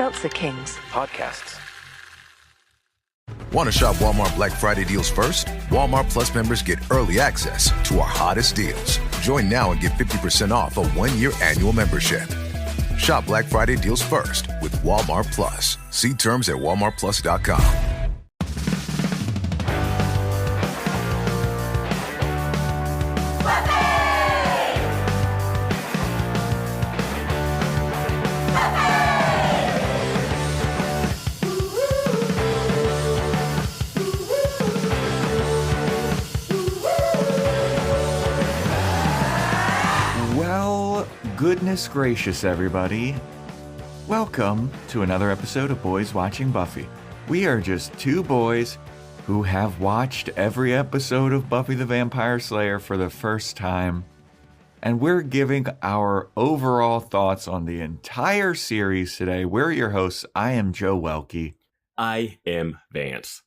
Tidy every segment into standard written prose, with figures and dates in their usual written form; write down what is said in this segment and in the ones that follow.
Seltzer Kings podcasts. Want to shop Walmart Black Friday deals first? Walmart Plus members get early access to our hottest deals. Join now and get 50% off a 1-year annual membership. Shop Black Friday deals first with Walmart Plus. See terms at walmartplus.com. Goodness gracious, everybody. Welcome to another episode of Boys Watching Buffy. We are just two boys who have watched every episode of Buffy the Vampire Slayer for the first time, and we're giving our overall thoughts on the entire series today. We're your hosts. I am Joe Welke. I am Vance.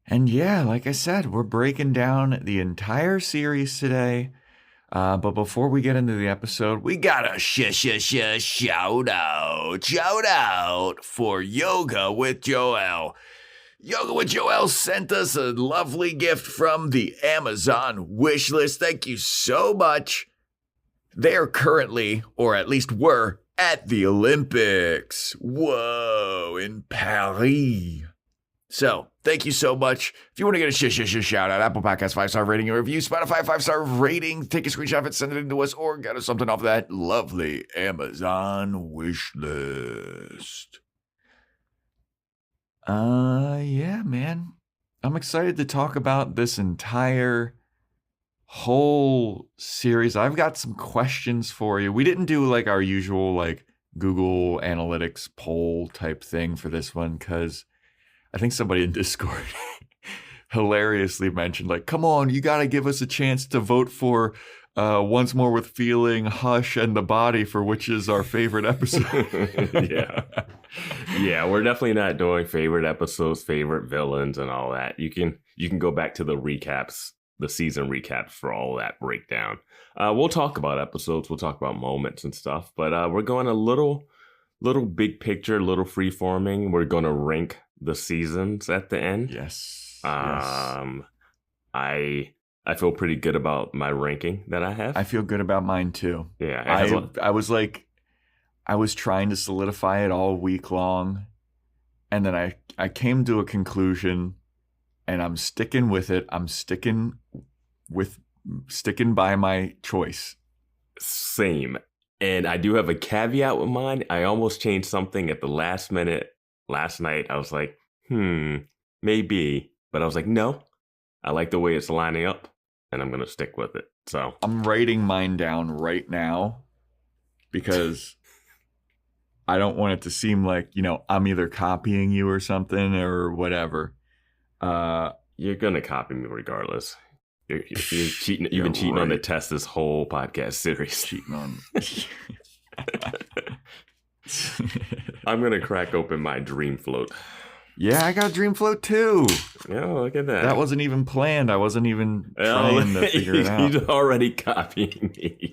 And yeah, like I said, we're breaking down the entire series today. But before we get into the episode, we got a shout out for Yoga with Joel. Yoga with Joel sent us a lovely gift from the Amazon wish list. Thank you so much. They're currently, or at least were, at the Olympics. Whoa, in Paris. So, thank you so much. If you want to get a shout out, Apple Podcast 5-star rating and review, Spotify 5-star rating, take a screenshot of it, send it in to us, or get us something off that lovely Amazon wish list. Yeah, man. I'm excited to talk about this entire whole series. I've got some questions for you. We didn't do like our usual like Google Analytics poll type thing for this one because I think somebody in Discord hilariously mentioned, like, come on, you got to give us a chance to vote for Once More with Feeling, Hush, and The Body, for which is our favorite episode. Yeah, we're definitely not doing favorite episodes, favorite villains, and all that. You can go back to the recaps, the season recaps for all that breakdown. We'll talk about episodes, we'll talk about moments and stuff, but we're going a little big picture, little free-forming. We're going to rank the seasons at the end. Yes. I feel pretty good about my ranking that I have. I feel good about mine too. Yeah. I was trying to solidify it all week long, and then I came to a conclusion, and I'm sticking with it. I'm sticking by my choice. Same. And I do have a caveat with mine. I almost changed something at the last minute last night. I was like, maybe. But I was like, no, I like the way it's lining up, and I'm going to stick with it. So I'm writing mine down right now because I don't want it to seem like, I'm either copying you or something or whatever. You're going to copy me regardless. You're cheating. You've been cheating on the test this whole podcast series. Cheating on. I'm gonna crack open my dream float. Yeah, I got a dream float too. Yeah, look at that. That wasn't even planned. I wasn't even trying to figure it out. He's already copying me.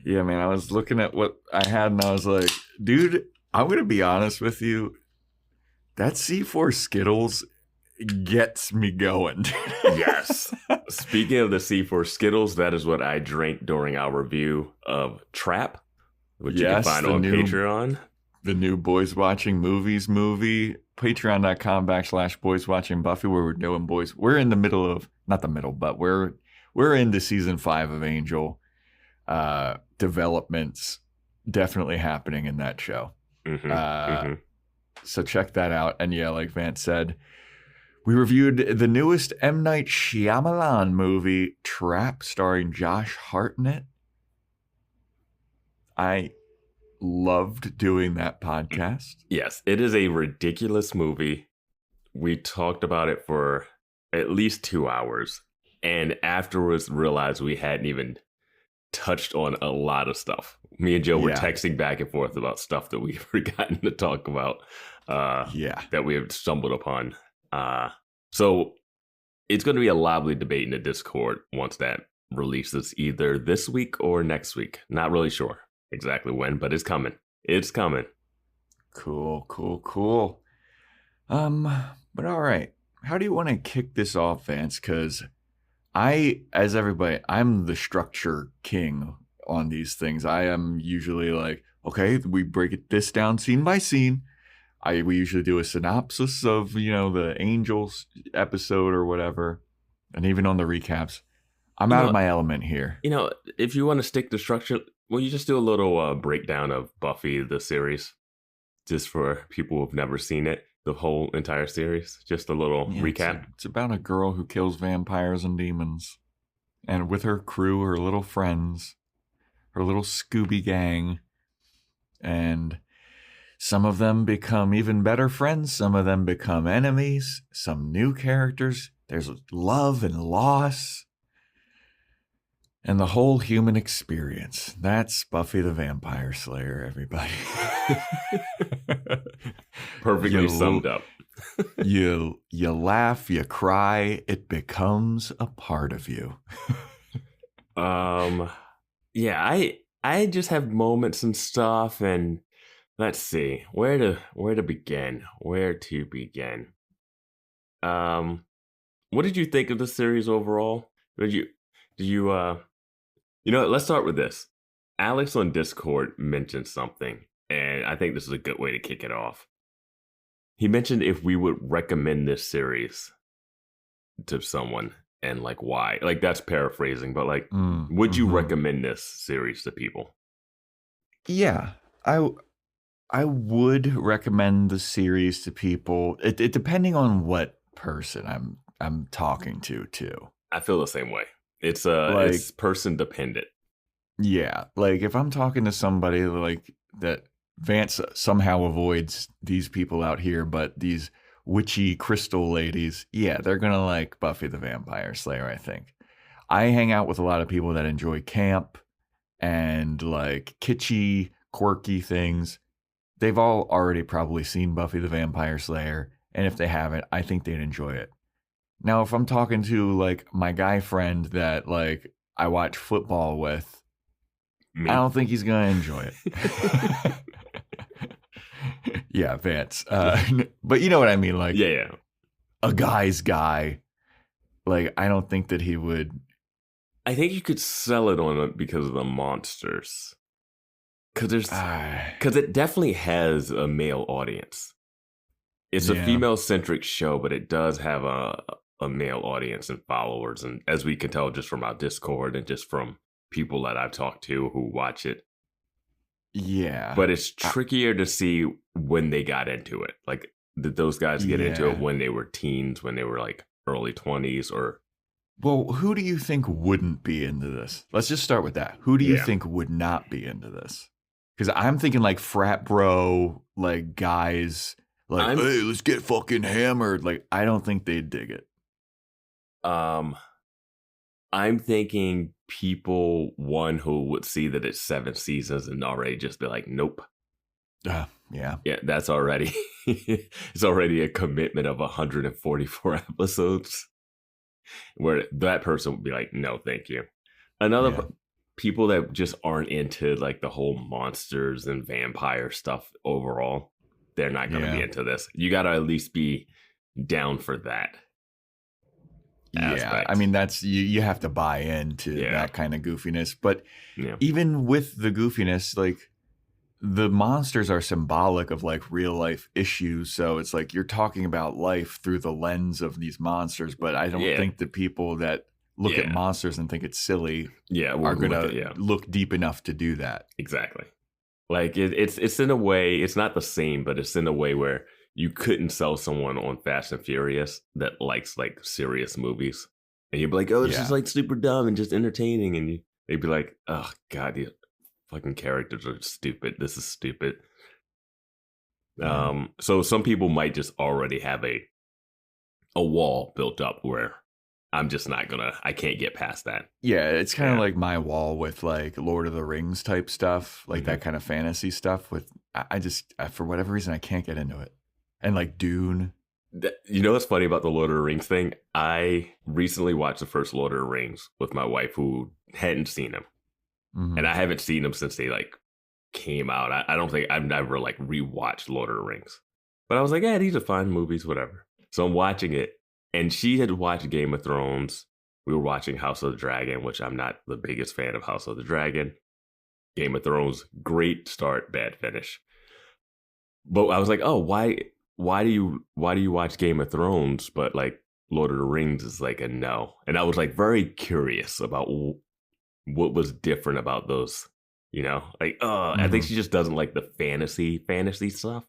Yeah, man. I was looking at what I had and I was like, dude, I'm gonna be honest with you. That C4 Skittles gets me going. Yes. Speaking of the C4 Skittles, that is what I drank during our review of Trap, which you can find on Patreon. The new Boys Watching Movies movie. Patreon.com/Boys Watching Buffy, where we're doing boys. We're in the middle of, not the middle, but we're into season 5 of Angel. Developments definitely happening in that show. So check that out. And yeah, like Vance said, we reviewed the newest M. Night Shyamalan movie, Trap, starring Josh Hartnett. I loved doing that podcast. Yes, it is a ridiculous movie. We talked about it for at least 2 hours, and afterwards realized we hadn't even touched on a lot of stuff. Me and Joe were texting back and forth about stuff that we've forgotten to talk about. That we have stumbled upon. So it's going to be a lively debate in the Discord once that releases, either this week or next week. Not really sure. exactly when, but it's coming. It's coming. Cool. But all right. How do you want to kick this off, Vance? Because as everybody, I'm the structure king on these things. I am usually like, okay, we break this down scene by scene. We usually do a synopsis of, the Angels episode or whatever. And even on the recaps, I'm out of my element here. If you want to stick to structure, well, you just do a little breakdown of Buffy, the series, just for people who've never seen it, the whole entire series. Just a little recap. It's about a girl who kills vampires and demons. And with her crew, her little friends, her little Scooby gang. And some of them become even better friends. Some of them become enemies. Some new characters. There's love and loss. And the whole human experience. That's Buffy the Vampire Slayer, everybody. Perfectly summed up. you laugh, you cry, it becomes a part of you. Yeah, I just have moments and stuff, and let's see where to begin. What did you think of the series overall? Let's start with this. Alex on Discord mentioned something, and I think this is a good way to kick it off. He mentioned if we would recommend this series to someone and like why. Like that's paraphrasing, but like would you recommend this series to people? Yeah. I would recommend the series to people. It depending on what person I'm talking to too. I feel the same way. It's person dependent. Yeah, like if I'm talking to somebody like that, Vance somehow avoids these people out here, but these witchy crystal ladies, yeah, they're gonna like Buffy the Vampire Slayer, I think. I hang out with a lot of people that enjoy camp and like kitschy, quirky things. They've all already probably seen Buffy the Vampire Slayer, and if they haven't, I think they'd enjoy it. Now, if I'm talking to like my guy friend that like I watch football with, I don't think he's gonna enjoy it. Yeah, Vance. But you know what I mean? Like, yeah. A guy's guy. Like, I don't think that he would. I think you could sell it on it because of the monsters. Because it definitely has a male audience. It's a female-centric show, but it does have a male audience and followers. And as we can tell just from our Discord and just from people that I've talked to who watch it. Yeah. But it's trickier to see when they got into it. Like, did those guys get into it when they were teens, when they were like early 20s or... Well, who do you think wouldn't be into this? Let's just start with that. Who do you think would not be into this? Because I'm thinking like frat bro, like guys, like, hey, let's get fucking hammered. Like, I don't think they'd dig it. I'm thinking people, one, who would see that it's 7 seasons and already just be like, nope. Yeah, that's already, it's already a commitment of 144 episodes where that person would be like, no, thank you. People that just aren't into like the whole monsters and vampire stuff overall, they're not going to be into this. You got to at least be down for that. Aspect. I mean, that's you have to buy into that kind of goofiness. But even with the goofiness, like the monsters are symbolic of like real life issues. So it's like you're talking about life through the lens of these monsters. But I don't think the people that look at monsters and think it's silly are going to look deep enough to do that. Exactly. Like it's in a way, it's not the same, but it's in a way where you couldn't sell someone on Fast and Furious that likes like serious movies. And you'd be like, oh, this is like super dumb and just entertaining. And they'd be like, oh, God, these fucking characters are stupid. This is stupid. So some people might just already have a wall built up where I'm just not I can't get past that. Yeah, it's kind of like my wall with like Lord of the Rings type stuff, like that kind of fantasy stuff. I just, for whatever reason, I can't get into it. And like Dune. You know what's funny about the Lord of the Rings thing? I recently watched the first Lord of the Rings with my wife who hadn't seen them. And I haven't seen them since they like came out. I don't think I've never like rewatched Lord of the Rings, but I was like, yeah, these are fine movies, whatever. So I'm watching it, and she had watched Game of Thrones. We were watching House of the Dragon, which I'm not the biggest fan of House of the Dragon. Game of Thrones, great start, bad finish. But I was like, oh, why do you watch Game of Thrones, but like Lord of the Rings is like a no? And I was like very curious about what was different about those, like, I think she just doesn't like the fantasy stuff.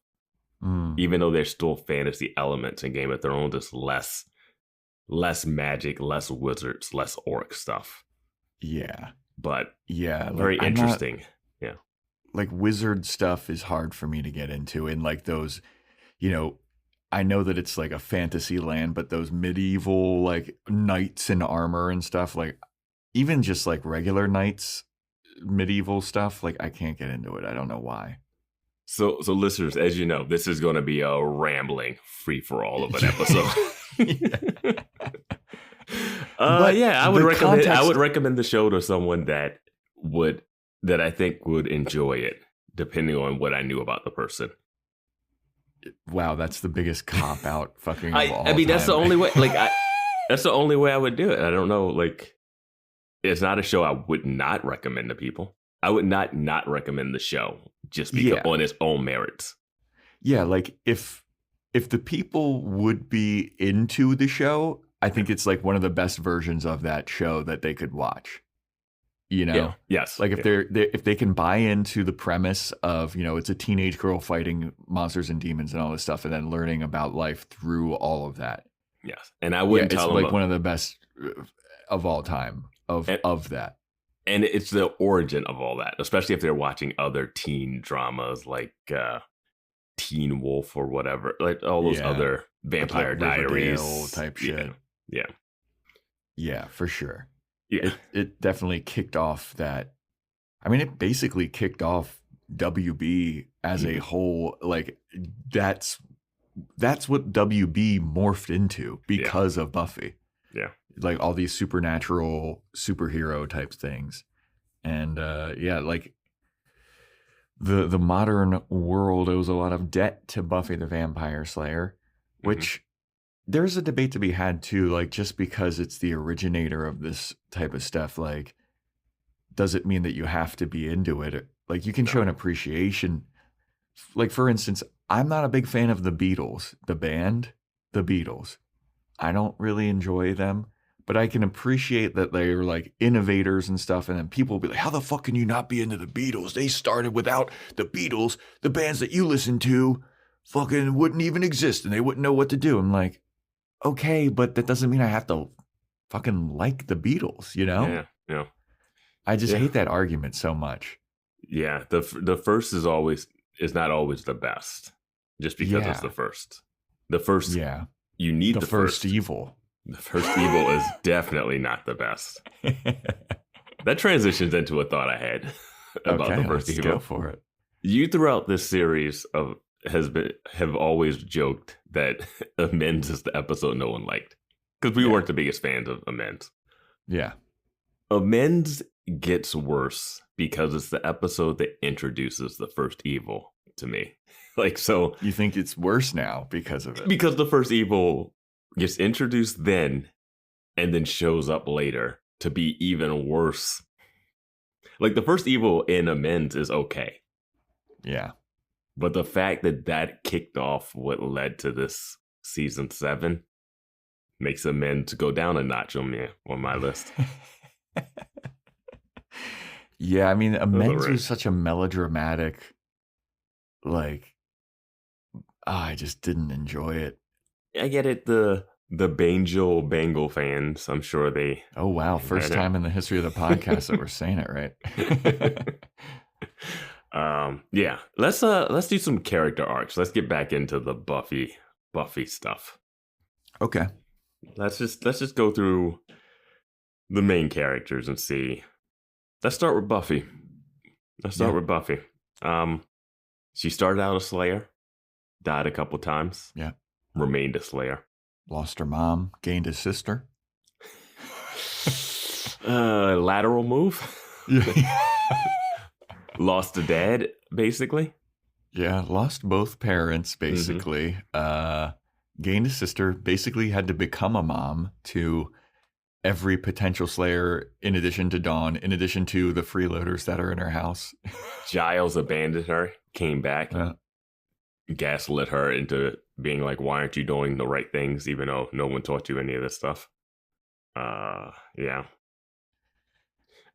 Even though there's still fantasy elements in Game of Thrones, it's less magic, less wizards, less orc stuff. Yeah. But yeah, very interesting. Yeah. Like wizard stuff is hard for me to get into. And like those, I know that it's like a fantasy land, but those medieval like knights in armor and stuff, like even just like regular knights, medieval stuff, like I can't get into it. I don't know why. So listeners, as you know, this is going to be a rambling free for all of an episode. I would recommend the show to someone that I think would enjoy it, depending on what I knew about the person. Wow, that's the biggest cop out fucking of all I mean, time. that's the only way. Like, that's the only way I would do it. I don't know. Like, it's not a show I would not recommend to people. I would not recommend the show just because on its own merits. Yeah, like if the people would be into the show, I think it's like one of the best versions of that show that they could watch. Yeah. Yes. Like if they can buy into the premise of, it's a teenage girl fighting monsters and demons and all this stuff, and then learning about life through all of that. Yes. And I wouldn't tell them. It's like one of the best of all time of that. And it's the origin of all that, especially if they're watching other teen dramas like Teen Wolf or whatever, like all those other Vampire Diaries type shit. Yeah. Yeah, for sure. Yeah. It definitely kicked off that. I mean, it basically kicked off WB as a whole. Like that's what WB morphed into because of Buffy. Yeah. Like all these supernatural superhero type things. And like the modern world owes a lot of debt to Buffy the Vampire Slayer, which there's a debate to be had too. Like just because it's the originator of this type of stuff, like does it mean that you have to be into it? Like you can show an appreciation. Like for instance, I'm not a big fan of the Beatles, the band, the Beatles. I don't really enjoy them. But I can appreciate that they were like innovators and stuff. And then people will be like, how the fuck can you not be into the Beatles? They started without the Beatles. The bands that you listen to fucking wouldn't even exist and they wouldn't know what to do. I'm like, okay, but that doesn't mean I have to fucking like the Beatles, Yeah. I just hate that argument so much. Yeah. The first is not always the best just because it's the first. The first. Yeah. You need the first evil. The first evil is definitely not the best. That transitions into a thought I had about the first evil. Go for it. You throughout this series have always joked that Amends is the episode no one liked because we weren't the biggest fans of Amends. Yeah. Amends gets worse because it's the episode that introduces the first evil to me. Like, so you think it's worse now because of it? Because the first evil gets introduced then and then shows up later to be even worse. Like the first evil in Amends is okay. Yeah. But the fact that kicked off what led to this season 7 makes Amends go down a notch on my list. Yeah, I mean, Amends was such a melodramatic, like, I just didn't enjoy it. I get it. The Bengal fans, I'm sure they. Oh wow! First time in the history of the podcast that we're saying it right. Yeah. Let's do some character arcs. Let's get back into the Buffy stuff. Okay. Let's just go through the main characters and see. Let's start with Buffy. She started out a Slayer, died a couple times. Yeah. Remained a Slayer. Lost her mom, gained his sister. Lateral move. lost a dad, basically. Yeah, lost both parents, basically. Gained a sister, basically had to become a mom to every potential Slayer, in addition to Dawn, in addition to the freeloaders that are in her house. Giles abandoned her, came back, gaslit her into being like, why aren't you doing the right things, even though no one taught you any of this stuff? Yeah.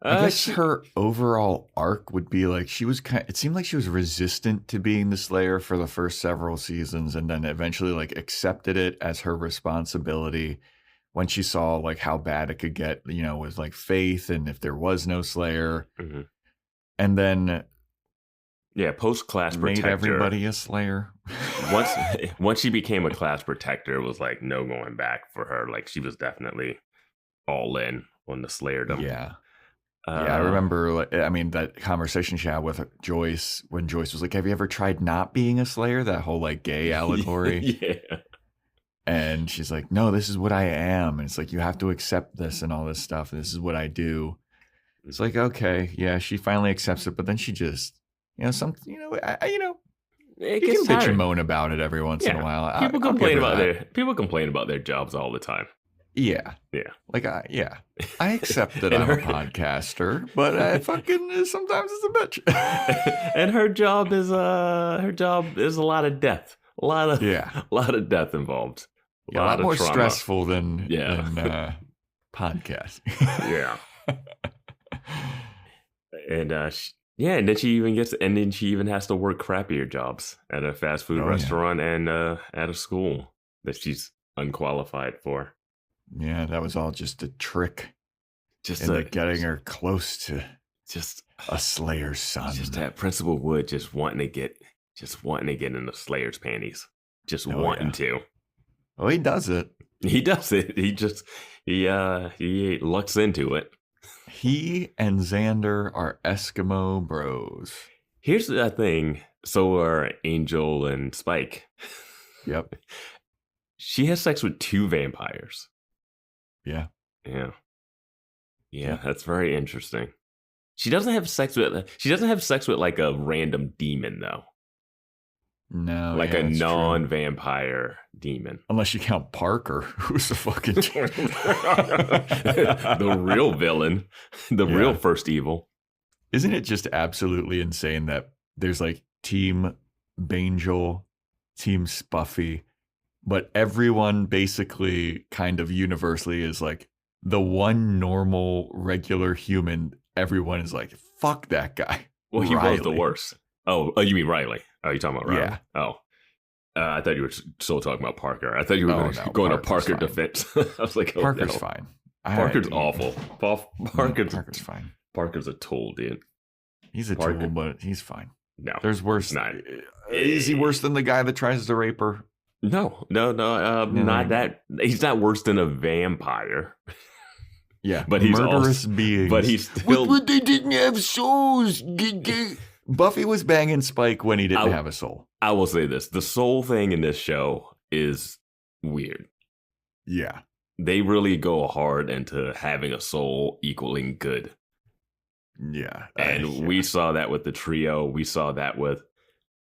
I guess her overall arc would be like it seemed like she was resistant to being the Slayer for the first several seasons, and then eventually like accepted it as her responsibility when she saw like how bad it could get, with like Faith, and if there was no Slayer. Mm-hmm. And then post-class protector. Made everybody a Slayer. once she became a class protector, it was like no going back for her. Like she was definitely all in on the Slayerdom. Yeah. I remember, that conversation she had with Joyce when Joyce was like, have you ever tried not being a Slayer? That whole like gay allegory. Yeah. And she's like, no, this is what I am. And it's like, you have to accept this and all this stuff. And this is what I do. It's like, okay, yeah, she finally accepts it. But then she just, you can bitch and moan about it every once in a while. People complain about their jobs all the time. Yeah. Yeah. Like, I accept that I'm a podcaster, but I fucking sometimes it's a bitch. And her job is a lot of death. A lot of death involved. A lot more trauma. Stressful than podcast. Yeah. And and then she even has to work crappier jobs at a fast food restaurant and at a school that she's unqualified for. Yeah, that was all just a trick. Just getting her close to a Slayer's son. Just that Principal Wood just wanting to get in the Slayer's panties. Just wanting to. Oh, he does it. He does it. He lucks into it. He and Xander are Eskimo bros. Here's the thing. So are Angel and Spike. Yep. She has sex with 2 vampires. Yeah. Yeah, that's very interesting. She doesn't have sex with like a random demon though. No. Like a non-vampire demon. Unless you count Parker, who's the fucking the real villain, the real first evil. Isn't it just absolutely insane that there's like Team Bangel, Team Buffy, but everyone basically kind of universally is like the one normal, regular human. Everyone is like, fuck that guy. Well, he was the worst. Oh, you mean Riley? Oh, you talking about Riley? Yeah. Oh, I thought you were still talking about Parker. I thought you were going to Parker defense. I was like, Parker's fine. Parker's awful. Parker's fine. Parker's a tool, dude. He's a tool, but he's fine. No, there's worse. Is he worse than the guy that tries to rape her? No, not that. He's not worse than a vampire. Yeah, but he's murderous beings. But he's still. But they didn't have souls. Buffy was banging Spike when he didn't have a soul. I will say this: the soul thing in this show is weird. Yeah, they really go hard into having a soul equaling good. Yeah, and we saw that with the trio. We saw that with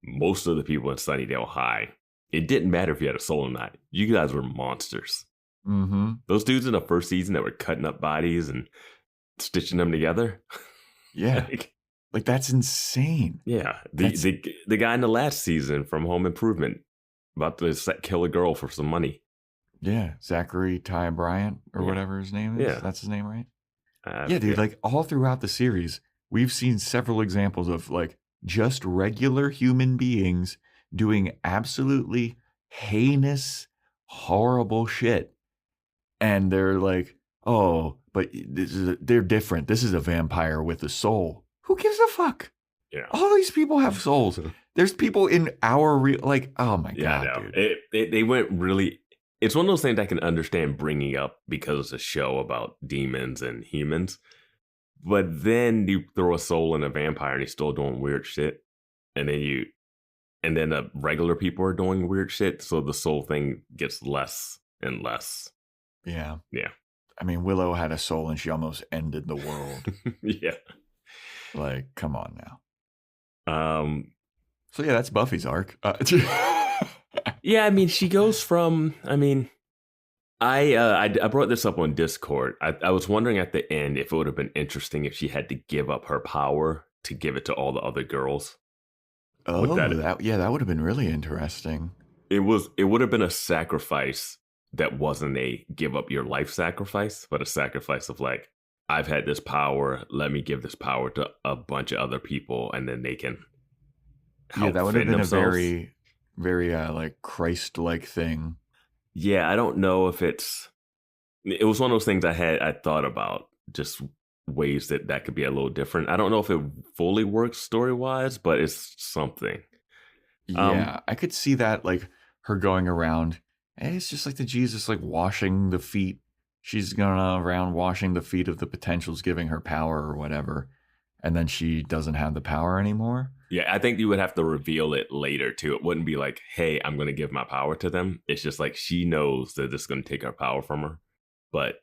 most of the people in Sunnydale High. It didn't matter if you had a soul or not. You guys were monsters. Mm-hmm. Those dudes in the first season that were cutting up bodies and stitching them together. Yeah. Like that's insane. Yeah. The guy in the last season from Home Improvement about to kill a girl for some money. Yeah. Zachary Ty Bryant or whatever his name is. Yeah. That's his name, right? Yeah, dude. Like all throughout the series, we've seen several examples of like just regular human beings doing absolutely heinous, horrible shit. And they're like, oh, but they're different. This is a vampire with a soul. Who gives a fuck? Yeah. All these people have souls. There's people in our oh my God, dude. They went really, it's one of those things I can understand bringing up because it's a show about demons and humans. But then you throw a soul in a vampire and he's still doing weird shit. And then the regular people are doing weird shit. So the soul thing gets less and less. Yeah. Yeah. I mean, Willow had a soul and she almost ended the world. Yeah. Like, come on now. So yeah, that's Buffy's arc. Yeah, I mean, she goes from, I brought this up on Discord. I was wondering at the end if it would have been interesting if she had to give up her power to give it to all the other girls. Oh, that would have been really interesting. It would have been a sacrifice that wasn't a give up your life sacrifice, but a sacrifice of like, I've had this power, let me give this power to a bunch of other people, and then they can help. Yeah, that would have been themselves. a very, very like Christ-like thing. Yeah, I don't know if it was one of those things I thought about, just ways that could be a little different. I don't know if it fully works story-wise, but it's something. Yeah, I could see that, like her going around, and it's just like the Jesus, like washing the feet. She's going around washing the feet of the potentials, giving her power or whatever, and then she doesn't have the power anymore. Yeah, I think you would have to reveal it later too. It wouldn't be like, hey, I'm going to give my power to them. It's just like she knows that it's going to take her power from her, but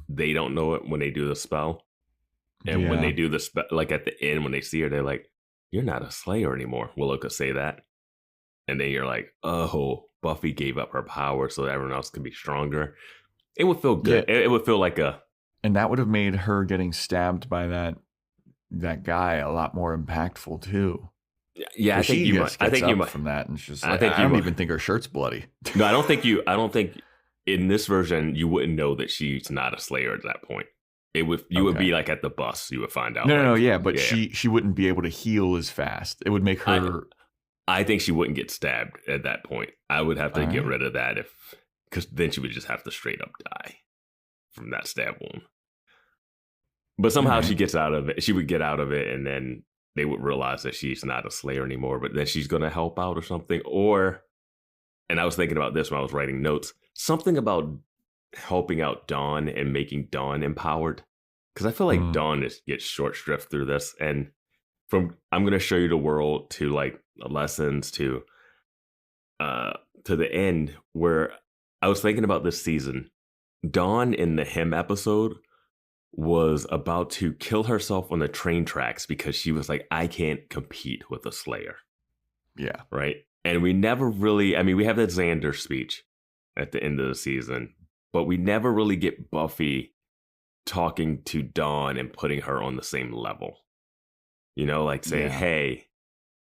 they don't know it when they do the spell. And when they do the spell, like at the end, when they see her, they're like, you're not a Slayer anymore. Willow could say that. And then you're like, oh, Buffy gave up her power so that everyone else could be stronger. It would feel good. Yeah. It would feel like and that would have made her getting stabbed by that guy a lot more impactful too. Yeah, I think you might. I think you might from that, and she's like, I don't even think her shirt's bloody. No, I don't think in this version you wouldn't know that she's not a Slayer at that point. It would would be like at the bus, you would find out. But she wouldn't be able to heal as fast. It would make her. I think she wouldn't get stabbed at that point. I would have to get rid of that because then she would just have to straight up die from that stab wound. But somehow she gets out of it. She would get out of it, and then they would realize that she's not a Slayer anymore, but then she's going to help out or something. And I was thinking about this when I was writing notes, something about helping out Dawn and making Dawn empowered. Because I feel like Dawn gets short shrift through this. And from I'm going to show you the world to like lessons to the end, where I was thinking about this season, Dawn in the Him episode was about to kill herself on the train tracks because she was like, I can't compete with a Slayer. Yeah. Right. And we never really, we have that Xander speech at the end of the season, but we never really get Buffy talking to Dawn and putting her on the same level. You know, like saying, hey,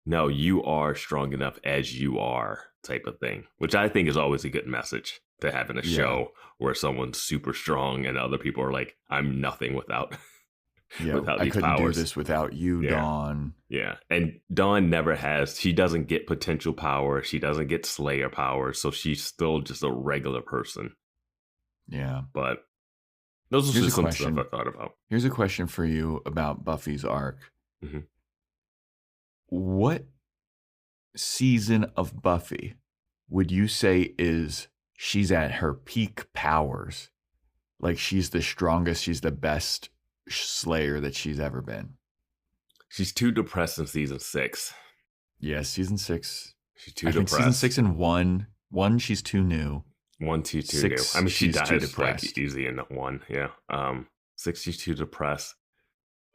no, you are strong enough as you are type of thing, which I think is always a good message to have in a show where someone's super strong and other people are like, I'm nothing without without these powers. I couldn't do this without you, Dawn. Yeah. And Dawn she doesn't get potential power. She doesn't get Slayer power. So she's still just a regular person. Yeah. But those are just some stuff I thought about. Here's a question for you about Buffy's arc. Mm-hmm. What season of Buffy would you say she's at her peak powers? Like she's the strongest, she's the best Slayer that she's ever been. She's too depressed in season 6. Yeah, season 6. She's too depressed. Season 6 and 1, she's too new. 1, 2, 2 new. She dies like easy in 1. Yeah. 6, she's too depressed.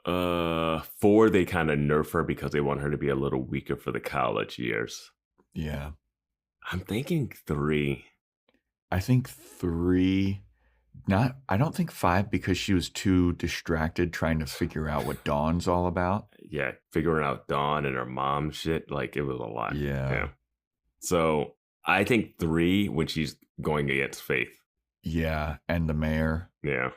4, they kind of nerf her because they want her to be a little weaker for the college years. Yeah. I'm thinking 3. I think 3. I don't think 5 because she was too distracted trying to figure out what Dawn's all about. Yeah, figuring out Dawn and her mom shit, like it was a lot. Yeah. So I think 3 when she's going against Faith. Yeah, and the mayor. Yeah.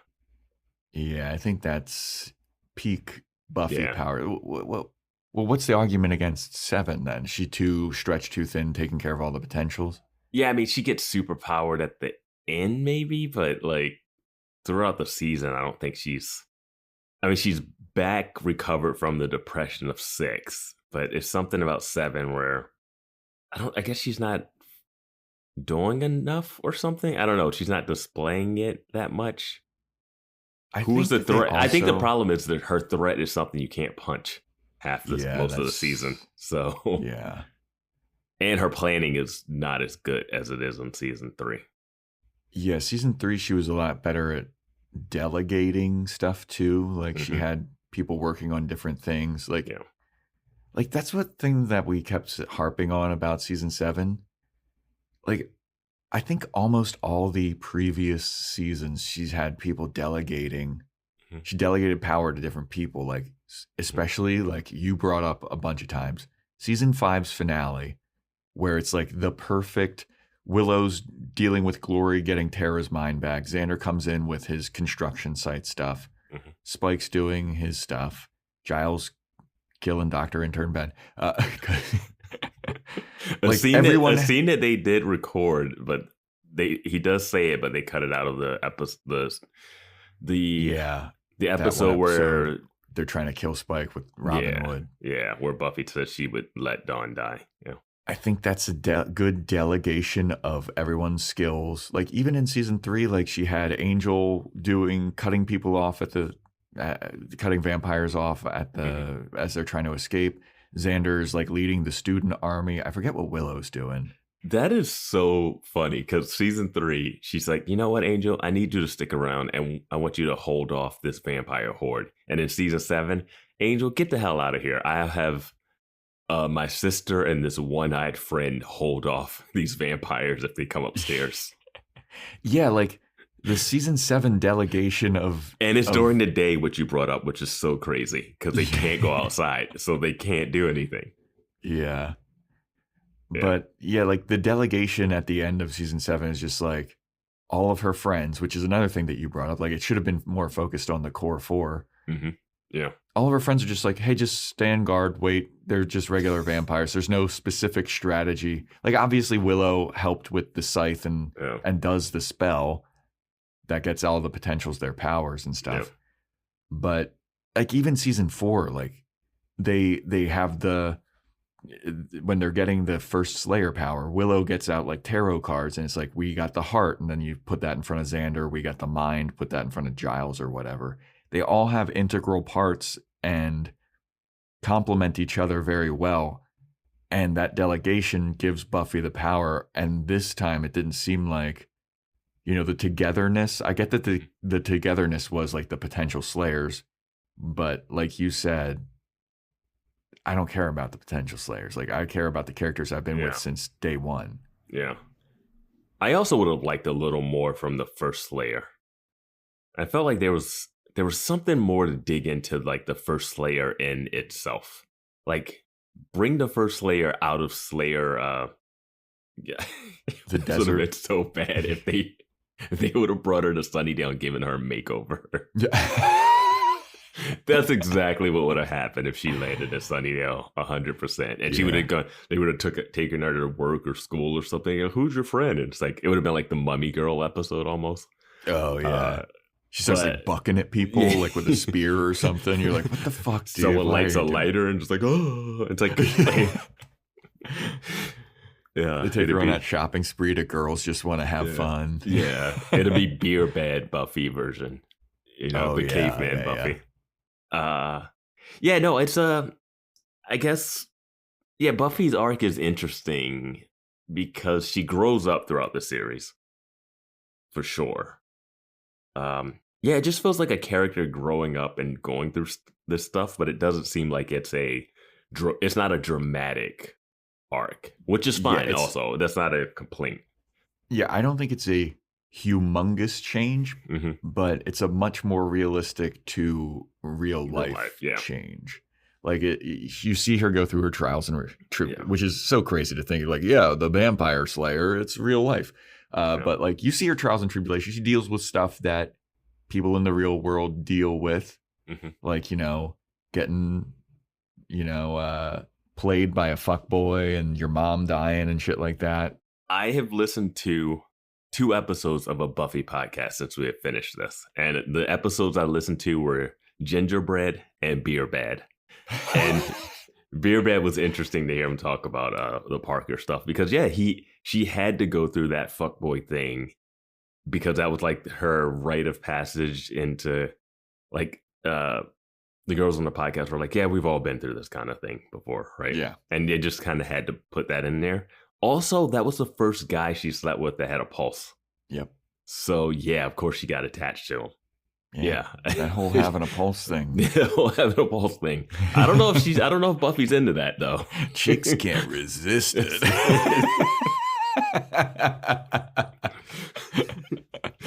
Yeah, I think that's peak Buffy power. Well, what's the argument against 7 then? She too stretched too thin, taking care of all the potentials? Yeah, she gets super powered at the end maybe, but like throughout the season, I don't think she's back recovered from the depression of 6, but it's something about 7 where I guess she's not doing enough or something. I don't know. She's not displaying it that much. Who's the threat? I think the problem is that her threat is something you can't punch most of the season. So yeah. And her planning is not as good as it is in season 3. Yeah, season 3, she was a lot better at delegating stuff too. Like she had people working on different things. Like like, that's what thing that we kept harping on about season 7. Like, I think almost all the previous seasons, she's had people delegating. Mhm. She delegated power to different people, like, especially like you brought up a bunch of times. Season 5's finale, where it's like the perfect Willow's dealing with Glory getting Tara's mind back. Xander comes in with his construction site stuff. Mhm. Spike's doing his stuff. Giles killing Dr. Intern Ben. A Like, scene everyone- a scene that they did record, but he does say it, but they cut it out of the episode. The that episode one where episode, they're trying to kill Spike with Robin Hood. where Buffy said she would let Dawn die. Yeah. I think that's a good delegation of everyone's skills. Like, even in season 3, like, she had Angel cutting people off at the cutting vampires off at the as they're trying to escape. Xander's like leading the student army. I forget what Willow's doing. That is so funny because season 3, she's like, you know what, Angel, I need you to stick around and I want you to hold off this vampire horde. And in season 7, Angel, get the hell out of here. I have my sister and this one-eyed friend hold off these vampires if they come upstairs. Yeah, like the season 7 delegation of... And it's during the day, which you brought up, which is so crazy because they can't go outside, so they can't do anything. Yeah. But yeah, like the delegation at the end of season 7 is just like all of her friends, which is another thing that you brought up. Like, it should have been more focused on the core 4. Mm-hmm. Yeah. All of her friends are just like, hey, just stand guard, wait. They're just regular vampires. There's no specific strategy. Like, obviously Willow helped with the scythe and does the spell that gets all the potentials, their powers and stuff. Yeah. But like, even season 4, like they have when they're getting the first Slayer power, Willow gets out like tarot cards and it's like, we got the heart, and then you put that in front of Xander. We got the mind, put that in front of Giles or whatever. They all have integral parts and complement each other very well. And that delegation gives Buffy the power. And this time it didn't seem like, the togetherness. I get that the togetherness was like the potential Slayers, but like you said, I don't care about the potential Slayers. Like, I care about the characters I've been with since day one. Yeah. I also would have liked a little more from the first Slayer. I felt like there was something more to dig into, like the first Slayer in itself. Like, bring the first Slayer out of Slayer. The desert. It's so bad if they would have brought her to Sunnydale and given her a makeover. That's exactly what would have happened if she landed at Sunnydale 100%. And she would have gone, they would have taken her to work or school or something. Who's your friend? And it's like, it would have been like the Mummy Girl episode almost. Oh, yeah. She starts like bucking at people like with a spear or something. You're like, what the fuck, dude? Someone lights a lighter and just like, oh, it's like, yeah. They take her on that shopping spree to girls just want to have fun. Yeah. It'll be beer bad Buffy version. The caveman Buffy. It's I guess, Buffy's arc is interesting because she grows up throughout the series. For sure. It just feels like a character growing up and going through this stuff, but it doesn't seem like it's not a dramatic arc, which is fine. Also, that's not a complaint. Yeah, I don't think it's a humongous change, but it's a much more realistic to real life change. Like, you see her go through her trials and which is so crazy to think, like, the Vampire Slayer, it's real life. But like, you see her trials and tribulations. She deals with stuff that people in the real world deal with, like, getting, played by a fuckboy and your mom dying and shit like that. I have listened to 2 episodes of a Buffy podcast since we have finished this. And the episodes I listened to were Gingerbread and Beer Bad. And Beer Bad was interesting to hear him talk about the Parker stuff because, she had to go through that fuckboy thing because that was like her rite of passage into, like, the girls on the podcast were like, we've all been through this kind of thing before, right? Yeah. And they just kind of had to put that in there. Also, that was the first guy she slept with that had a pulse. Yep. So, of course she got attached to him. Yeah. That whole having a pulse thing. The whole having a pulse thing. I don't know if Buffy's into that though. Chicks can't resist it.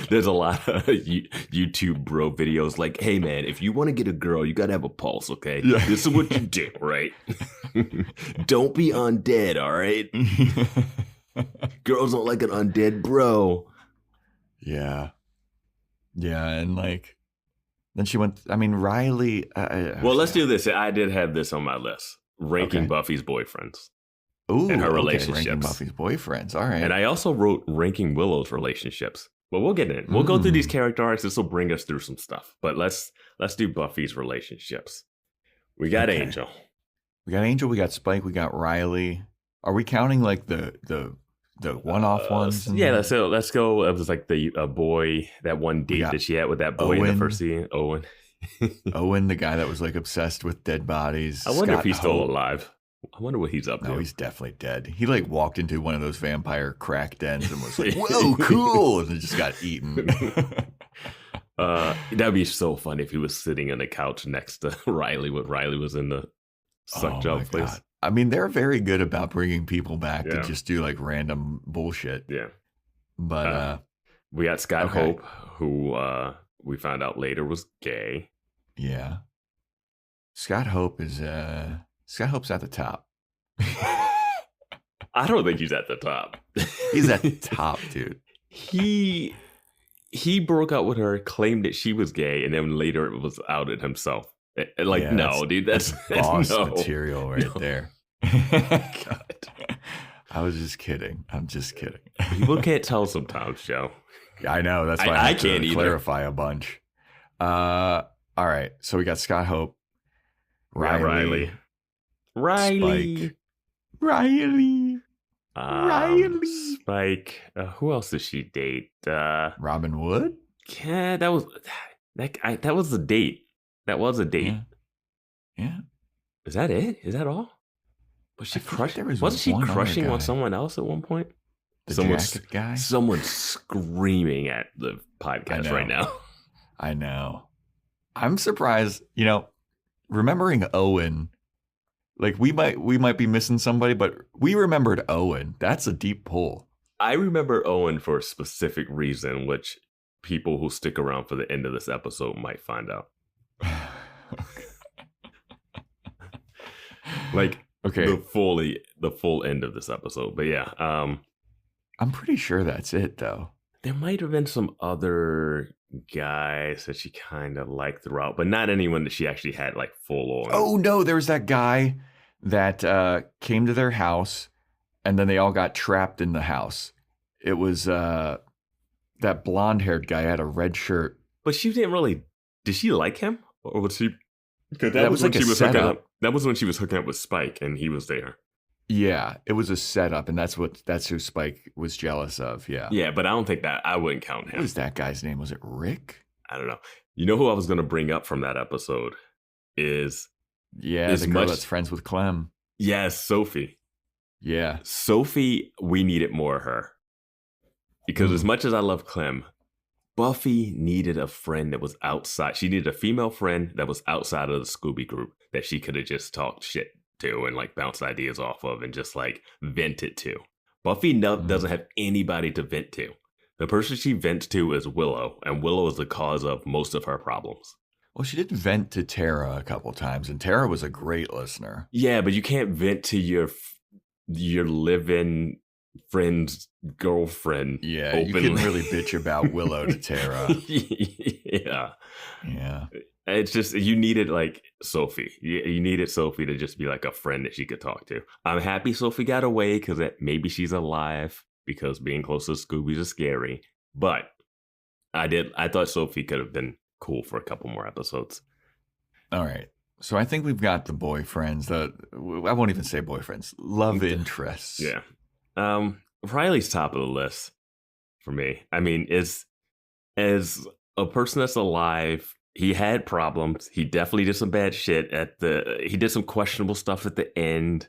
There's a lot of YouTube bro videos like, hey man, if you want to get a girl, you gotta have a pulse, okay? Yeah. This is what you do, right? Don't be undead, all right? Girls don't like an undead bro. Yeah. Yeah, and like, then she went, I mean, Riley. Well, let's do this. I did have this on my list. Ranking Buffy's boyfriends. Ooh, and her relationships. Ranking Buffy's boyfriends, all right. And I also wrote ranking Willow's relationships. But we'll get in. We'll go through these character arcs. This will bring us through some stuff. But let's do Buffy's relationships. We got Angel. We got Spike, we got Riley. Are we counting like the one-off ones? Yeah, let's go. It was like the boy, that one date that she had with that boy in the first scene, Owen. Owen, the guy that was like obsessed with dead bodies. I wonder if he's still alive. I wonder what he's up to. No, he's definitely dead. He like walked into one of those vampire crack dens and was like, whoa, cool. And just got eaten. That'd be so funny if he was sitting on the couch next to Riley when Riley was in the suck job place. God. I mean, they're very good about bringing people back to just do like random bullshit. Yeah. But we got Scott Hope, who we found out later was gay. Yeah. Scott Hope's at the top. I don't think he's at the top. He's at the top, dude. He broke up with her, claimed that she was gay, and then later it was outed himself. Like, no, dude, that's boss material right there. God. I was just kidding. I'm just kidding. People can't tell sometimes, Joe. I know. That's why I can't clarify a bunch. All right. So we got Scott Hope, Riley. Spike. Who else did she date? Robin Wood? Yeah, that was the date. That was a date. Yeah. Is that it? Is that all? Was she crushing? Wasn't she crushing on someone else at one point? The jacket guy? Someone's screaming at the podcast right now. I know. I'm surprised, remembering Owen, like we might be missing somebody, but we remembered Owen. That's a deep pull. I remember Owen for a specific reason, which people who stick around for the end of this episode might find out. The full end of this episode. But yeah, I'm pretty sure that's it though. There might have been some other guys that she kind of liked throughout, but not anyone that she actually had like full on. Oh no, there was that guy that came to their house and then they all got trapped in the house. It was that blonde-haired guy had a red shirt. But she didn't really. Did she like him, or was she? Because that was like a setup. That was when she was hooking up with Spike, and he was there. Yeah, it was a setup, and that's who Spike was jealous of. Yeah. Yeah, but I don't think I wouldn't count him. What was that guy's name? Was it Rick? I don't know. You know who I was going to bring up from that episode is the girl that's friends with Clem. Yes, Sophie. Yeah, Sophie. We needed more of her because as much as I love Clem, Buffy needed a friend that was outside. She needed a female friend that was outside of the Scooby group that she could have just talked shit to and like bounce ideas off of and just like vent it to. Buffy doesn't have anybody to vent to. The person she vents to is Willow, and Willow is the cause of most of her problems. Well, she did vent to Tara a couple times, and Tara was a great listener. Yeah, but you can't vent to your live-in friend's girlfriend. Yeah, openly. You couldn't really bitch about Willow to Tara. Yeah. It's just, you needed like Sophie. You needed Sophie to just be like a friend that she could talk to. I'm happy Sophie got away because maybe she's alive because being close to Scoobies is scary. But I thought Sophie could have been cool for a couple more episodes. All right. So I think we've got the boyfriends. I won't even say boyfriends. Love interests. Yeah. Riley's top of the list for me. I mean, as a person that's alive, he had problems. He definitely did some bad shit he did some questionable stuff at the end.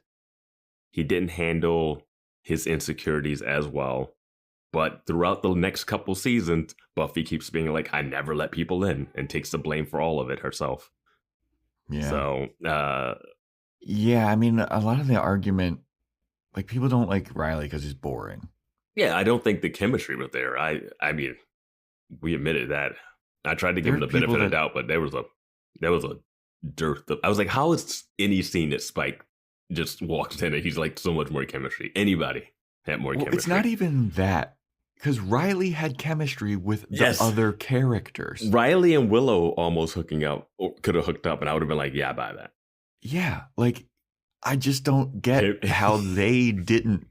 He didn't handle his insecurities as well. But throughout the next couple seasons, Buffy keeps being like, I never let people in, and takes the blame for all of it herself. Yeah. So, yeah, I mean, a lot of the argument, like, people don't like Riley because he's boring. yeah, I don't think the chemistry was there. I mean, we admitted that. I tried to give him the benefit of the doubt, but there was a dearth of, I was like, how is any scene that Spike just walks in and he's like so much more chemistry? Anybody had more chemistry. It's not even that. Because Riley had chemistry with the other characters. Riley and Willow almost hooking up, or could have hooked up, and I would have been like, yeah, I buy that. Yeah, like, I just don't get how they didn't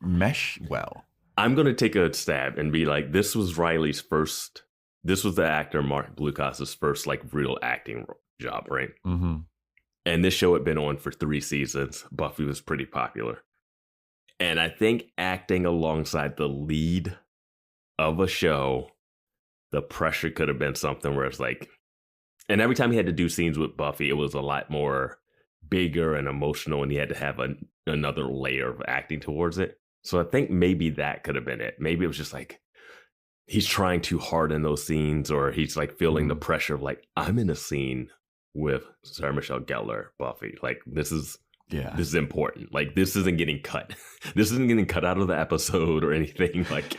mesh well. I'm going to take a stab and be like, this was Riley's first, this was the actor Mark Blucas's first, like, real acting job, right? Mm-hmm. And this show had been on for 3 seasons. Buffy was pretty popular. And I think acting alongside the lead of a show, the pressure could have been something where it's like, and every time he had to do scenes with Buffy, it was a lot more bigger and emotional, and he had to have another layer of acting towards it. So I think maybe that could have been it. Maybe it was just like, he's trying too hard in those scenes, or he's like feeling the pressure of like, I'm in a scene with Sarah Michelle Gellar, Buffy. Like, this is important. Like, this isn't getting cut. This isn't getting cut out of the episode or anything. Like,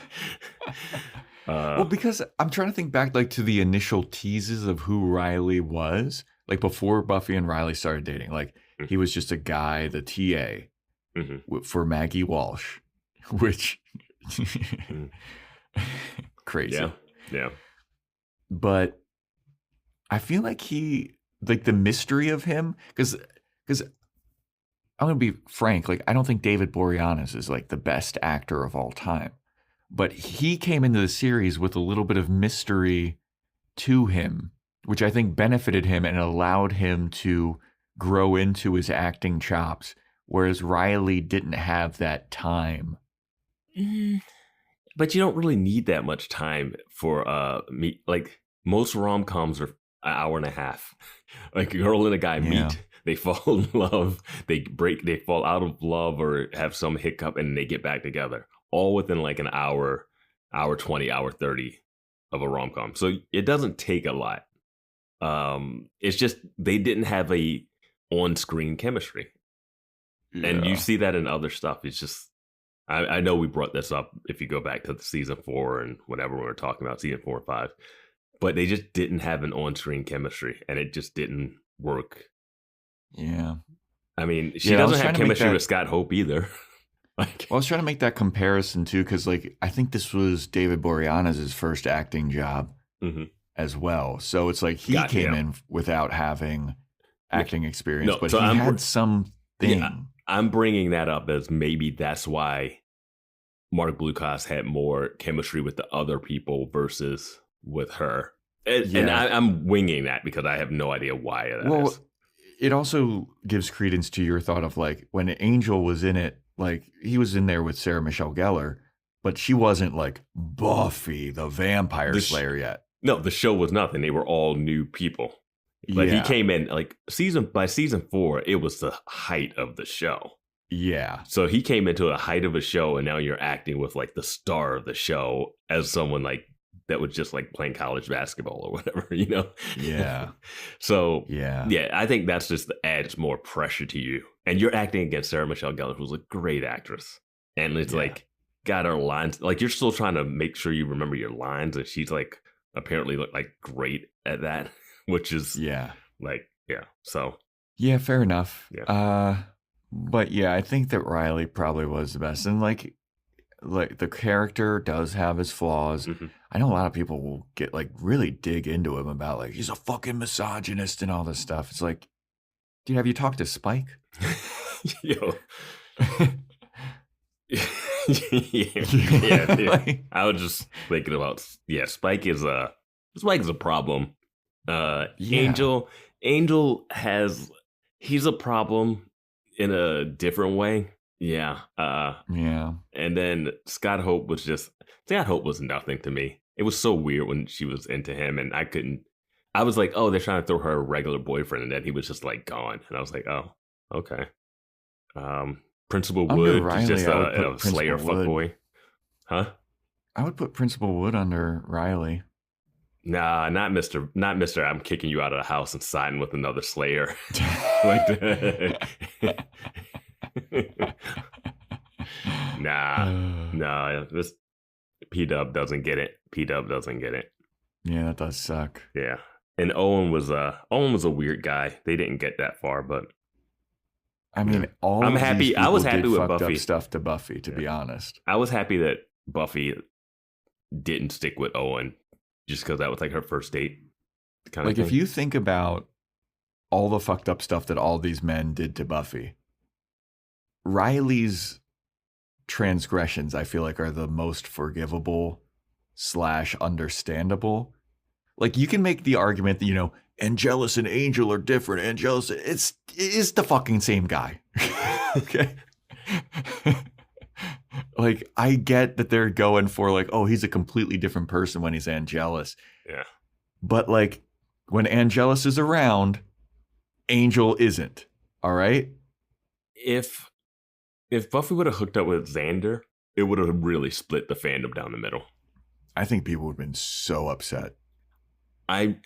well, because I'm trying to think back, like, to the initial teases of who Riley was, like, before Buffy and Riley started dating. Like, he was just a guy, the TA for Maggie Walsh, which crazy. Yeah. But I feel like the mystery of him, because I'm going to be frank, like, I don't think David Boreanaz is like the best actor of all time, but he came into the series with a little bit of mystery to him, which I think benefited him and allowed him to grow into his acting chops, whereas Riley didn't have that time. But you don't really need that much time for me. Like, most rom-coms are an hour and a half. Like, a girl and a guy meet. They fall in love, they fall out of love or have some hiccup, and they get back together. All within like an hour 20, hour 30 of a rom-com. So it doesn't take a lot. It's just they didn't have a on-screen chemistry. Yeah. And you see that in other stuff. It's just, I know we brought this up if you go back to the season 4 and whenever we were talking about season 4 and 5. But they just didn't have an on-screen chemistry, and it just didn't work. Yeah. I mean, she doesn't have chemistry with Scott Hope either. Like, well, I was trying to make that comparison too, because like, I think this was David Boreanaz's first acting job as well. So it's like he came in without having acting experience, but so he had something. Yeah, I'm bringing that up as maybe that's why Mark Blucas had more chemistry with the other people versus with her. And I'm winging that because I have no idea why that is. It also gives credence to your thought of like, when Angel was in it, like, he was in there with Sarah Michelle Gellar, but she wasn't like Buffy the Vampire Slayer yet. No, the show was nothing. They were all new people. Like, he came in like by season 4, it was the height of the show. Yeah. So he came into the height of a show, and now you're acting with like the star of the show as someone like that was just like playing college basketball or whatever, you know? Yeah. So, I think that's just adds more pressure to you. And you're acting against Sarah Michelle Gellar, who's a great actress. And it's like, got her lines. Like, you're still trying to make sure you remember your lines. And she's like, apparently like great at that, which is so. Yeah, fair enough. Yeah. But yeah, I think that Riley probably was the best. And like the character does have his flaws. I know a lot of people will get like really dig into him about like, he's a fucking misogynist and all this stuff. It's like, dude, have you talked to Spike? Yo. Yeah. I was just thinking about, Spike is a problem. Angel he's a problem in a different way. Yeah. And then Scott Hope was nothing to me. It was so weird when she was into him, and I was like, oh, they're trying to throw her a regular boyfriend, and then he was just like gone. And I was like, oh, okay. Principal Wood is just a Slayer fuckboy. Huh? I would put Principal Wood under Riley. Nah, not Mr. I'm kicking you out of the house and siding with another Slayer. Like that. Nah. This P-Dub doesn't get it. P-Dub doesn't get it. Yeah, that does suck. Yeah. And Owen was a weird guy. They didn't get that far, but I mean, I'm happy. I was happy with Buffy. Up stuff to Buffy, to be honest. I was happy that Buffy didn't stick with Owen, just because that was like her first date. Kind of like, if you think about all the fucked up stuff that all these men did to Buffy, Riley's transgressions, I feel like, are the most forgivable / understandable. Like, you can make the argument that, you know, Angelus and Angel are different. Angelus, it is the fucking same guy. Okay. Like, I get that they're going for like, oh, he's a completely different person when he's Angelus. Yeah. But like, when Angelus is around, Angel isn't. All right. If Buffy would have hooked up with Xander, it would have really split the fandom down the middle. I think people would have been so upset. I'm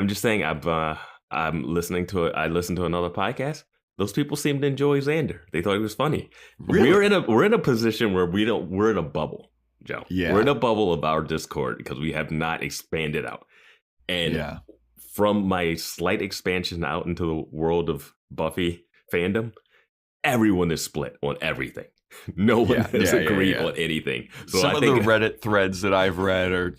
just saying. I'm listening to it. I listened to another podcast. Those people seemed to enjoy Xander. They thought he was funny. Really? We're in a position where we're in a bubble, Joe. Yeah. We're in a bubble of our Discord because we have not expanded out. And from my slight expansion out into the world of Buffy fandom, everyone is split on everything. No one has agreed on anything. So Some of the Reddit threads that I've read are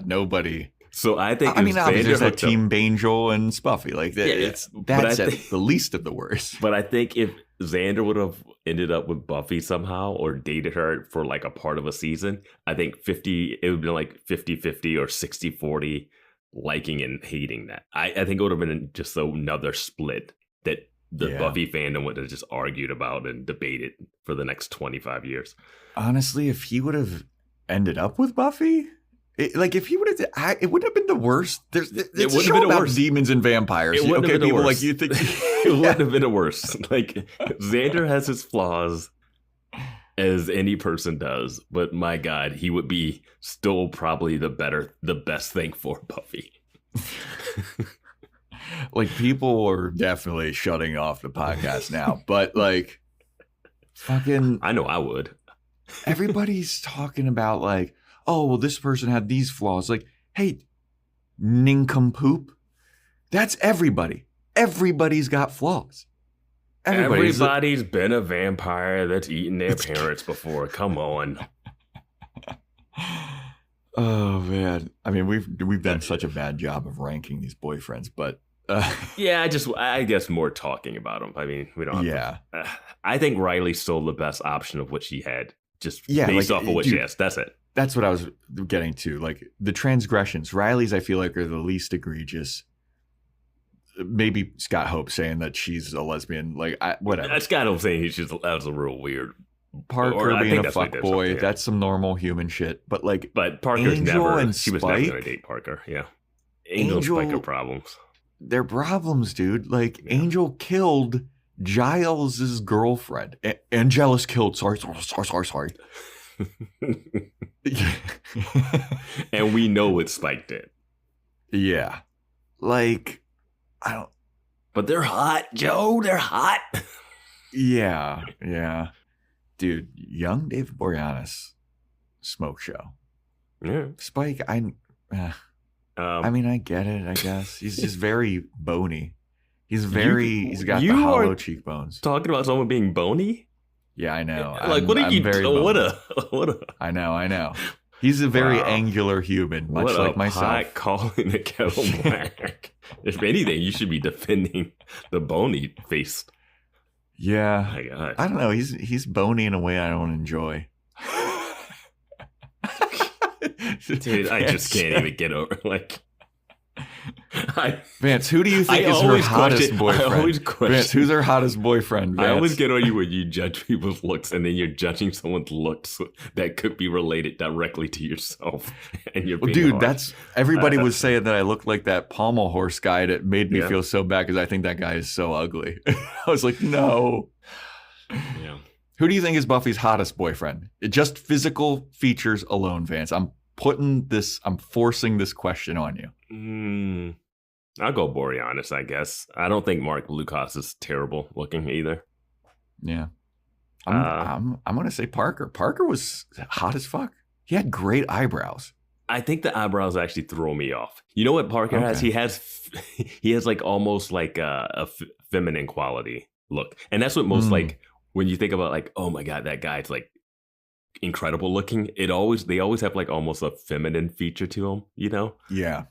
nobody. So I think obviously there's that Team Bangel and Spuffy. Like that's the least of the worst. But I think if Xander would have ended up with Buffy somehow or dated her for like a part of a season, I think it would have been like 50-50 or 60-40 liking and hating that. I think it would have been just another split that the Buffy fandom would have just argued about and debated for the next 25 years. Honestly, if he would have ended up with Buffy, if he would have, it wouldn't have been the worst. It wouldn't have been about demons and vampires. It wouldn't have been people worse. Like you think it wouldn't have been worse. Like, Xander has his flaws, as any person does, but my God, he would be still probably the best thing for Buffy. Like, people are definitely shutting off the podcast now, but like, fucking, I know I would. Everybody's talking about like, oh, well, this person had these flaws. Like, hey, nincompoop, that's everybody. Everybody's got flaws. Everybody's been a vampire that's eaten their parents before. Come on. Oh man, I mean, we've done such a bad job of ranking these boyfriends, but I guess more talking about them. I mean, we don't. Have to, I think Riley's still the best option of what she had, just based off of what she has. That's it. That's what I was getting to. Like, the transgressions, Riley's, I feel like, are the least egregious. Maybe Scott Hope saying that she's a lesbian, like, whatever. Scott Hope saying that was a real weird. Parker being a fuckboy, that's some normal human shit. But Parker's Angel she was never going to date Parker. Yeah, Angel and Spike are problems. They're problems, dude. Like, Angel killed Giles' girlfriend. Angelus killed. Sorry. And we know what Spike did. Yeah. Like, I don't. But they're hot, Joe. They're hot. Yeah. Dude, young David Boreanaz, smoke show. Yeah. Spike, I mean, I get it, I guess. He's just very bony. He's got the hollow cheekbones. Talking about someone being bony? Yeah, I know. Like, what are you doing? What a. I know. He's a very angular human, much like myself. Hot calling the kettle black. If anything, you should be defending the bony face. Yeah. My God. I don't know. He's bony in a way I don't enjoy. Dude, I just can't even get over Vance, who do you think is her hottest boyfriend? Vance, who's her hottest boyfriend? Vance? I always get on you when you judge people's looks, and then you're judging someone's looks that could be related directly to yourself. And you're being dude, harsh. that's everybody was saying that I look like that pommel horse guy. And it made me feel so bad because I think that guy is so ugly. I was like, no. Yeah. Who do you think is Buffy's hottest boyfriend? Just physical features alone, Vance. I'm forcing this question on you. I'll go Boreanaz, I guess. I don't think Mark Lucas is terrible looking either. Yeah. I'm going to say Parker. Parker was hot as fuck. He had great eyebrows. I think the eyebrows actually throw me off. You know what Parker has? He has like almost like a feminine quality look. And that's what most like when you think about like, oh my God, that guy's like incredible looking. They always have like almost a feminine feature to him, you know? Yeah.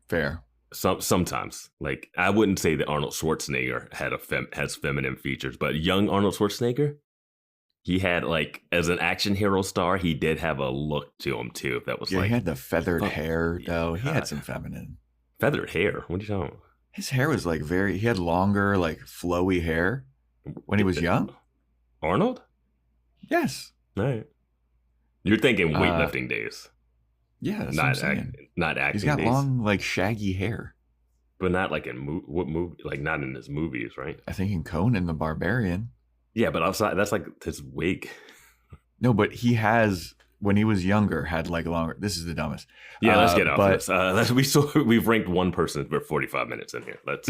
Fair. Sometimes, like I wouldn't say that Arnold Schwarzenegger has feminine features, but young Arnold Schwarzenegger, he had like as an action hero star, he did have a look to him too. That was he had the feathered hair though. He had some feminine. Feathered hair? What are you talking about? His hair was like he had longer, like flowy hair when he was young. Arnold? Yes. All right. You're thinking weightlifting days. Yeah, that's what I'm saying. Not acting. He's got days. long, like shaggy hair, but not like in what movie? Like not in his movies, right? I think in Conan the Barbarian. Yeah, but outside, that's like his wig. No, but he has when he was younger had like longer. This is the dumbest. Yeah, let's get off this. We've ranked one person for 45 minutes in here. Let's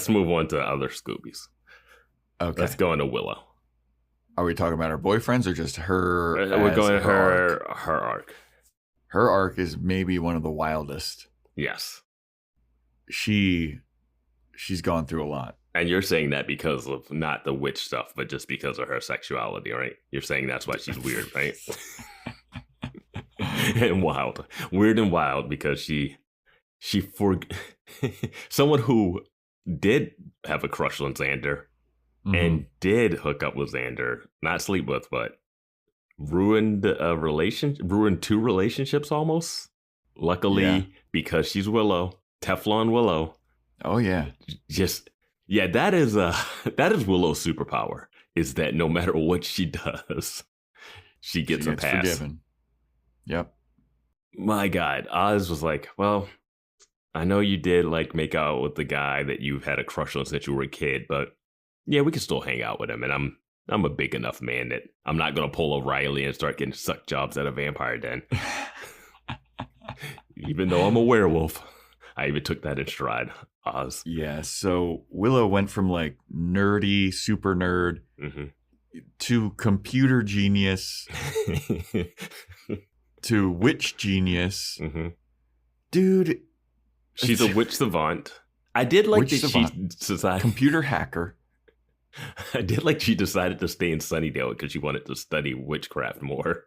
move on to other Scoobies. Okay, let's go into Willow. Are we talking about her boyfriends or just her? We're going her arc. Her arc is maybe one of the wildest. Yes. She's gone through a lot. And you're saying that because of not the witch stuff, but just because of her sexuality, right? You're saying that's why she's weird, right? And wild. Weird and wild because someone who did have a crush on Xander and did hook up with Xander, not sleep with, but ruined two relationships almost. Luckily, because she's Willow, Teflon Willow. Oh yeah. That is Willow's superpower, is that no matter what she does, she gets a pass. Forgiven. Yep. My God, Oz was like, well, I know you did like make out with the guy that you've had a crush on since you were a kid, but yeah, we can still hang out with him. And I'm a big enough man that I'm not going to pull O'Reilly and start getting suck jobs at a vampire den. Even though I'm a werewolf, I even took that in stride. Oz. Yeah, so Willow went from like nerdy, super nerd to computer genius to witch genius. Dude. She's a witch savant. I did like that she decided. Computer hacker. I did like she decided to stay in Sunnydale because she wanted to study witchcraft more.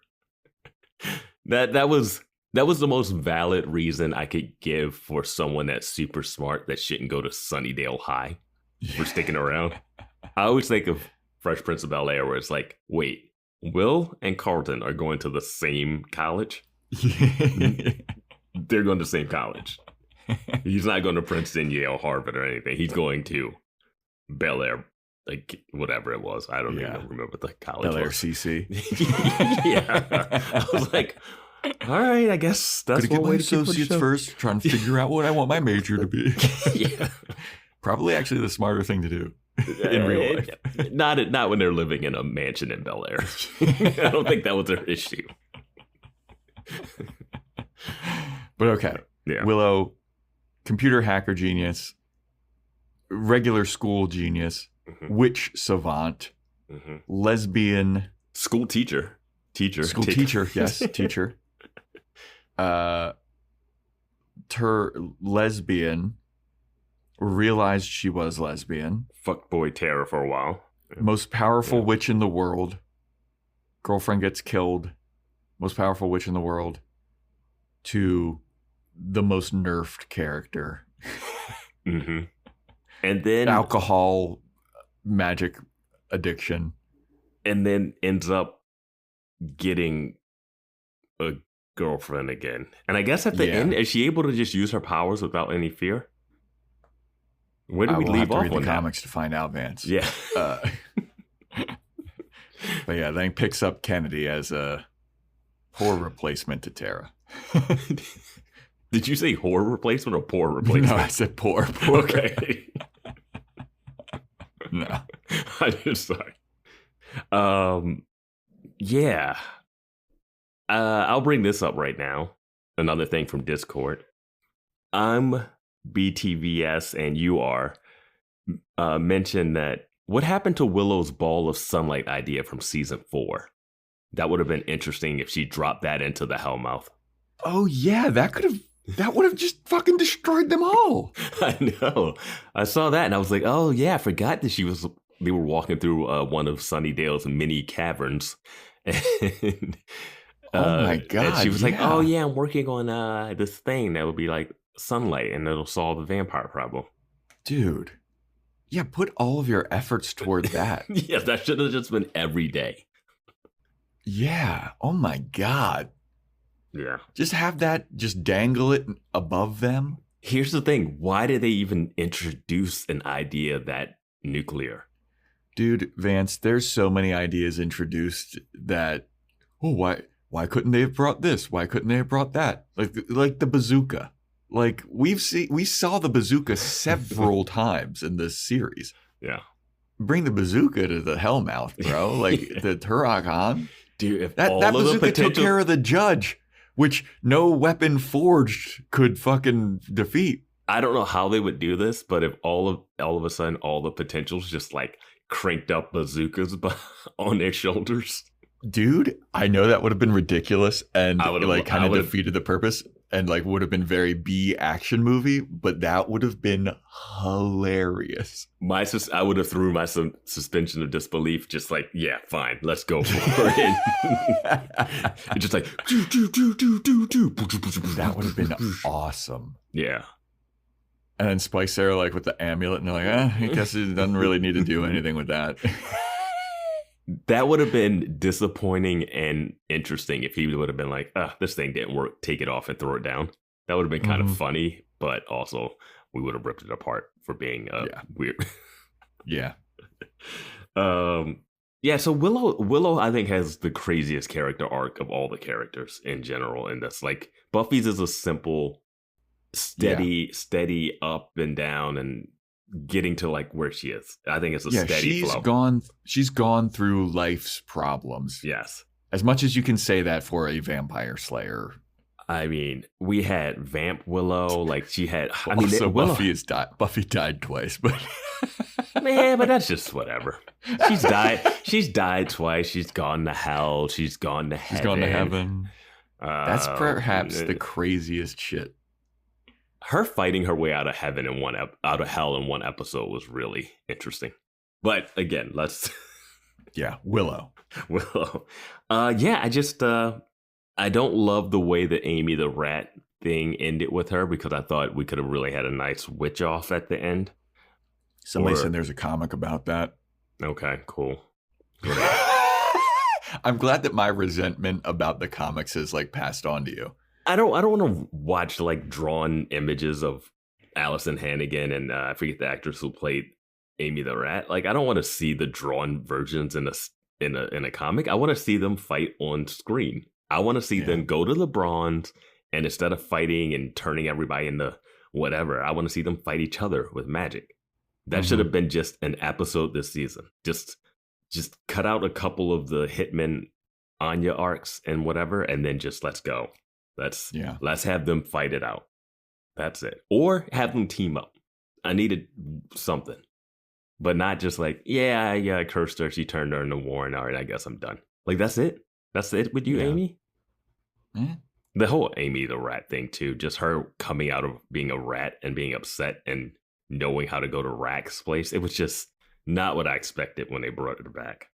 That was the most valid reason I could give for someone that's super smart that shouldn't go to Sunnydale High for sticking around. I always think of Fresh Prince of Bel-Air where it's like, wait, Will and Carlton are going to the same college? They're going to the same college. He's not going to Princeton, Yale, Harvard, or anything. He's going to Bel-Air, like whatever it was. I don't even remember what the college Bel-Air was. CC. Yeah. I was like, all right, I guess that's what my associates first, trying to figure out what I want my major to be. Yeah. Probably actually the smarter thing to do in real life. Not when they're living in a mansion in Bel-Air. I don't think that was their issue. But okay. Yeah. Willow, computer hacker genius, regular school genius, witch savant, lesbian. School teacher. School teacher, yes, teacher. Lesbian, realized she was lesbian. Fuckboy terror for a while. Yeah. Most powerful witch in the world. Girlfriend gets killed. Most powerful witch in the world. To the most nerfed character. And then alcohol, magic addiction. And then ends up getting a girlfriend again. And I guess at the end, is she able to just use her powers without any fear? Where do we leave off read on the that? Comics to find out, Vance. Yeah. But yeah, then picks up Kennedy as a poor replacement to Tara. Did you say whore replacement or poor replacement? No, I said poor. Okay. No. I'm just sorry. Yeah. I'll bring this up right now. Another thing from Discord. I'm BTVS and you are mentioned that what happened to Willow's ball of sunlight idea from season 4? That would have been interesting if she dropped that into the Hellmouth. Oh yeah, that would have just fucking destroyed them all. I know. I saw that and I was like, oh yeah, I forgot that they were walking through one of Sunnydale's mini caverns. And, oh my God. And she was like, oh yeah, I'm working on this thing that would be like sunlight and it'll solve the vampire problem. Dude. Yeah, put all of your efforts toward that. Yeah, that should have just been every day. Yeah. Oh my God. Yeah. Just have that, just dangle it above them. Here's the thing. Why did they even introduce an idea that nuclear? Dude, Vance, there's so many ideas introduced that, why couldn't they have brought this? Why couldn't they have brought that? Like the bazooka. Like we saw the bazooka several times in this series. Yeah. Bring the bazooka to the Hellmouth, bro. Like the Turok Han. Dude, if that bazooka took care of the judge, which no weapon forged could fucking defeat. I don't know how they would do this, but if all of a sudden all the potentials just like cranked up bazookas on their shoulders. Dude, I know that would have been ridiculous and kind of defeated the purpose and like would have been very B action movie, but that would have been hilarious. I would have threw my suspension of disbelief, just like, yeah, fine, let's go for it. It's just like that would have been awesome. Yeah. And then Spike Sarah like with the amulet, and they're like, I guess it doesn't really need to do anything with that. That would have been disappointing and interesting if he would have been like, this thing didn't work, take it off and throw it down. That would have been kind of funny, but also we would have ripped it apart for being weird. Yeah. So Willow I think has the craziest character arc of all the characters in general, and that's like Buffy's is a simple steady up and down and getting to like where she is. I think it's a steady flow. She's gone through life's problems. Yes. As much as you can say that for a vampire slayer. I mean, we had Vamp Willow, like she had Buffy died twice, but man, but that's just whatever. She's died twice. She's gone to hell. She's gone to heaven. That's perhaps the craziest shit. Her fighting her way out of heaven out of hell in one episode was really interesting. But again, let's Willow. I just I don't love the way that Amy the Rat thing ended with her, because I thought we could have really had a nice witch off at the end. Somebody said there's a comic about that. Okay, cool. I'm glad that my resentment about the comics is like passed on to you. I don't want to watch like drawn images of Allison Hannigan and I forget the actress who played Amy the Rat. Like, I don't want to see the drawn versions in a comic. I want to see them fight on screen. I want to see them go to the bronze, and instead of fighting and turning everybody into whatever, I want to see them fight each other with magic. That should have been just an episode this season. Just cut out a couple of the Hitman Anya arcs and whatever, and then just let's go. Let's have them fight it out. That's it. Or have them team up. I needed something. But not just like, I cursed her, she turned her into Warren. All right, I guess I'm done. Like, that's it? That's it with you, Amy? Yeah. The whole Amy the Rat thing, too. Just her coming out of being a rat and being upset and knowing how to go to Rack's place. It was just not what I expected when they brought her back.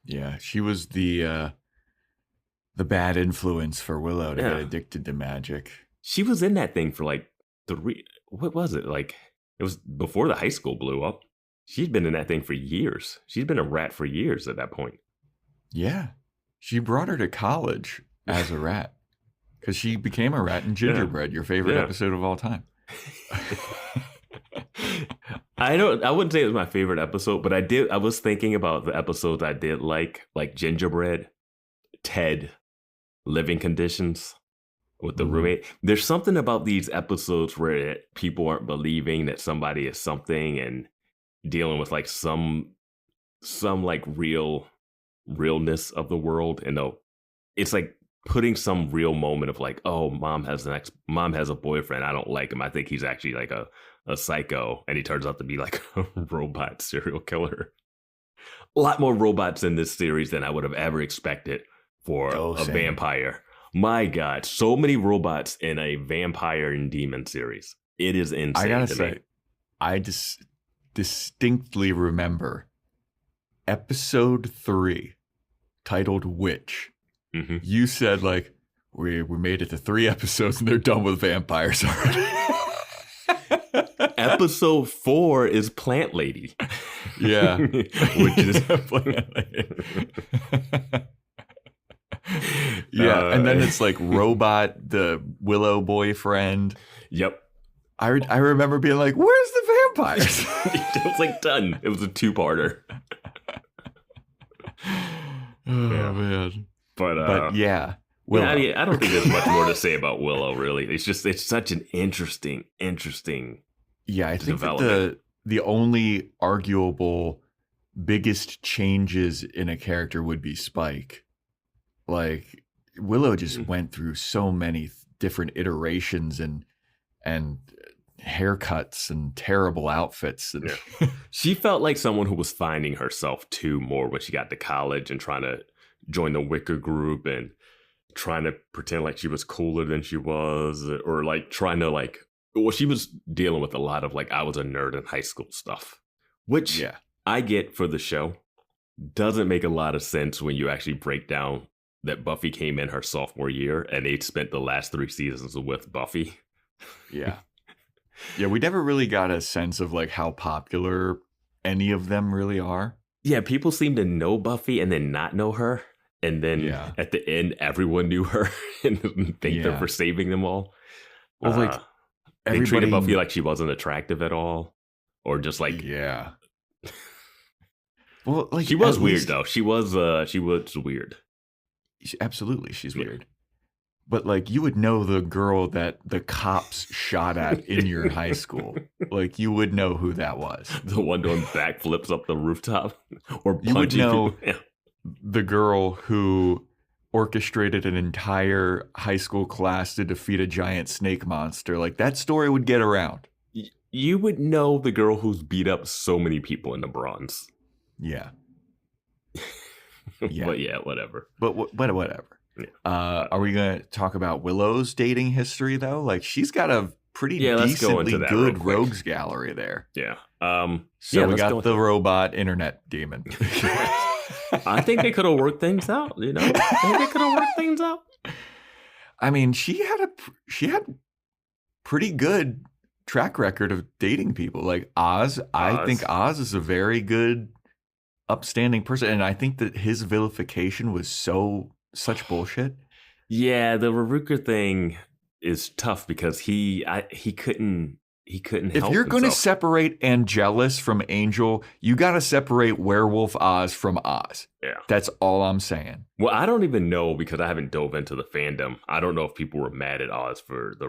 Yeah, she was the bad influence for Willow to get addicted to magic. She was in that thing for like what was it? Like, it was before the high school blew up. She'd been in that thing for years. She'd been a rat for years at that point. Yeah. She brought her to college as a rat because she became a rat in Gingerbread, your favorite episode of all time. I wouldn't say it was my favorite episode, but I was thinking about the episodes I did like Gingerbread, Ted, Living Conditions with the roommate. There's something about these episodes where people aren't believing that somebody is something and dealing with like some some like realness of the world. And it's like putting some real moment of like, oh, mom has a boyfriend. I don't like him. I think he's actually like a psycho. And he turns out to be like a robot serial killer. A lot more robots in this series than I would have ever expected for a vampire. My God, so many robots in a vampire and demon series. It is insane. I gotta say, I just distinctly remember episode 3, titled Witch. Mm-hmm. You said like we made it to 3 episodes and they're done with vampires already. Episode 4 is Plant Lady. Yeah, which is Plant Lady. Yeah, and then it's like Robot, the Willow boyfriend. Yep. I remember being like, where's the vampires? It was like done. It was a 2-parter. Man. But yeah. Willow. Yeah, I mean, I don't think there's much more to say about Willow, really. It's such an interesting Yeah, I think that the only arguable biggest changes in a character would be Spike. Like, Willow just went through so many different iterations and haircuts and terrible outfits. And she felt like someone who was finding herself too more when she got to college and trying to join the Wicca group and trying to pretend like she was cooler than she was, or like trying to like, well, she was dealing with a lot of like, I was a nerd in high school stuff, which I get for the show. Doesn't make a lot of sense when you actually break down that Buffy came in her sophomore year and they spent the last 3 seasons with Buffy. Yeah. Yeah, we never really got a sense of like how popular any of them really are. Yeah, people seem to know Buffy and then not know her. And then at the end, everyone knew her and thanked her for saving them all. Well, like they treated Buffy like she wasn't attractive at all. Or just like... Yeah. Well, like she was weird though. She was weird. Absolutely, she's weird. But like you would know the girl that the cops shot at in your high school. Like you would know who that was. The one doing backflips up the rooftop, or you would know the girl who orchestrated an entire high school class to defeat a giant snake monster. Like that story would get around. You would know the girl who's beat up so many people in the Bronx. Yeah. But yeah, whatever. But whatever. Yeah. Are we going to talk about Willow's dating history though? Like she's got a pretty decently good rogues gallery there. Yeah. So we got the robot internet demon. I think they could have worked things out. You know, I think they could have worked things out. I mean, she had pretty good track record of dating people. Like Oz. I think Oz is a very good, upstanding person, and I think that his vilification was such bullshit. Yeah, the Veruca thing is tough because he couldn't help if you're going to separate Angelus from Angel, you got to separate Werewolf Oz from Oz. Yeah. That's all I'm saying. Well, I don't even know because I haven't dove into the fandom. I don't know if people were mad at Oz for the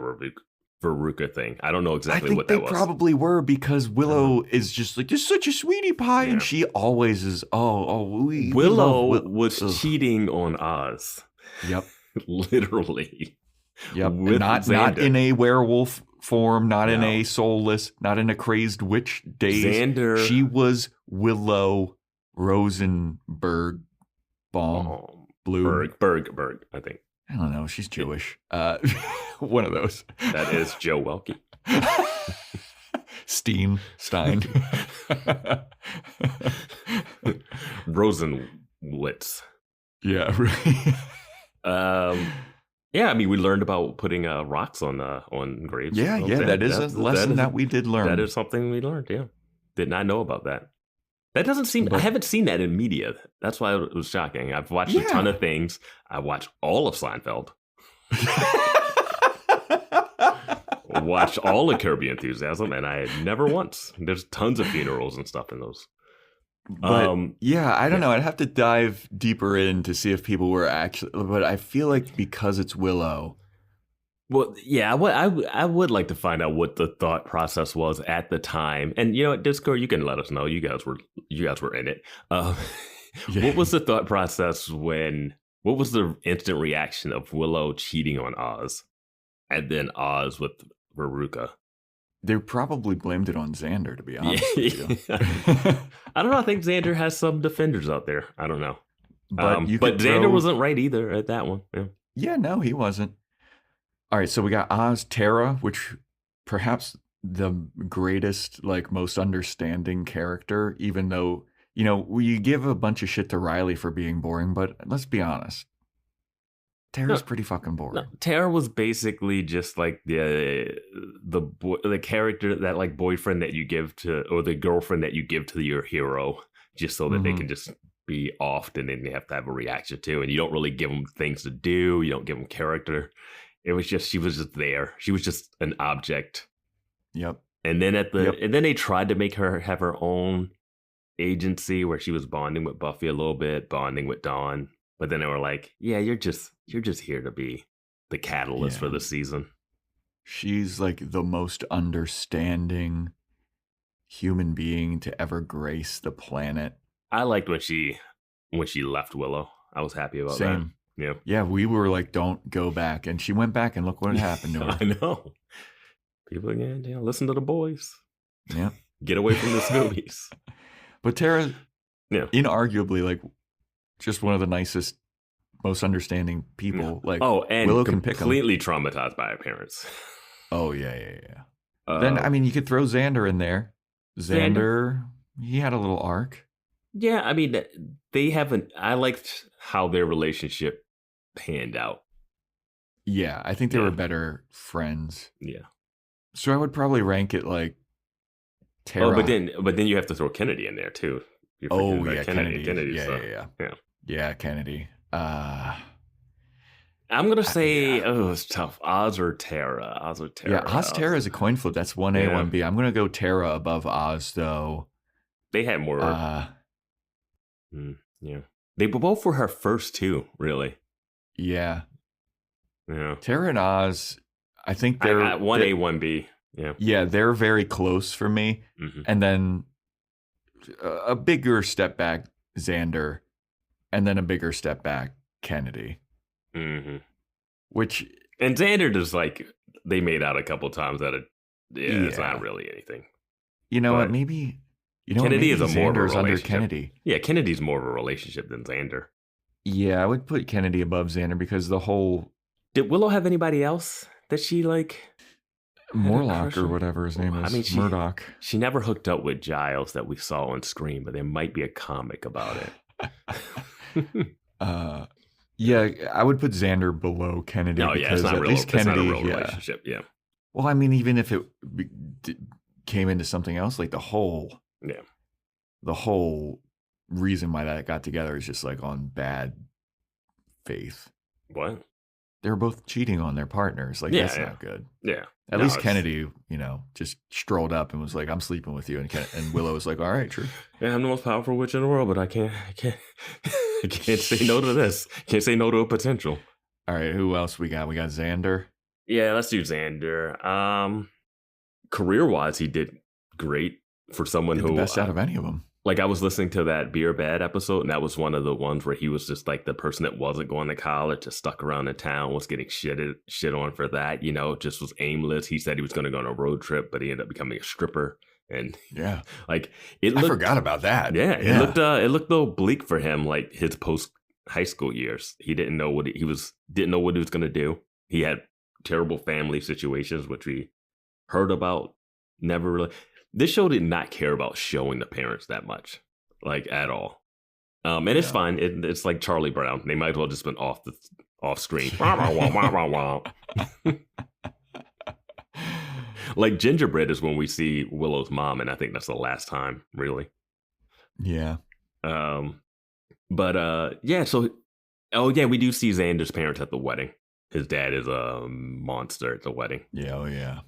Veruca thing. I don't know exactly what that was. I think they probably were because Willow is just like, just such a sweetie pie. And she always is, Willow was cheating on Oz. Yep. Literally. Yep. Not in a werewolf form, not in a soulless, not in a crazed witch daze. Xander. She was Willow Rosenberg Baum. Berg, I think. I don't know. She's Jewish. One of those. That is Joe Welke. Stein. Rosenwitz. Yeah. Yeah, I mean, we learned about putting rocks on graves. Yeah, that is a lesson that we did learn. That is something we learned, yeah. Did not know about that. That doesn't seem... I haven't seen that in media. That's why it was shocking. I've watched a ton of things. I watched all of Seinfeld. Watched all of Curb Your Enthusiasm, and I had never once. There's tons of funerals and stuff in those. But I don't know. I'd have to dive deeper in to see if people were actually... But I feel like because it's Willow... Well, yeah, I would like to find out what the thought process was at the time. And, you know, Discord, you can let us know. You guys were you guys were in it. Yeah. What was the thought process what was the instant reaction of Willow cheating on Oz and then Oz with Veruca? They probably blamed it on Xander, to be honest with you. I don't know. I think Xander has some defenders out there. I don't know. But Xander wasn't right either at that one. Yeah, no, he wasn't. All right, so we got Oz, Tara, which perhaps the greatest, like most understanding character, even though, you know, you give a bunch of shit to Riley for being boring, but let's be honest. Tara's pretty fucking boring. No, Tara was basically just like the character, that like boyfriend that you give to, or the girlfriend that you give to your hero, just so that they can just be off and then they have to have a reaction to, and you don't really give them things to do. You don't give them character. It was just, she was just there. She was just an object. Yep. And then and then they tried to make her have her own agency where she was bonding with Buffy a little bit, bonding with Dawn. But then they were like, yeah, you're just here to be the catalyst for the season. She's like the most understanding human being to ever grace the planet. I liked when she left Willow. I was happy about that. Yeah. Yeah, we were like, don't go back. And she went back and look what happened to her. I know. People again, listen to the boys. Yeah. Get away from the Scoobies. But Tara, inarguably, like, just one of the nicest, most understanding people. Like, and Willow can pick 'em. Completely traumatized by her parents. Oh, yeah. Then, I mean, you could throw Xander in there. Xander, he had a little arc. Yeah, I mean, I liked how their relationship panned out. Yeah, I think they were better friends. Yeah. So I would probably rank it like Tara. Oh, but then you have to throw Kennedy in there too. Kennedy. Kennedy. Yeah, Kennedy. I'm gonna say, it's tough. Oz or Tara. Yeah, Tara is a coin flip. That's 1A, 1B. I'm gonna go Tara above Oz though. They had more. Yeah, they both were her first two, really. Yeah. Yeah. Tara and Oz, I think they're 1A, 1B. Yeah. Yeah, they're very close for me. Mm-hmm. And then a bigger step back, Xander, and then a bigger step back, Kennedy. Mm-hmm. And Xander just like, they made out a couple times that it's not really anything. You know what? Maybe Kennedy is more of a relationship. Under Kennedy. Yeah, Kennedy's more of a relationship than Xander. Yeah, I would put Kennedy above Xander because the whole. Did Willow have anybody else that she like? Morlock or whatever his name is. I mean, Murdoch. She never hooked up with Giles that we saw on screen, but there might be a comic about it. Yeah, I would put Xander below Kennedy because at least Kennedy, relationship. Yeah. Well, I mean, even if it came into something else, like the whole reason why that got together is just like on bad faith. What? They were both cheating on their partners. Like that's not good. Yeah. At least Kennedy, just strolled up and was like, "I'm sleeping with you," and Willow was like, "All right, true." Yeah, I'm the most powerful witch in the world, but I can't say no to this. Can't say no to a potential. All right, who else we got? We got Xander. Yeah, let's do Xander. Career-wise, he did great for someone who the best out of any of them. Like, I was listening to that Beer Bad episode, and that was one of the ones where he was just like the person that wasn't going to college, just stuck around in town, was getting shit on for that, just was aimless. He said he was going to go on a road trip, but he ended up becoming a stripper. And I forgot about that. Yeah, it looked a little bleak for him, like his post high school years. He didn't know what he was going to do. He had terrible family situations, which we heard about. Never really. This show did not care about showing the parents that much, like at all. And it's fine. It's like Charlie Brown. They might as well just been off screen. Like Gingerbread is when we see Willow's mom, and I think that's the last time, really. Yeah. So we do see Xander's parents at the wedding. His dad is a monster at the wedding. Yeah.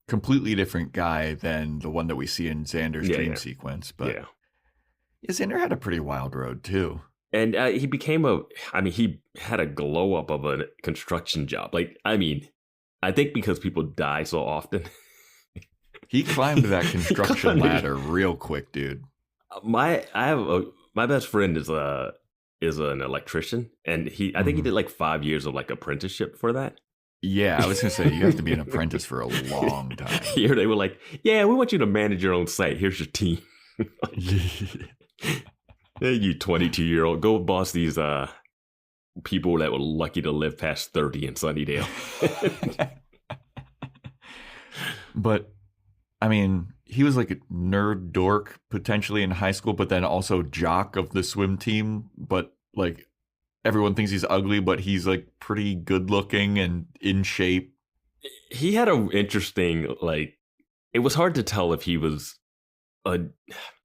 Completely different guy than the one that we see in Xander's dream sequence. But Xander had a pretty wild road too. And he had a glow up of a construction job. Like, I mean, I think because people die so often, He climbed that construction ladder real quick, dude. My best friend is an electrician, and I think he did like 5 years of like apprenticeship for that. Yeah, I was gonna say you have to be an apprentice for a long time. Here they were like, "Yeah, we want you to manage your own site. Here's your team." Hey, you 22-year-old, go boss these people that were lucky to live past 30 in Sunnydale. But I mean, he was like a nerd dork potentially in high school, but then also jock of the swim team. But like everyone thinks he's ugly, but he's like pretty good looking and in shape. He had an interesting, like, it was hard to tell if he was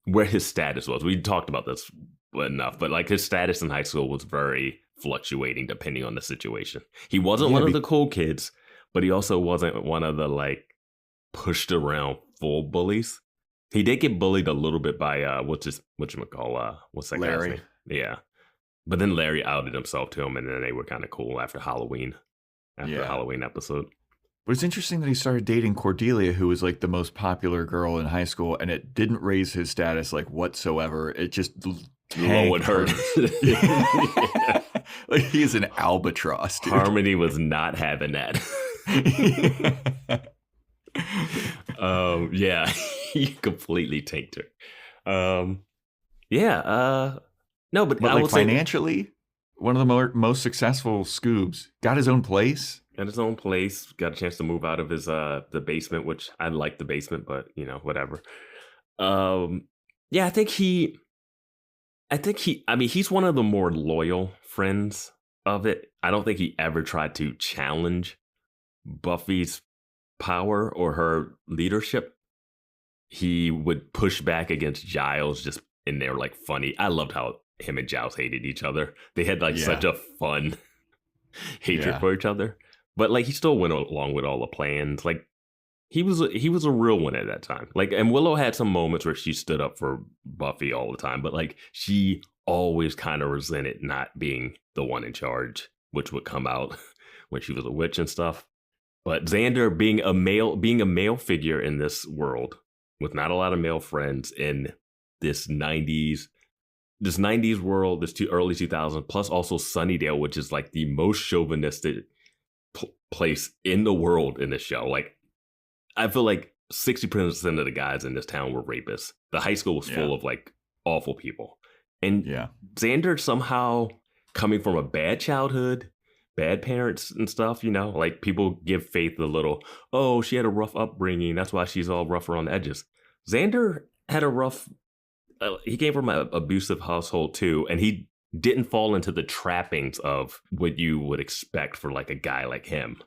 where his status was. We talked about this enough, but like his status in high school was very fluctuating depending on the situation. He wasn't one of the cool kids, but he also wasn't one of the like pushed around full bullies. He did get bullied a little bit by what's that Larry. guy's name? Yeah. But then Larry outed himself to him, and then they were kind of cool after Halloween. After a Halloween episode. But it's interesting that he started dating Cordelia, who was like the most popular girl in high school, and it didn't raise his status like whatsoever. It just lowered her. Like he's an albatross, dude. Harmony was not having that. Yeah, he completely tanked her. No, but I like will financially, one of the most successful Scoobs got his own place. Got his own place. Got a chance to move out of his the basement, which I like the basement, but you know, whatever. Yeah, I think he's one of the more loyal friends of it. I don't think he ever tried to challenge Buffy's power or her leadership. He would push back against Giles just in there like funny. I loved how him and Giles hated each other. They had like such a fun hatred for each other. But like he still went along with all the plans. Like he was a real one at that time. Like, and Willow had some moments where she stood up for Buffy all the time, but like she always kind of resented not being the one in charge, which would come out when she was a witch and stuff. But Xander being a male figure in this world with not a lot of male friends in this 90s world, this early 2000s, plus also Sunnydale, which is like the most chauvinistic place in the world in this show. Like, I feel like 60% of the guys in this town were rapists. The high school was full of like awful people. And Xander somehow coming from a bad childhood, bad parents and stuff, you know, like people give Faith a little, oh, she had a rough upbringing. That's why she's all rough around the edges. Xander had a rough, he came from an abusive household too. And he didn't fall into the trappings of what you would expect for like a guy like him.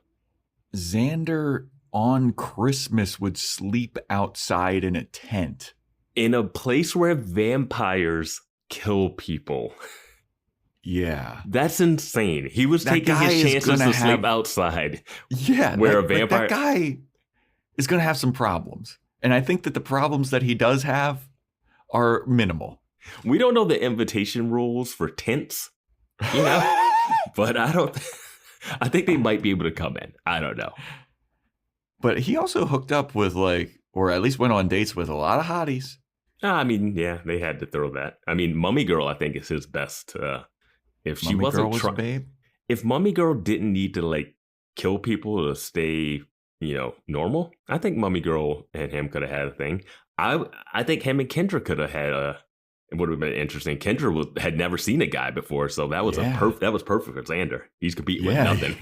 Xander on Christmas would sleep outside in a tent. In a place where vampires kill people. Yeah. That's insane. He was taking his chances to sleep outside. Yeah. Where a vampire... That guy is going to have some problems. And I think that the problems that he does have are minimal. We don't know the invitation rules for tents, you know, but I think they might be able to come in. I don't know. But he also hooked up with like, or at least went on dates with a lot of hotties. I mean, yeah, they had to throw that. I mean, Mummy Girl, I think, is his best. If she wasn't a babe. If Mummy Girl didn't need to like kill people to stay, you know, normal, I think Mummy Girl and him could have had a thing. I think him and Kendra could have had it would have been interesting. Kendra had never seen a guy before, so that was that was perfect for Xander. He's competing with nothing.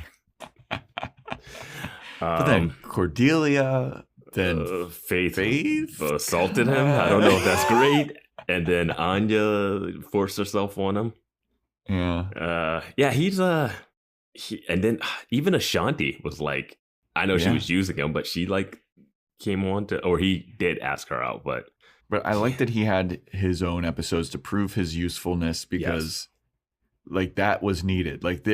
But then Cordelia, then Faith assaulted him. I don't know if that's great. And then Anya forced herself on him. Yeah. He's and then even Ashanti was like, I know she was using him, but she like came on to, or he did ask her out, but I like that he had his own episodes to prove his usefulness because like that was needed. Like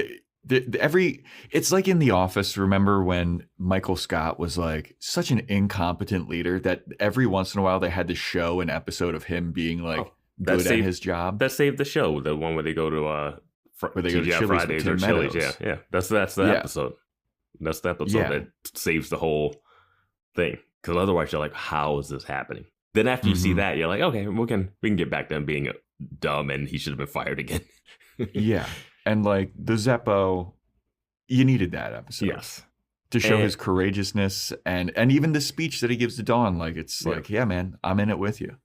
it's like in The Office. Remember when Michael Scott was like such an incompetent leader that every once in a while they had to show an episode of him being like good at his job. That saved the show. The one where they go to where they go to Chili's Fridays or Chili's. Yeah. That's the episode. That's the episode that saves the whole thing. Because otherwise you're like, how is this happening? Then after you see that, you're like, okay, we can get back to him being dumb and he should have been fired again. Yeah. And like the Zeppo, you needed that episode. Yes. To show his courageousness and even the speech that he gives to Dawn. Like, it's like, yeah, man, I'm in it with you.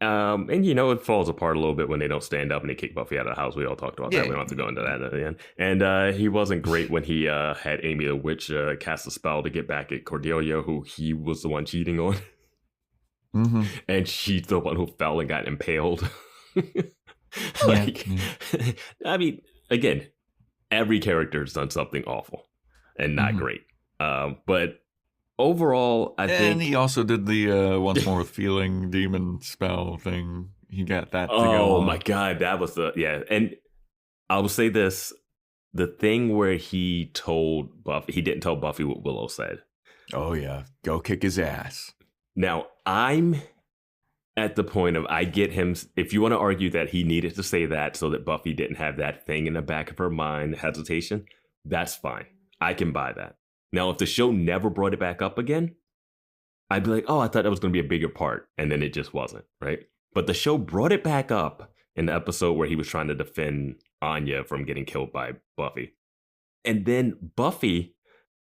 And it falls apart a little bit when they don't stand up and they kick Buffy out of the house. We all talked about that. We don't have to go into that at the end. And he wasn't great when he had Amy the Witch cast a spell to get back at Cordelia, who he was the one cheating on. Mm-hmm. And she's the one who fell and got impaled. I mean, again, every character has done something awful and not great. But overall, I think... And he also did the Once More With Feeling demon spell thing. He got that to go on. My God, that was the... Yeah, and I will say this. The thing where he told Buffy... He didn't tell Buffy what Willow said. Oh, yeah. Go kick his ass. Now, I'm at the point of... I get him... If you want to argue that he needed to say that so that Buffy didn't have that thing in the back of her mind, hesitation, that's fine. I can buy that. Now, if the show never brought it back up again, I'd be like, oh, I thought that was going to be a bigger part. And then it just wasn't, right? But the show brought it back up in the episode where he was trying to defend Anya from getting killed by Buffy. And then Buffy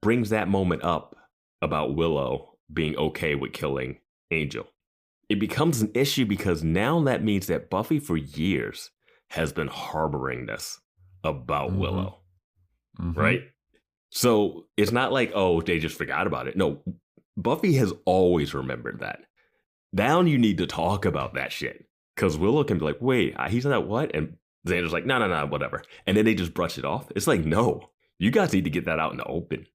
brings that moment up about Willow being okay with killing Angel. It becomes an issue because now that means that Buffy for years has been harboring this about Willow, right? So it's not like, oh, they just forgot about it. No, Buffy has always remembered that. Now you need to talk about that shit. Because Willow can be like, wait, he said that what? And Xander's like, no, whatever. And then they just brush it off. It's like, no, you guys need to get that out in the open.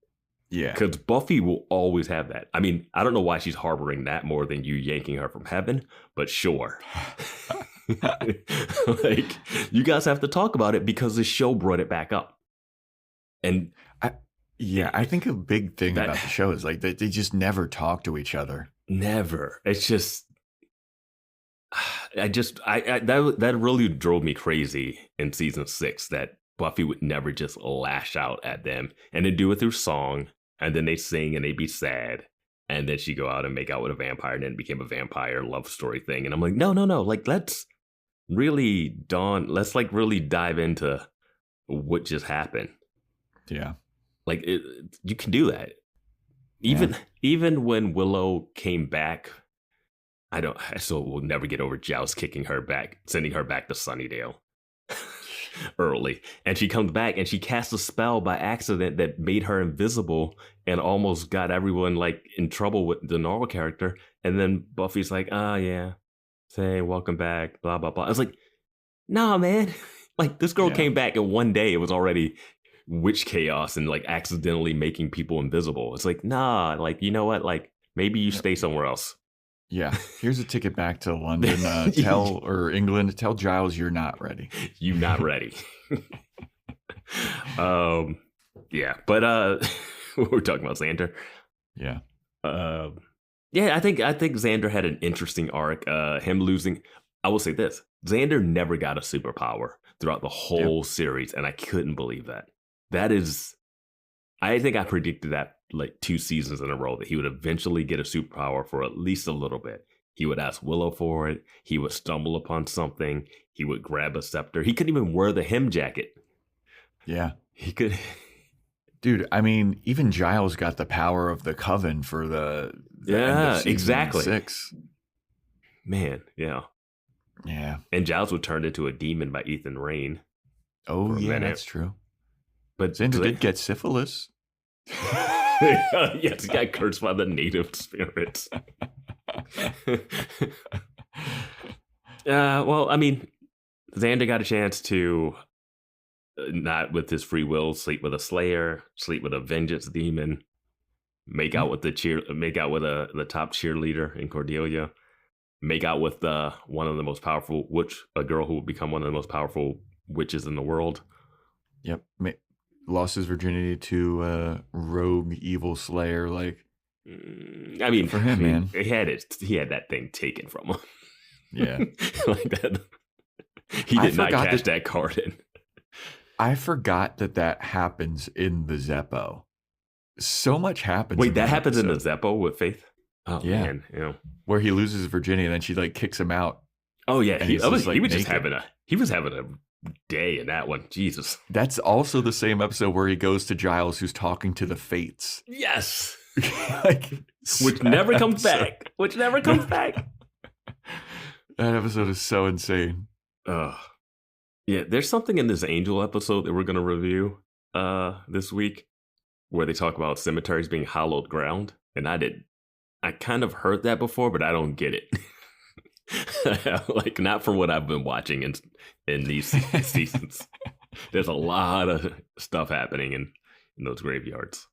Yeah. Because Buffy will always have that. I mean, I don't know why she's harboring that more than you yanking her from heaven, but sure. Like, you guys have to talk about it because the show brought it back up. And... I think a big thing about the show is like they just never talk to each other. Never. It's just, that really drove me crazy in season 6 that Buffy would never just lash out at them and then do it through song. And then they sing and they be sad. And then she go out and make out with a vampire and then it became a vampire love story thing. And I'm like, no. Like, let's really really dive into what just happened. Yeah. Like, you can do that. Even when Willow came back, I still will never get over Giles kicking her back, sending her back to Sunnydale early. And she comes back and she casts a spell by accident that made her invisible and almost got everyone like in trouble with the normal character. And then Buffy's like, yeah, say welcome back, blah, blah, blah. I was like, nah, man. Like, this girl came back in one day. It was already witch chaos and like accidentally making people invisible. It's like, nah, like, you know what? Like, maybe you stay somewhere else. Yeah. Here's a ticket back to London. Or England. Tell Giles you're not ready. You're not ready. Yeah. But we're talking about Xander. Yeah. I think Xander had an interesting arc. Him losing. I will say this. Xander never got a superpower throughout the whole series, and I couldn't believe that. That is, I think I predicted that like 2 seasons in a row that he would eventually get a superpower for at least a little bit. He would ask Willow for it. He would stumble upon something. He would grab a scepter. He couldn't even wear the hem jacket. Yeah. He could. Dude, I mean, even Giles got the power of the coven for the end of season exactly. 6. Man, yeah. Yeah. And Giles would turn into a demon by Ethan Rain. Oh, yeah, that's true. But Xander did get syphilis. Yes, he got cursed by the native spirits. Well, I mean, Xander got a chance to, not with his free will, sleep with a Slayer, sleep with a vengeance demon, make out with the top cheerleader in Cordelia, make out with one of the most powerful a girl who would become one of the most powerful witches in the world. Yep. Lost his virginity to a rogue evil Slayer. Like, I mean, for him, man, he had that thing taken from him. Yeah, like that. He did not cash that card in. I forgot that happens in the Zeppo. So much happens. Wait, that happens in the Zeppo with Faith? Oh, Yeah. man. Yeah. Where he loses Virginia and then she like kicks him out. Oh, yeah. And He he's just, was like, just naked. having a day in that one. Jesus. That's also the same episode where he goes to Giles, who's talking to the Fates. Yes. Like, Which never comes back. Which never comes back. That episode is so insane. Yeah, there's something in this Angel episode that we're going to review this week where they talk about cemeteries being hallowed ground. And I kind of heard that before, but I don't get it. Like, not from what I've been watching in these seasons. There's a lot of stuff happening in those graveyards.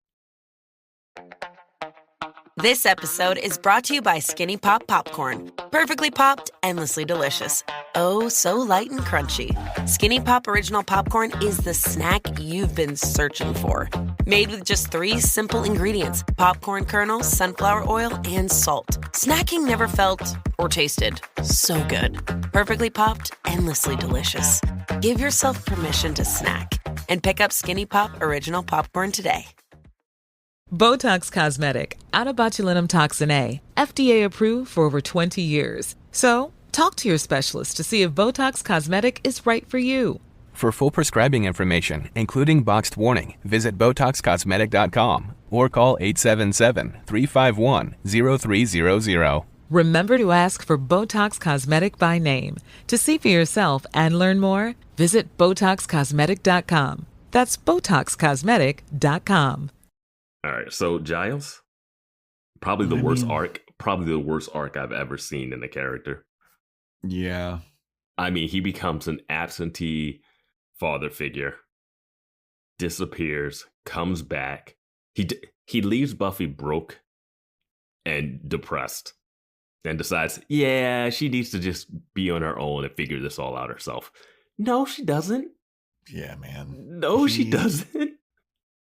This episode is brought to you by Skinny Pop Popcorn. Perfectly popped, endlessly delicious. Oh, so light and crunchy. Skinny Pop Original Popcorn is the snack you've been searching for. Made with just 3 simple ingredients: popcorn kernels, sunflower oil, and salt. Snacking never felt or tasted so good. Perfectly popped, endlessly delicious. Give yourself permission to snack and pick up Skinny Pop Original Popcorn today. Botox Cosmetic, out of botulinum toxin A, FDA approved for over 20 years. So, talk to your specialist to see if Botox Cosmetic is right for you. For full prescribing information, including boxed warning, visit BotoxCosmetic.com or call 877-351-0300. Remember to ask for Botox Cosmetic by name. To see for yourself and learn more, visit BotoxCosmetic.com. That's BotoxCosmetic.com. All right, so Giles, probably the worst arc I've ever seen in a character. Yeah. I mean, he becomes an absentee father figure, disappears, comes back. He leaves Buffy broke and depressed and decides, yeah, she needs to just be on her own and figure this all out herself. No, she doesn't. Yeah, man. No, she doesn't.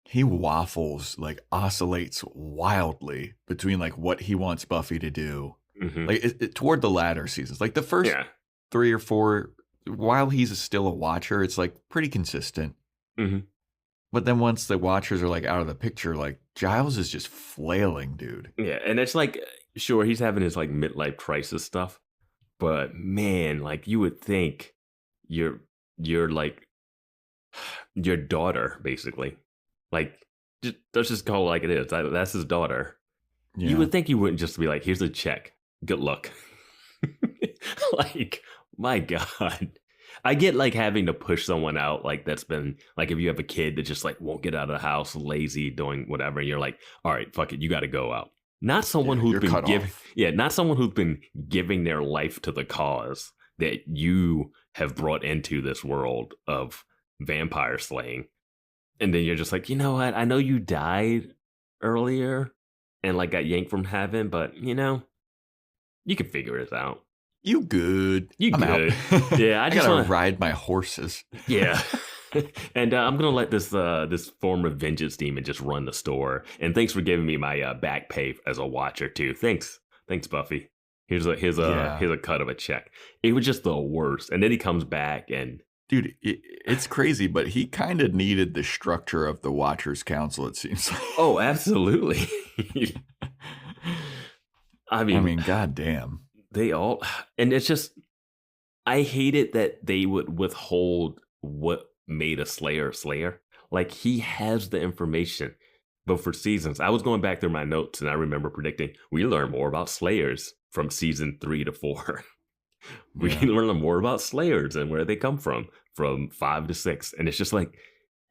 He waffles, like oscillates wildly between like what he wants Buffy to do. Mm-hmm. Like toward the latter seasons, like the first 3 or 4, while he's still a watcher, it's like pretty consistent. Mm-hmm. But then once the watchers are like out of the picture, like Giles is just flailing, dude. Yeah, and it's like, sure, he's having his like midlife crisis stuff, but man, like you would think you're like your daughter, basically. Like, let's just call it like it is. That's his daughter. Yeah. You would think you wouldn't just be like, here's a check. Good luck. Like, my God. I get like having to push someone out. Like that's been like if you have a kid that just like won't get out of the house, lazy, doing whatever. And you're like, all right, fuck it. You got to go out. Not someone who's been not someone who's been giving their life to the cause that you have brought into this world of vampire slaying. And then you're just like, you know what? I know you died earlier and like got yanked from heaven, but you know, you can figure it out. You good. I'm good. Out. Yeah, I just gotta ride my horses. Yeah. And I'm going to let this form of vengeance demon just run the store. And thanks for giving me my back pay as a watcher too. Thanks, Buffy. Here's a cut of a check. It was just the worst. And then he comes back and... Dude, it's crazy, but he kind of needed the structure of the Watchers Council, it seems like. Oh, absolutely. I mean, goddamn. They all, and it's just, I hate it that they would withhold what made a Slayer. Like, he has the information, but for seasons, I was going back through my notes and I remember predicting we learn more about Slayers from season 3 to 4. We learn more about Slayers and where they come from 5 to 6. And it's just like,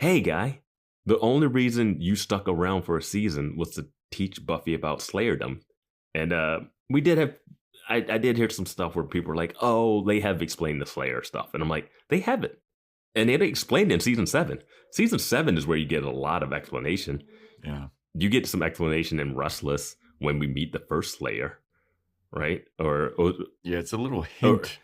hey, guy, the only reason you stuck around for a season was to teach Buffy about Slayerdom. And we did have, I did hear some stuff where people were like, oh, they have explained the Slayer stuff. And I'm like, they haven't. And it explained in season 7. Season 7 is where you get a lot of explanation. Yeah. You get some explanation in Restless when we meet the first Slayer. Right? Or it's a little hint.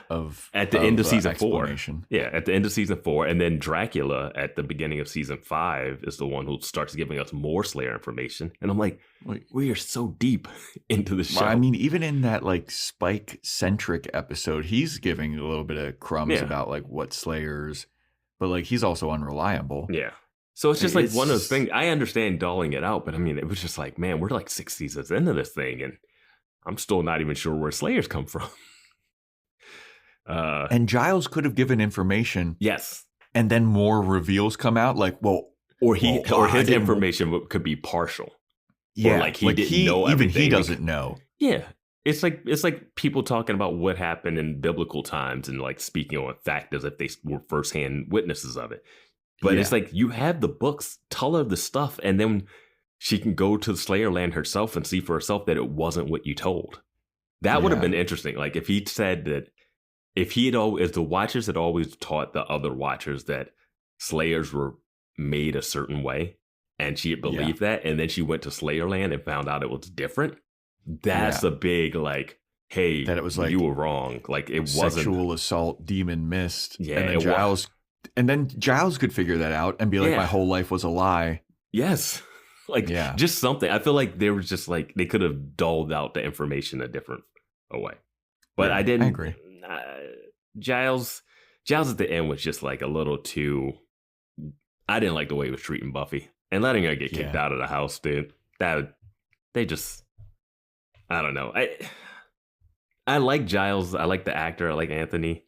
Of at the end of season 4. Yeah, at the end of season 4, and then Dracula at the beginning of season 5 is the one who starts giving us more Slayer information. And I'm like, we are so deep into the show. Well, I mean, even in that like Spike centric episode, he's giving a little bit of crumbs about like what Slayers, but like he's also unreliable. Yeah. So it's just like one of those things. I understand doling it out, but I mean, it was just like, man, we're like 6 seasons into this thing, and I'm still not even sure where Slayers come from. And Giles could have given information. Yes. And then more reveals come out, like, or his information could be partial. Yeah, or like he didn't know even everything. He doesn't know. Yeah, it's like people talking about what happened in biblical times and like speaking on fact as if they were firsthand witnesses of it. But it's like, you have the books, tell her the stuff, and then she can go to the Slayer land herself and see for herself that it wasn't what you told. That would have been interesting. Like if he said that, if the Watchers had always taught the other Watchers that Slayers were made a certain way, and she had believed that, and then she went to Slayer land and found out it was different. That's a big like, hey, that it was like, you were wrong. Like it wasn't sexual assault, demon mist. Yeah, and then Giles could figure that out and be like, my whole life was a lie. Yes. Like just something. I feel like they were just like, they could have dulled out the information a different way. But I didn't. I agree. Giles at the end was just like a little too. I didn't like the way he was treating Buffy and letting her get kicked out of the house, dude. They just, I don't know. I like Giles. I like the actor. I like Anthony.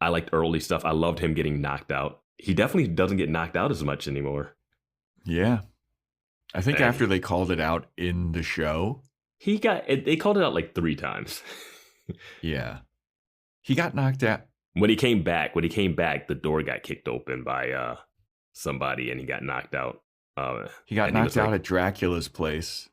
I liked early stuff. I loved him getting knocked out. He definitely doesn't get knocked out as much anymore. Yeah. I think after they called it out in the show, they called it out like 3 times. Yeah. He got knocked out. When he came back, the door got kicked open by somebody and he got knocked out. He got knocked out at Dracula's place.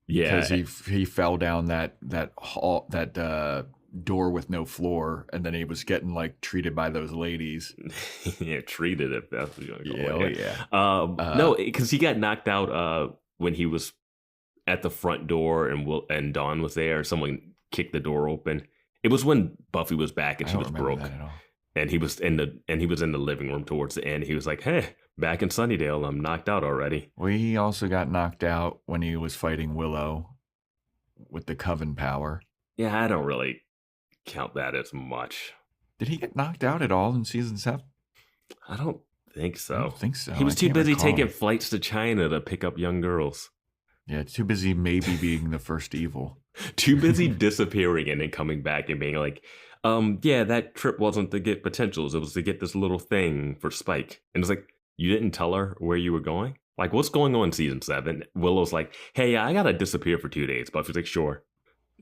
Yeah. Because he fell down that hall, that door with no floor, and then he was getting like treated by those ladies. Treated, if that's what you're going to call it. No, because he got knocked out when he was at the front door and Dawn was there. Someone kicked the door open. It was when Buffy was back and she was broke, and he was in the living room towards the end. He was like, "Hey, back in Sunnydale, I'm knocked out already." Well, he also got knocked out when he was fighting Willow with the Coven power. Yeah, I don't really count that as much. Did he get knocked out at all in season 7? I don't think so. I don't think so. He was too busy taking flights to China to pick up young girls. Yeah, too busy maybe being the first evil. Too busy disappearing and then coming back and being like, yeah, that trip wasn't to get potentials. It was to get this little thing for Spike. And it's like, you didn't tell her where you were going? Like, what's going on in season 7? Willow's like, hey, I got to disappear for 2 days. Buffy's like, sure.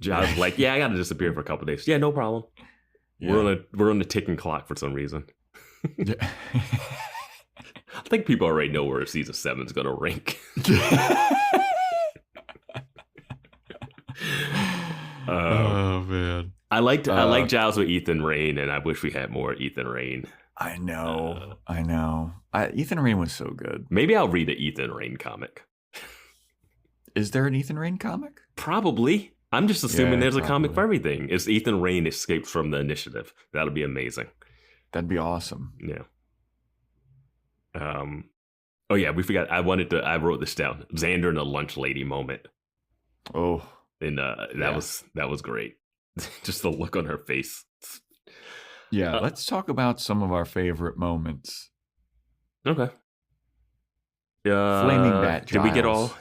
John's like, yeah, I got to disappear for a couple days. Yeah, no problem. Yeah. We're on the ticking clock for some reason. I think people already know where season 7 is going to rank. Oh man, I like Giles with Ethan Rayne, and I wish we had more Ethan Rayne. I know. Ethan Rayne was so good. Maybe I'll read an Ethan Rayne comic. Is there an Ethan Rayne comic? Probably. I'm just assuming there's a comic for everything. It's Ethan Rayne escaped from the Initiative. That'll be amazing. That'd be awesome. Yeah. Oh yeah, we forgot. I wrote this down. Xander and the lunch lady moment. Oh. And that was great. Just the look on her face. Yeah, let's talk about some of our favorite moments. Okay. Flaming Bat Giles.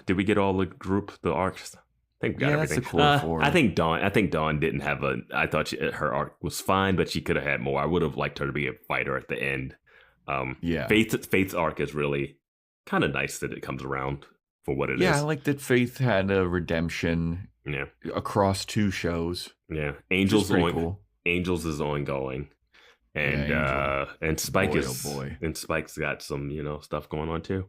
Did we get all the arcs? I think we got everything. That's the core four. I think Dawn didn't have I thought her arc was fine, but she could have had more. I would have liked her to be a fighter at the end. Faith's arc is really kind of nice that it comes around for what it is. Yeah, I like that Faith had a redemption. Yeah, across 2 shows. Yeah, Angels is ongoing, and Spike and Spike's got some Spike's going on too.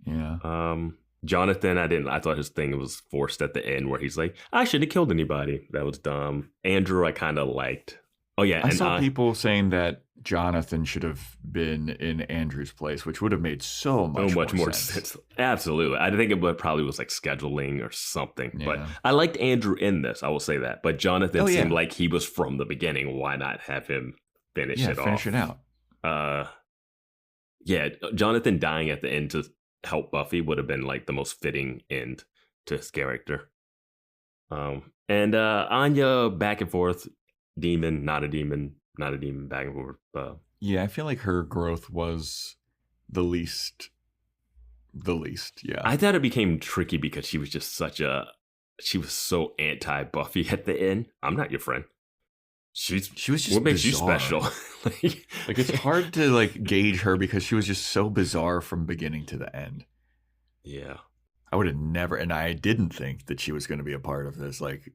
Yeah. Jonathan, I thought his thing was forced at the end where he's like, I shouldn't have killed anybody. That was dumb. Andrew, I kind of liked. Oh yeah, I saw people saying that Jonathan should have been in Andrew's place, which would have made so much more sense. Absolutely. I think it probably was like scheduling or something. Yeah. But I liked Andrew in this, I will say that. But Jonathan seemed like he was from the beginning. Why not have him finish it out? Yeah, Jonathan dying at the end to help Buffy would have been like the most fitting end to his character. And Anya back and forth, demon, not a demon, back and forth. Yeah, I feel like her growth was the least. Yeah. I thought it became tricky because she was just she was so anti-Buffy at the end. I'm not your friend. She was just what makes bizarre. You special? Like it's hard to like gauge her because she was just so bizarre from beginning to the end. Yeah. I would have never, and I didn't think that she was going to be a part of this. Like,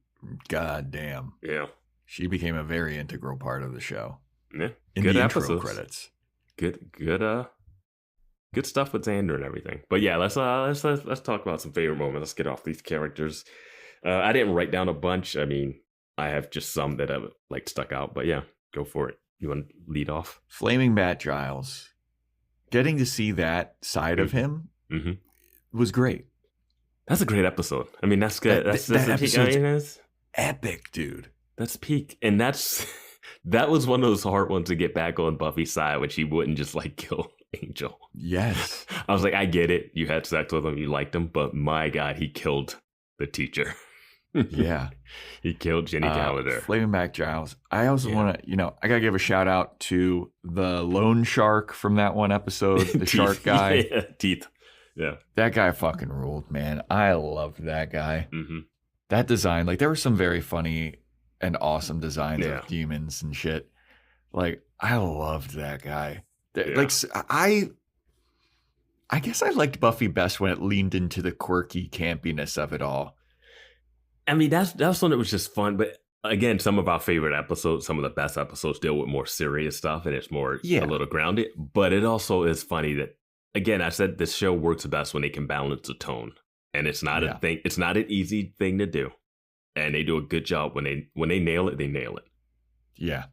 god damn. Yeah. She became a very integral part of the show. Yeah. In good the episodes. Intro credits. Good stuff with Xander and everything. But yeah, let's talk about some favorite moments. Let's get off these characters. I didn't write down a bunch. I mean, I have just some that have like stuck out. But yeah, go for it. You want to lead off? Flaming Bat Giles. Getting to see that side of him was great. That's a great episode. I mean, that's good. That's episode's epic, dude. That's peak. And that was one of those hard ones to get back on Buffy's side when she wouldn't just like kill Angel. Yes. I was like, I get it. You had sex with him. You liked him. But my God, he killed the teacher. Yeah. He killed Jenny Calendar. Flaming Back Giles. I also want to, I got to give a shout out to the loan shark from that one episode, the shark guy. Yeah, teeth. Yeah. That guy fucking ruled, man. I loved that guy. Mm-hmm. That design, like there were some very funny and awesome designs of demons and shit. Like, I loved that guy. Yeah. Like, I guess I liked Buffy best when it leaned into the quirky campiness of it all. I mean, that's one that was just fun. But again, some of our favorite episodes, some of the best episodes deal with more serious stuff and it's more a little grounded. But it also is funny that, again, I said this show works best when they can balance the tone. And it's not a thing. It's not an easy thing to do. And they do a good job when they nail it, they nail it. Yeah.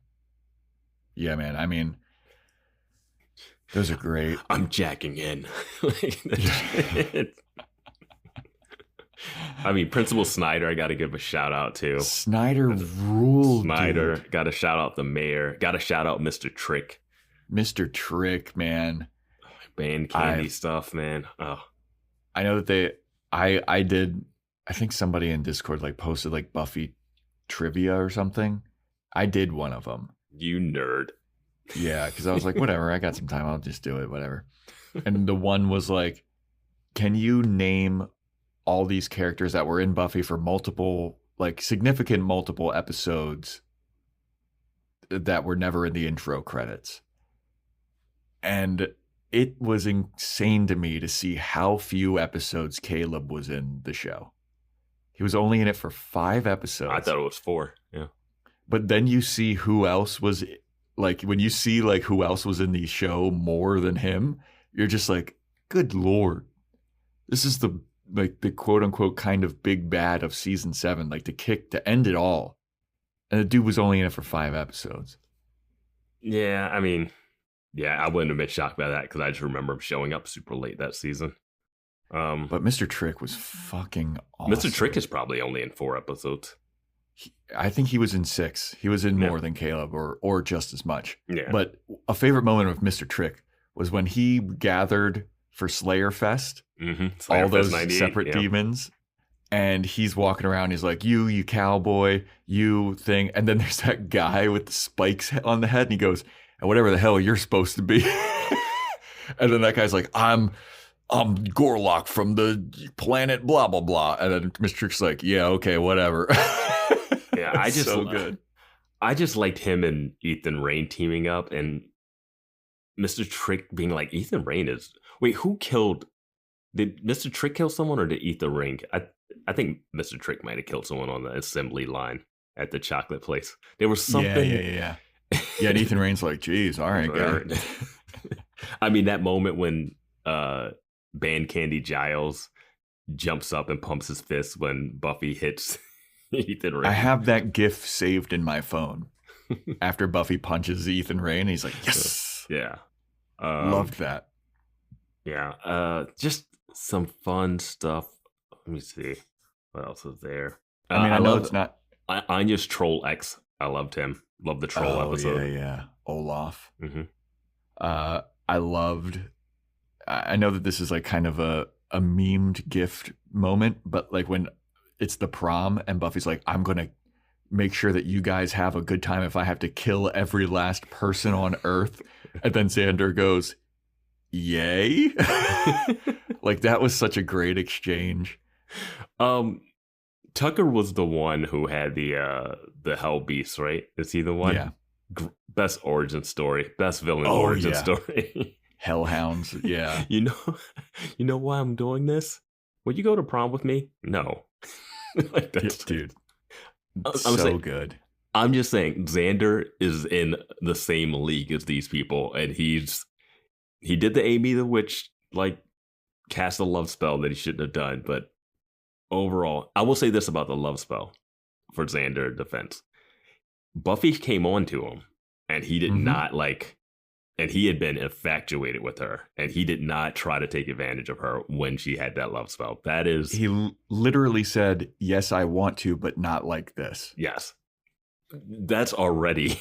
Yeah, man. I mean, those are great. I'm jacking in. I mean, Principal Snyder, I got to give a shout out to. Snyder ruled. Snyder, got to shout out the mayor. Got to shout out Mr. Trick. Mr. Trick, man. Band candy stuff, man. Oh, I know that I did. I think somebody in Discord like posted like Buffy trivia or something. I did one of them. You nerd. Yeah, because I was like, whatever. I got some time. I'll just do it. Whatever. And the one was like, can you name all these characters that were in Buffy for significant multiple episodes that were never in the intro credits? And it was insane to me to see how few episodes Caleb was in the show. He was only in it for 5 episodes. I thought it was 4. Yeah. But then you see who else was when you see who else was in the show more than him, you're just like, good Lord. This is the quote unquote kind of big bad of season 7, to end it all. And the dude was only in it for 5 episodes. Yeah, I mean, I wouldn't have been shocked by that because I just remember him showing up super late that season. But Mr. Trick was fucking awesome. Mr. Trick is probably only in 4 episodes. I think he was in 6. He was in more than Caleb or just as much. Yeah. But a favorite moment of Mr. Trick was when he gathered for Slayer Fest, all those separate demons. And he's walking around. He's like, you cowboy, you thing. And then there's that guy with the spikes on the head. And he goes, and whatever the hell you're supposed to be. And then that guy's like, I'm Gorlock from the planet blah, blah, blah. And then Mr. Trick's like, yeah, okay, whatever. Yeah, so good. I just liked him and Ethan Rain teaming up. And Mr. Trick being like, Ethan Rain is... Wait, who killed... Did Mr. Trick kill someone or did Ethan Rain... I think Mr. Trick might have killed someone on the assembly line at the chocolate place. There was something... Yeah. Yeah, and Ethan Rain's like, geez, all right, guy. I mean, that moment when Band Candy Giles jumps up and pumps his fist when Buffy hits Ethan Rain. I have that GIF saved in my phone. After Buffy punches Ethan Rain, he's like, yes! Yeah. Loved that. Yeah. Just some fun stuff. Let me see. What else is there? I mean, I know it's not... Anya's Troll X. I loved him. Loved the troll episode. Yeah. Olaf. Mm-hmm. I know that this is kind of a memed gift moment, but when it's the prom and Buffy's like, I'm going to make sure that you guys have a good time if I have to kill every last person on Earth. And then Xander goes, yay. Like, that was such a great exchange. Tucker was the one who had the Hell Beast, right? Is he the one? Yeah. Best origin story, best villain origin story. Hellhounds, yeah. You know why I'm doing this? Would you go to prom with me? No. Like, that's, dude. I'm so saying, good. I'm just saying, Xander is in the same league as these people, and he did the Amy the Witch, like, cast a love spell that he shouldn't have done, but overall, I will say this about the love spell for Xander defense. Buffy came on to him, and he did not like, and he had been infatuated with her, and he did not try to take advantage of her when she had that love spell. That is... He literally said, yes, I want to, but not like this. Yes. That's already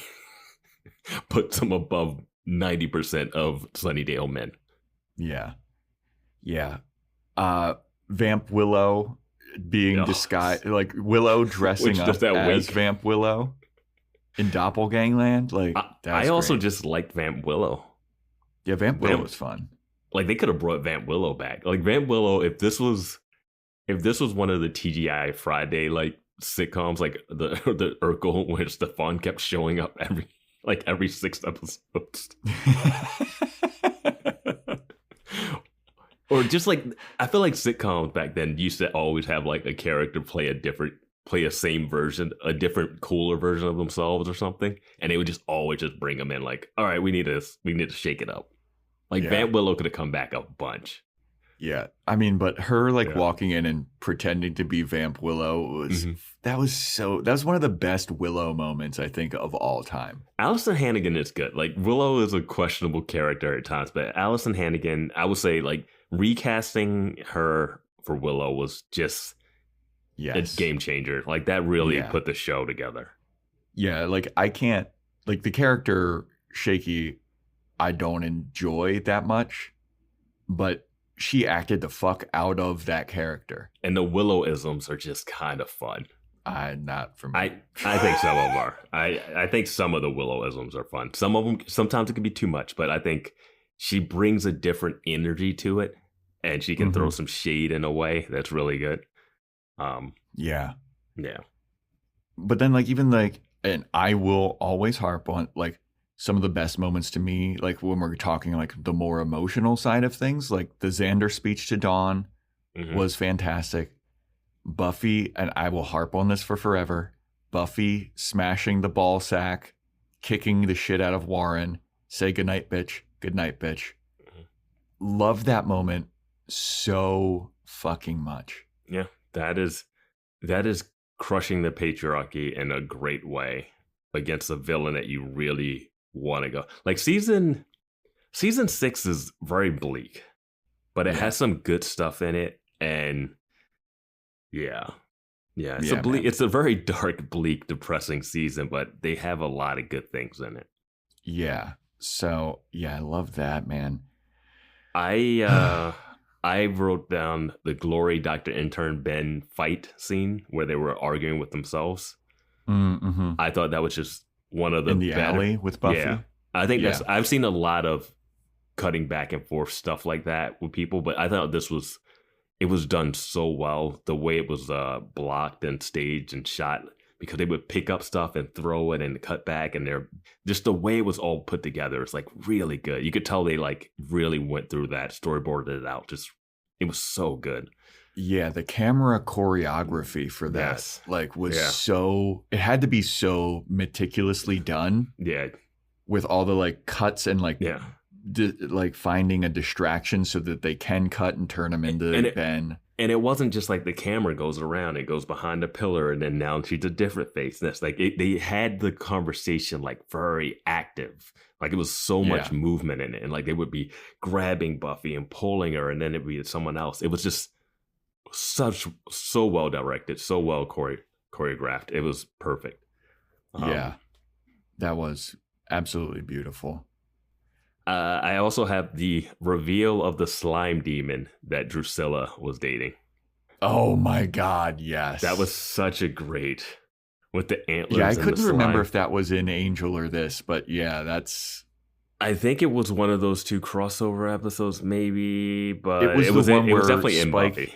puts him above 90% of Sunnydale men. Yeah. Yeah. Vamp Willow being disguised, like Willow dressing up as Vamp Willow in Doppelgangland. Like, I also just liked Vamp Willow. Yeah, Vamp Willow was fun. Like, they could have brought Vamp Willow back. Like, Vamp Willow, if this was one of the TGI Friday like sitcoms, like the Urkel, where Stefan kept showing up every 6 episodes. Or just like, I feel like sitcoms back then used to always have like a character play a same version, a different, cooler version of themselves or something. And they would just always just bring them in like, all right, we need to shake it up. Like, Vamp Willow could have come back a bunch. Yeah. I mean, but her walking in and pretending to be Vamp Willow that was one of the best Willow moments, I think, of all time. Allison Hannigan is good. Like, Willow is a questionable character at times, but Allison Hannigan, I would say, like, recasting her for Willow was just a game changer. Like, that really put the show together. Yeah, like, I can't, like, the character Shaky, I don't enjoy that much, but she acted the fuck out of that character. And the Willow-isms are just kind of fun. Not for me. I think some of them are. I think some of the Willow-isms are fun. Some of them, sometimes it can be too much, but I think she brings a different energy to it, and she can throw some shade in a way that's really good. Yeah. But then, like, even like, and I will always harp on, like, some of the best moments to me, like when we're talking like the more emotional side of things, like the Xander speech to Dawn was fantastic. Buffy, and I will harp on this for forever, Buffy smashing the ball sack, kicking the shit out of Warren, say goodnight, bitch. Goodnight, bitch. Love that moment so fucking much. Yeah, that is crushing the patriarchy in a great way against a villain that you really want to go. Like, season 6 is very bleak, but it has some good stuff in it, and it's a very dark, bleak, depressing season, but they have a lot of good things in it. Yeah. So I love that, man. I wrote down the Glory Dr. Intern Ben fight scene where they were arguing with themselves. I thought that was just one of the in the alley with Buffy. Yeah, I think I've seen a lot of cutting back and forth stuff like that with people, but I thought it was done so well, the way it was blocked and staged and shot, because they would pick up stuff and throw it and cut back, and they're just the way it was all put together. It's like really good. You could tell they like really went through that, storyboarded it out. Just, it was so good. Yeah, the camera choreography for that was so, it had to be so meticulously done. Yeah. With all the like cuts and like like finding a distraction so that they can cut and turn them into Ben. And it wasn't just like the camera goes around, it goes behind a pillar and then now she's a different face. And that's like, they had the conversation like very active. Like, it was so much movement in it. And like, they would be grabbing Buffy and pulling her, and then it'd be someone else. It was just so well directed, so well choreographed. It was perfect. That was absolutely beautiful. I also have the reveal of the slime demon that Drusilla was dating. Oh my God, yes. That was such a great, with the antlers. Yeah, I couldn't remember if that was in Angel or this, but yeah, that's I think it was one of those 2 crossover episodes, maybe, but it was definitely in Buffy.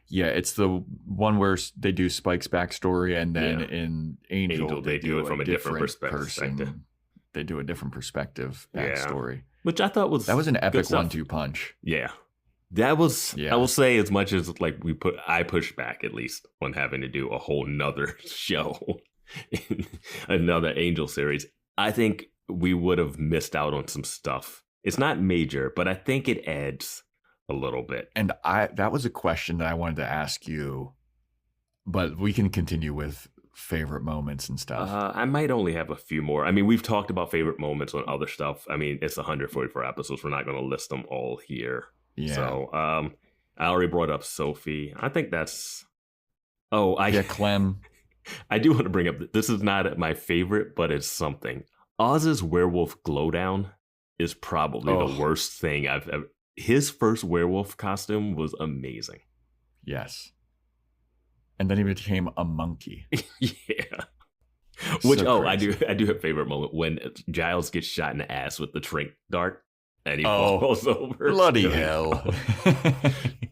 Yeah, it's the one where they do Spike's backstory, and then in Angel they do it from a different perspective. They do a different perspective backstory, which I thought was an epic 1-2 punch. Yeah, that was. I will say, as much as like I pushed back at least on having to do a whole nother show in another Angel series. I think we would have missed out on some stuff. It's not major, but I think it adds a little bit. And that was a question that I wanted to ask you, but we can continue with favorite moments and stuff. I might only have a few more. I mean, we've talked about favorite moments on other stuff. I mean, it's 144 episodes. We're not going to list them all here. Yeah. So I already brought up Sophie. I think that's... Clem. I do want to bring up, this is not my favorite, but it's something. Oz's werewolf glowdown is probably the worst thing I've ever... His first werewolf costume was amazing. Yes. And then he became a monkey. Yeah. Which, I do have a favorite moment when Giles gets shot in the ass with the Trink dart and he falls over. Bloody hell.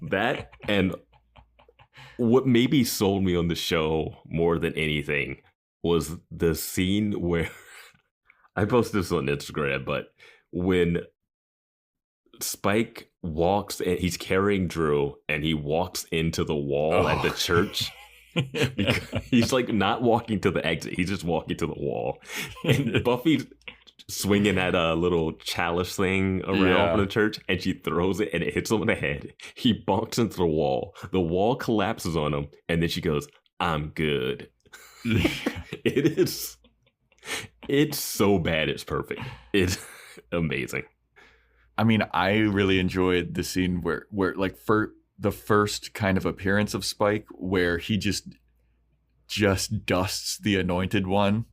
That, and what maybe sold me on the show more than anything was the scene where I posted this on Instagram, but when Spike walks and he's carrying Drew and he walks into the wall at the church. Because he's like not walking to the exit, he's just walking to the wall. And Buffy's swinging at a little chalice thing around the church, and she throws it and it hits him in the head. He bonks into the wall collapses on him, and then she goes, "I'm good." It's so bad it's perfect. It's amazing. I mean, I really enjoyed the scene where like for the first kind of appearance of Spike, where he just dusts the Anointed One.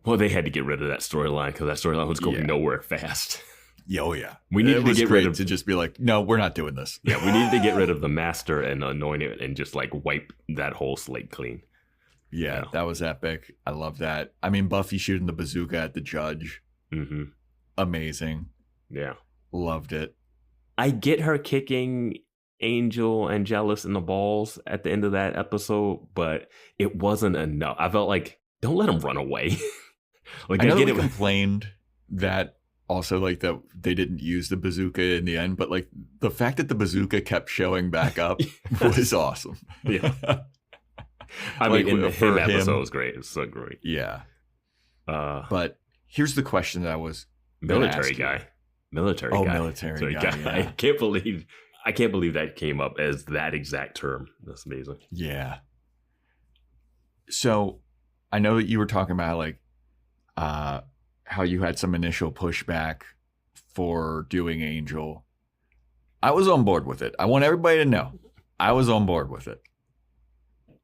Well, they had to get rid of that storyline because that storyline was going nowhere fast. Oh yeah, we needed to get rid of to just be like, no, we're not doing this. Yeah, we needed to get rid of the Master and Anointed and just like wipe that whole slate clean. Yeah, that was epic. I love that. I mean, Buffy shooting the bazooka at the judge. Mm-hmm. Amazing. Yeah. Loved it. I get her kicking Angel and Jealous in the balls at the end of that episode, but it wasn't enough. I felt like, don't let them run away. Like I know we complained that also like that they didn't use the bazooka in the end, but like the fact that the bazooka kept showing back up was awesome. Yeah. I mean, in the episode was great. It was so great. Yeah. But here's the question that I was military guy. Military guy. Military guy. Yeah. I can't believe that came up as that exact term. That's amazing. Yeah. So I know that you were talking about like how you had some initial pushback for doing Angel. I was on board with it. I want everybody to know I was on board with it.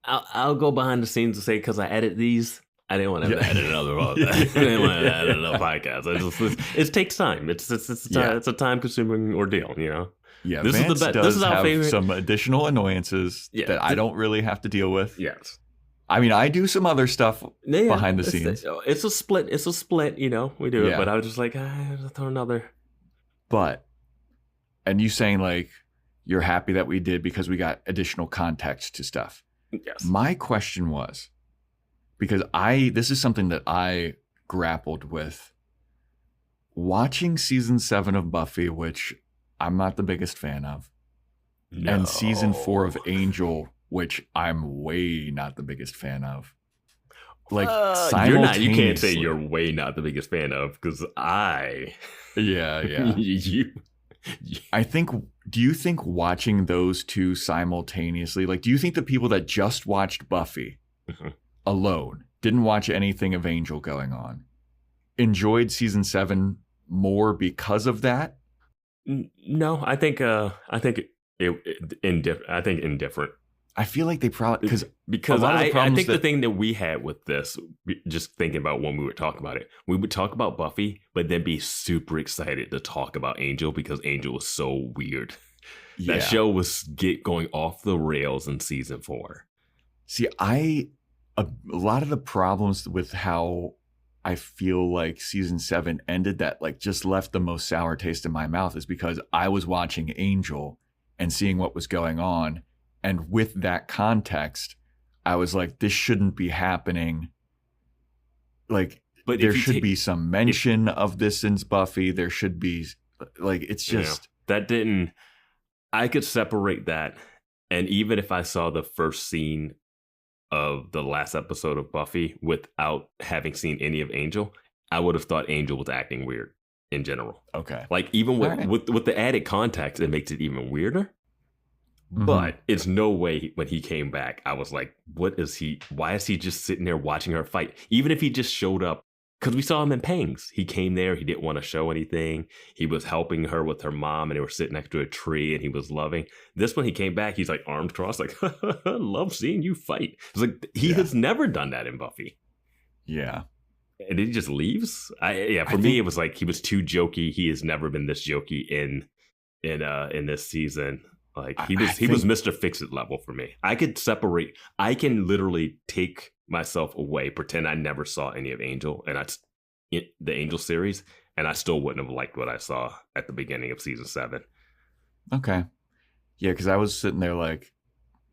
I'll go behind the scenes and say, because I edit these, I didn't want to edit another one. I didn't want to edit another podcast. It takes time. It's a time consuming ordeal, you know? Yeah, this Vance is the best. This is our favorite. Some additional annoyances that I don't really have to deal with. Yes. I mean, I do some other stuff behind the scenes. It's a split, you know? We do it, but I was just like, I'll throw another. But, and you saying like, you're happy that we did because we got additional context to stuff. Yes. My question was, because this is something that I grappled with watching season 7 of Buffy, which I'm not the biggest fan of, and season 4 of Angel, which I'm way not the biggest fan of. Like simultaneously. You can't say you're way not the biggest fan of, because yeah. I think, do you think watching those two simultaneously, like, do you think the people that just watched Buffy alone, didn't watch anything of Angel going on, enjoyed season 7 more because of that? No, I think indifferent. I feel like they probably because I think the thing that we had with this, just thinking about when we would talk about it, we would talk about Buffy, but then be super excited to talk about Angel because Angel was so weird. Yeah. That show was going off the rails in season 4. See, a lot of the problems with how I feel like season 7 ended that like just left the most sour taste in my mouth is because I was watching Angel and seeing what was going on. And with that context, I was like, this shouldn't be happening. Like, but there should be some mention of this in Buffy. There should be, like, it's just. That didn't, I could separate that. And even if I saw the first scene of the last episode of Buffy without having seen any of Angel, I would have thought Angel was acting weird in general. Okay. Like, even with the added context, it makes it even weirder. But it's no way when he came back, I was like, why is he just sitting there watching her fight? Even if he just showed up, because we saw him in Pangs. He came there, he didn't want to show anything. He was helping her with her mom, and they were sitting next to a tree, and he was loving. This one, he came back, he's like arms crossed, like, love seeing you fight. It's like, he has never done that in Buffy. Yeah. And then he just leaves? For me, it was like, he was too jokey. He has never been this jokey in this season. Like, he was Mr. Fix-It level for me. I can literally take myself away, pretend I never saw any of Angel and the Angel series, and I still wouldn't have liked what I saw at the beginning of season 7. Okay. Yeah, because I was sitting there like,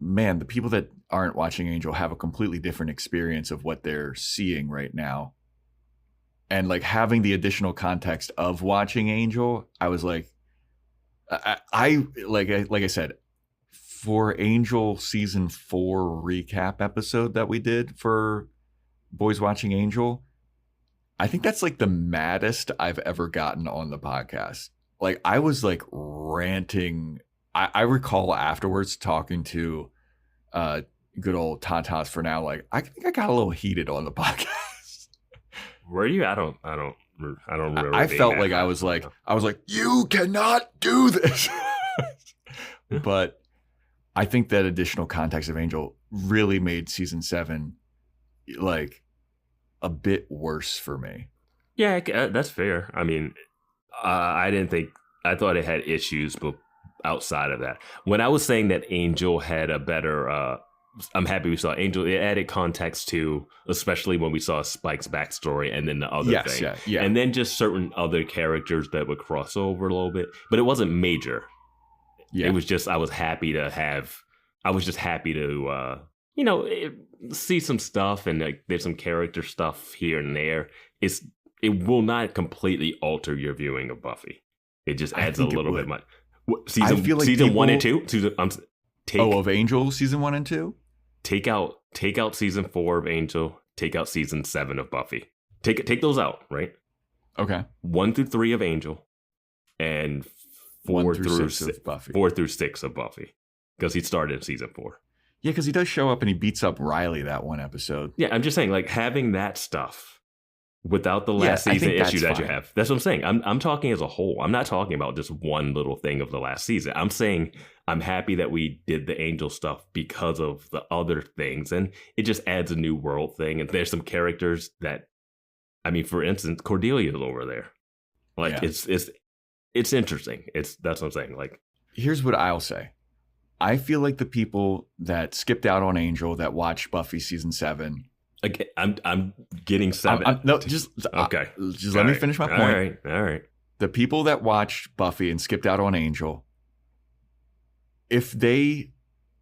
man, the people that aren't watching Angel have a completely different experience of what they're seeing right now. And like having the additional context of watching Angel, I was like, I said, for Angel season 4 recap episode that we did for Boys Watching Angel, I think that's like the maddest I've ever gotten on the podcast. Like, I was like ranting. I recall afterwards talking to good old Tatas for now. Like, I think I got a little heated on the podcast. Were you? I don't remember. I felt like I was like, you cannot do this. But I think that additional context of Angel really made season 7 like a bit worse for me. Yeah, that's fair. I mean, I thought it had issues, but outside of that, when I was saying that Angel had a better, I'm happy we saw Angel. It added context to, especially when we saw Spike's backstory and then the other thing. Yeah. And then just certain other characters that would cross over a little bit, but it wasn't major. Yeah. It was just, I was just happy to, see some stuff, and like, there's some character stuff here and there. It will not completely alter your viewing of Buffy. It just adds a little bit much. Season 1 and 2? Of Angel season 1 and 2? Take out season 4 of Angel. Take out season 7 of Buffy. Take those out, right? Okay. 1 through 3 of Angel, and 4 through 6 of Buffy. 4 through 6 of Buffy, because he started in season 4. Yeah, because he does show up and he beats up Riley that one episode. Yeah, I'm just saying, like, having that stuff without the last season issue that you have. That's what I'm saying. I'm talking as a whole. I'm not talking about just one little thing of the last season. I'm saying I'm happy that we did the Angel stuff because of the other things, and it just adds a new world thing. And there's some characters that, I mean, for instance, Cordelia's over there. Like, it's interesting. That's what I'm saying. Like, here's what I'll say. I feel like the people that skipped out on Angel that watched Buffy season 7. Okay, I'm getting 7. Okay. Just let me finish my point. All right. The people that watched Buffy and skipped out on Angel, if they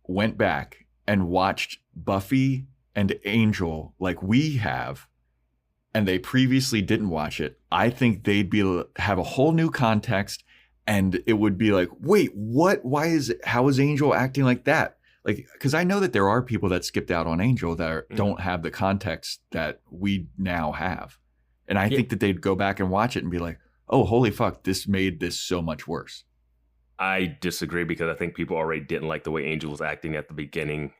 went back and watched Buffy and Angel like we have, and they previously didn't watch it, I think they'd have a whole new context, and it would be like, wait, what? How is Angel acting like that? Like, because I know that there are people that skipped out on Angel that don't have the context that we now have. And I think that they'd go back and watch it and be like, oh, holy fuck, this made this so much worse. I disagree, because I think people already didn't like the way Angel was acting at the beginning.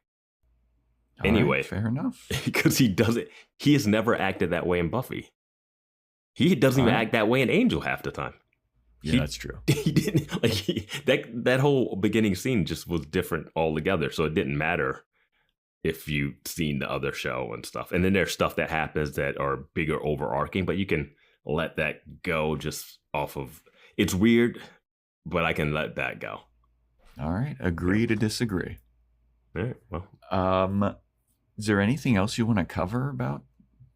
Anyway. Right, fair enough. Because he has never acted that way in Buffy. He doesn't even act that way in Angel half the time. Yeah, that's true. He didn't that whole beginning scene just was different altogether. So it didn't matter if you've seen the other show and stuff. And then there's stuff that happens that are bigger, overarching, but you can let that go just off of. It's weird, but I can let that go. All right, agree to disagree. All right. Well, is there anything else you want to cover about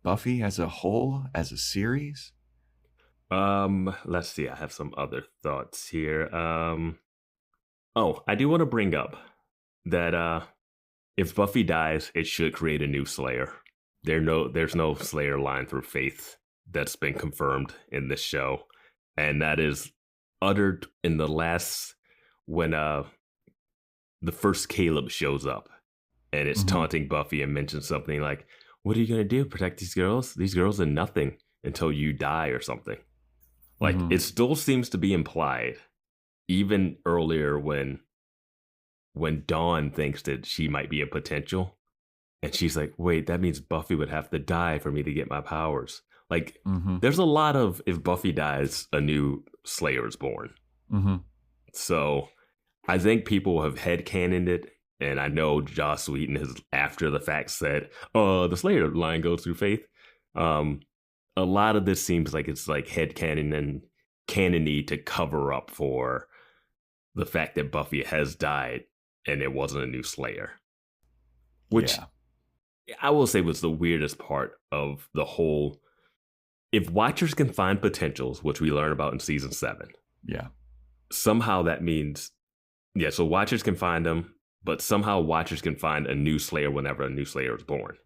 Buffy as a whole, as a series? Let's see. I have some other thoughts here. I do want to bring up that if Buffy dies, it should create a new Slayer. There's no Slayer line through Faith that's been confirmed in this show, and that is uttered in the last when the first Caleb shows up, and it's taunting Buffy and mentions something like, "What are you gonna do? Protect these girls? These girls are nothing until you die," or something. Like it still seems to be implied, even earlier when Dawn thinks that she might be a potential. And she's like, wait, that means Buffy would have to die for me to get my powers. Like, there's a lot of, if Buffy dies, a new Slayer is born. So I think people have headcanoned it. And I know Joss Whedon has, after the fact, said, the Slayer line goes through Faith. A lot of this seems like it's like headcanon and canony to cover up for the fact that Buffy has died and it wasn't a new Slayer. Which I will say was the weirdest part of the whole. If Watchers can find potentials, which we learn about in season 7. Yeah. Somehow that means, so Watchers can find them, but somehow Watchers can find a new Slayer whenever a new Slayer is born.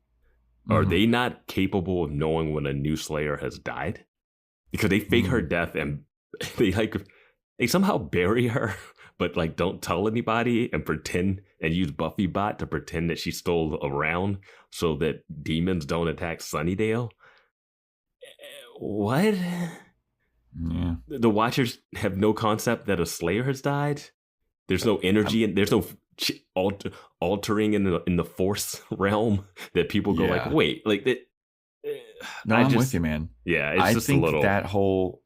Are they not capable of knowing when a new Slayer has died? Because they fake her death and they somehow bury her, but like don't tell anybody and pretend and use Buffy Bot to pretend that she's still around so that demons don't attack Sunnydale. What? Yeah. The Watchers have no concept that a Slayer has died. There's no energy and there's no altering in the Force realm that people go like, wait, like that. No, I'm with you, man. Yeah, it's I just think a little. That whole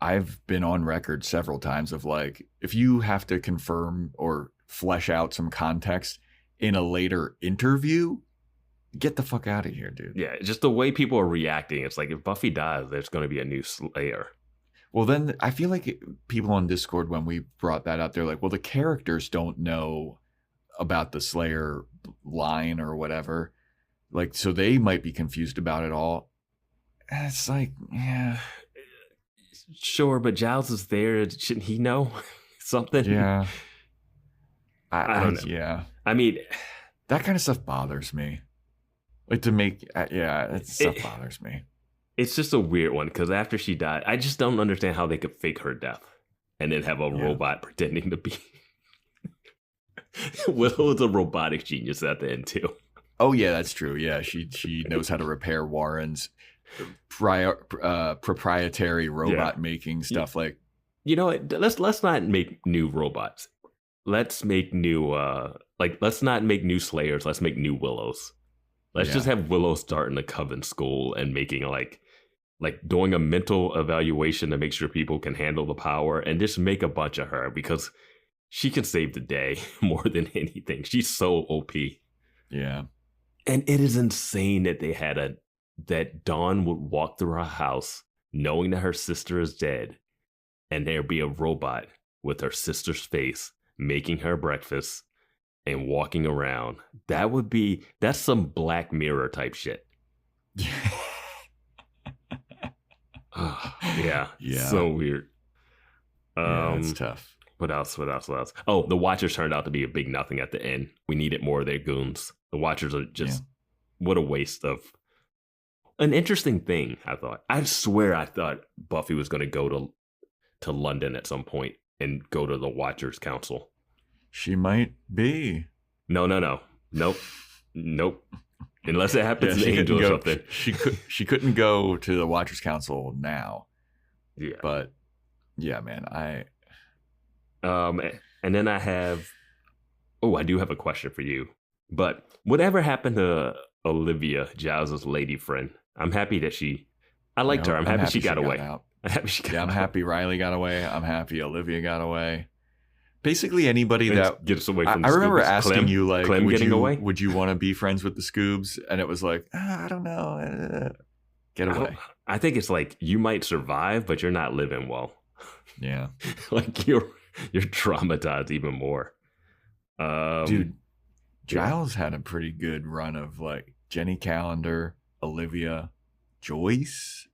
I've been on record several times of like, if you have to confirm or flesh out some context in a later interview, get the fuck out of here, dude. Yeah, just the way people are reacting. It's like if Buffy dies, there's going to be a new Slayer. Well, then I feel like people on Discord, when we brought that up, they're like, well, the characters don't know about the Slayer line or whatever. Like, so they might be confused about it all. And it's like, yeah. Sure, but Giles is there. Shouldn't he know something? Yeah. I don't know. Yeah. I mean, that kind of stuff bothers me. Like to make, that stuff bothers me. It's just a weird one because after she died, I just don't understand how they could fake her death and then have a robot pretending to be. Willow is a robotic genius at the end too. Oh yeah, that's true. Yeah, she knows how to repair Warren's proprietary robot making stuff. Like, you know, let's not make new robots. Let's make new let's not make new Slayers. Let's make new Willows. Let's just have Willow starting a Coven school and making like doing a mental evaluation to make sure people can handle the power and just make a bunch of her because she can save the day more than anything. She's so OP. Yeah. And it is insane that they had that Dawn would walk through her house knowing that her sister is dead and there'd be a robot with her sister's face making her breakfast and walking around. That's some Black Mirror type shit. Yeah. So weird. It's tough. What else? Oh, the Watchers turned out to be a big nothing at the end. We needed more of their goons. The Watchers are just, what a waste of an interesting thing, I thought. I swear I thought Buffy was going to go to London at some point and go to the Watchers Council. She might be. No. Nope. Unless it happens to Angel or something. She couldn't go to the Watchers Council now. Yeah. But yeah, man, and then I do have a question for you. But whatever happened to Olivia, Giles' lady friend? I'm happy that I liked her. I'm happy she got away. I'm happy Riley got away. I'm happy Olivia got away. Basically anybody that gets away from the I remember Scoobies. asking you like, away? Would you want to be friends with the Scoobs? And it was like, I don't know. Get away. I think it's like you might survive, but you're not living well. Yeah. Like you're traumatized even more. Dude, Giles had a pretty good run of like Jenny Calendar, Olivia, Joyce.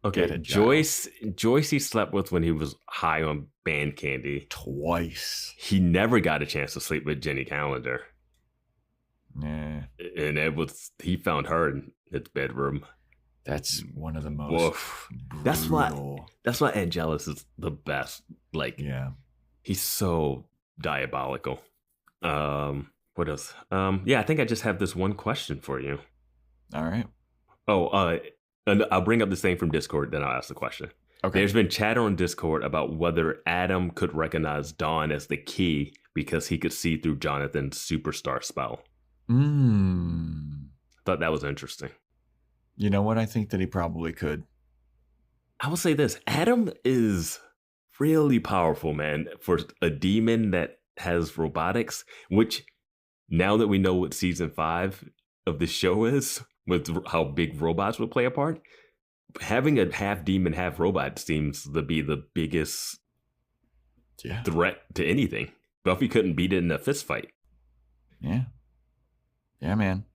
Okay, Joyce he slept with when he was high on band candy. Twice. He never got a chance to sleep with Jenny Calendar. Yeah. And he found her in his bedroom. That's one of the most Woof. That's why Angelus is the best. Like, yeah, he's so diabolical. What else? Yeah, I think I just have this one question for you. All right. Oh, and I'll bring up this thing from Discord, then I'll ask the question. Okay. There's been chatter on Discord about whether Adam could recognize Dawn as the key because he could see through Jonathan's superstar spell. Thought that was interesting. You know what? I think that he probably could. I will say this. Adam is really powerful, man, for a demon that has robotics, which now that we know what season 5 of the show is, with how big robots would play a part, having a half demon, half robot seems to be the biggest threat to anything. Buffy couldn't beat it in a fist fight. Yeah. Yeah, man.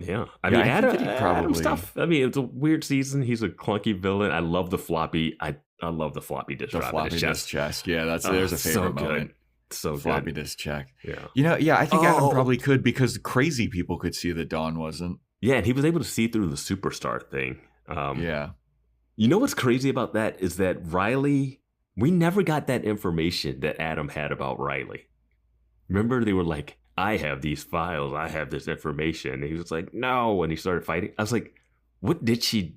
Yeah. I mean, Adam's tough. I mean, it's a weird season. He's a clunky villain. I love the floppy. I love the floppy disk drive in his chest. Yeah, there's a favorite moment. So floppy good. disk check. Yeah. You know, I think Adam probably could because crazy people could see that Dawn wasn't. Yeah, and he was able to see through the superstar thing. Yeah. You know what's crazy about that is that Riley, we never got that information that Adam had about Riley. Remember, they were like, I have these files, I have this information. And he was like, no, and he started fighting. I was like, what did she?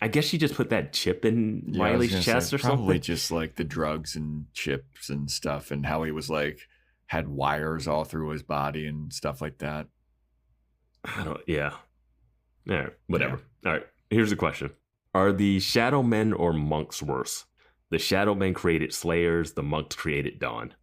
I guess she just put that chip in Riley's chest or something. Probably just like the drugs and chips and stuff, and how he was like, had wires all through his body and stuff like that. Yeah, whatever. Yeah. All right, here's a question. Are the Shadow Men or monks worse? The Shadow Men created Slayers, the monks created Dawn.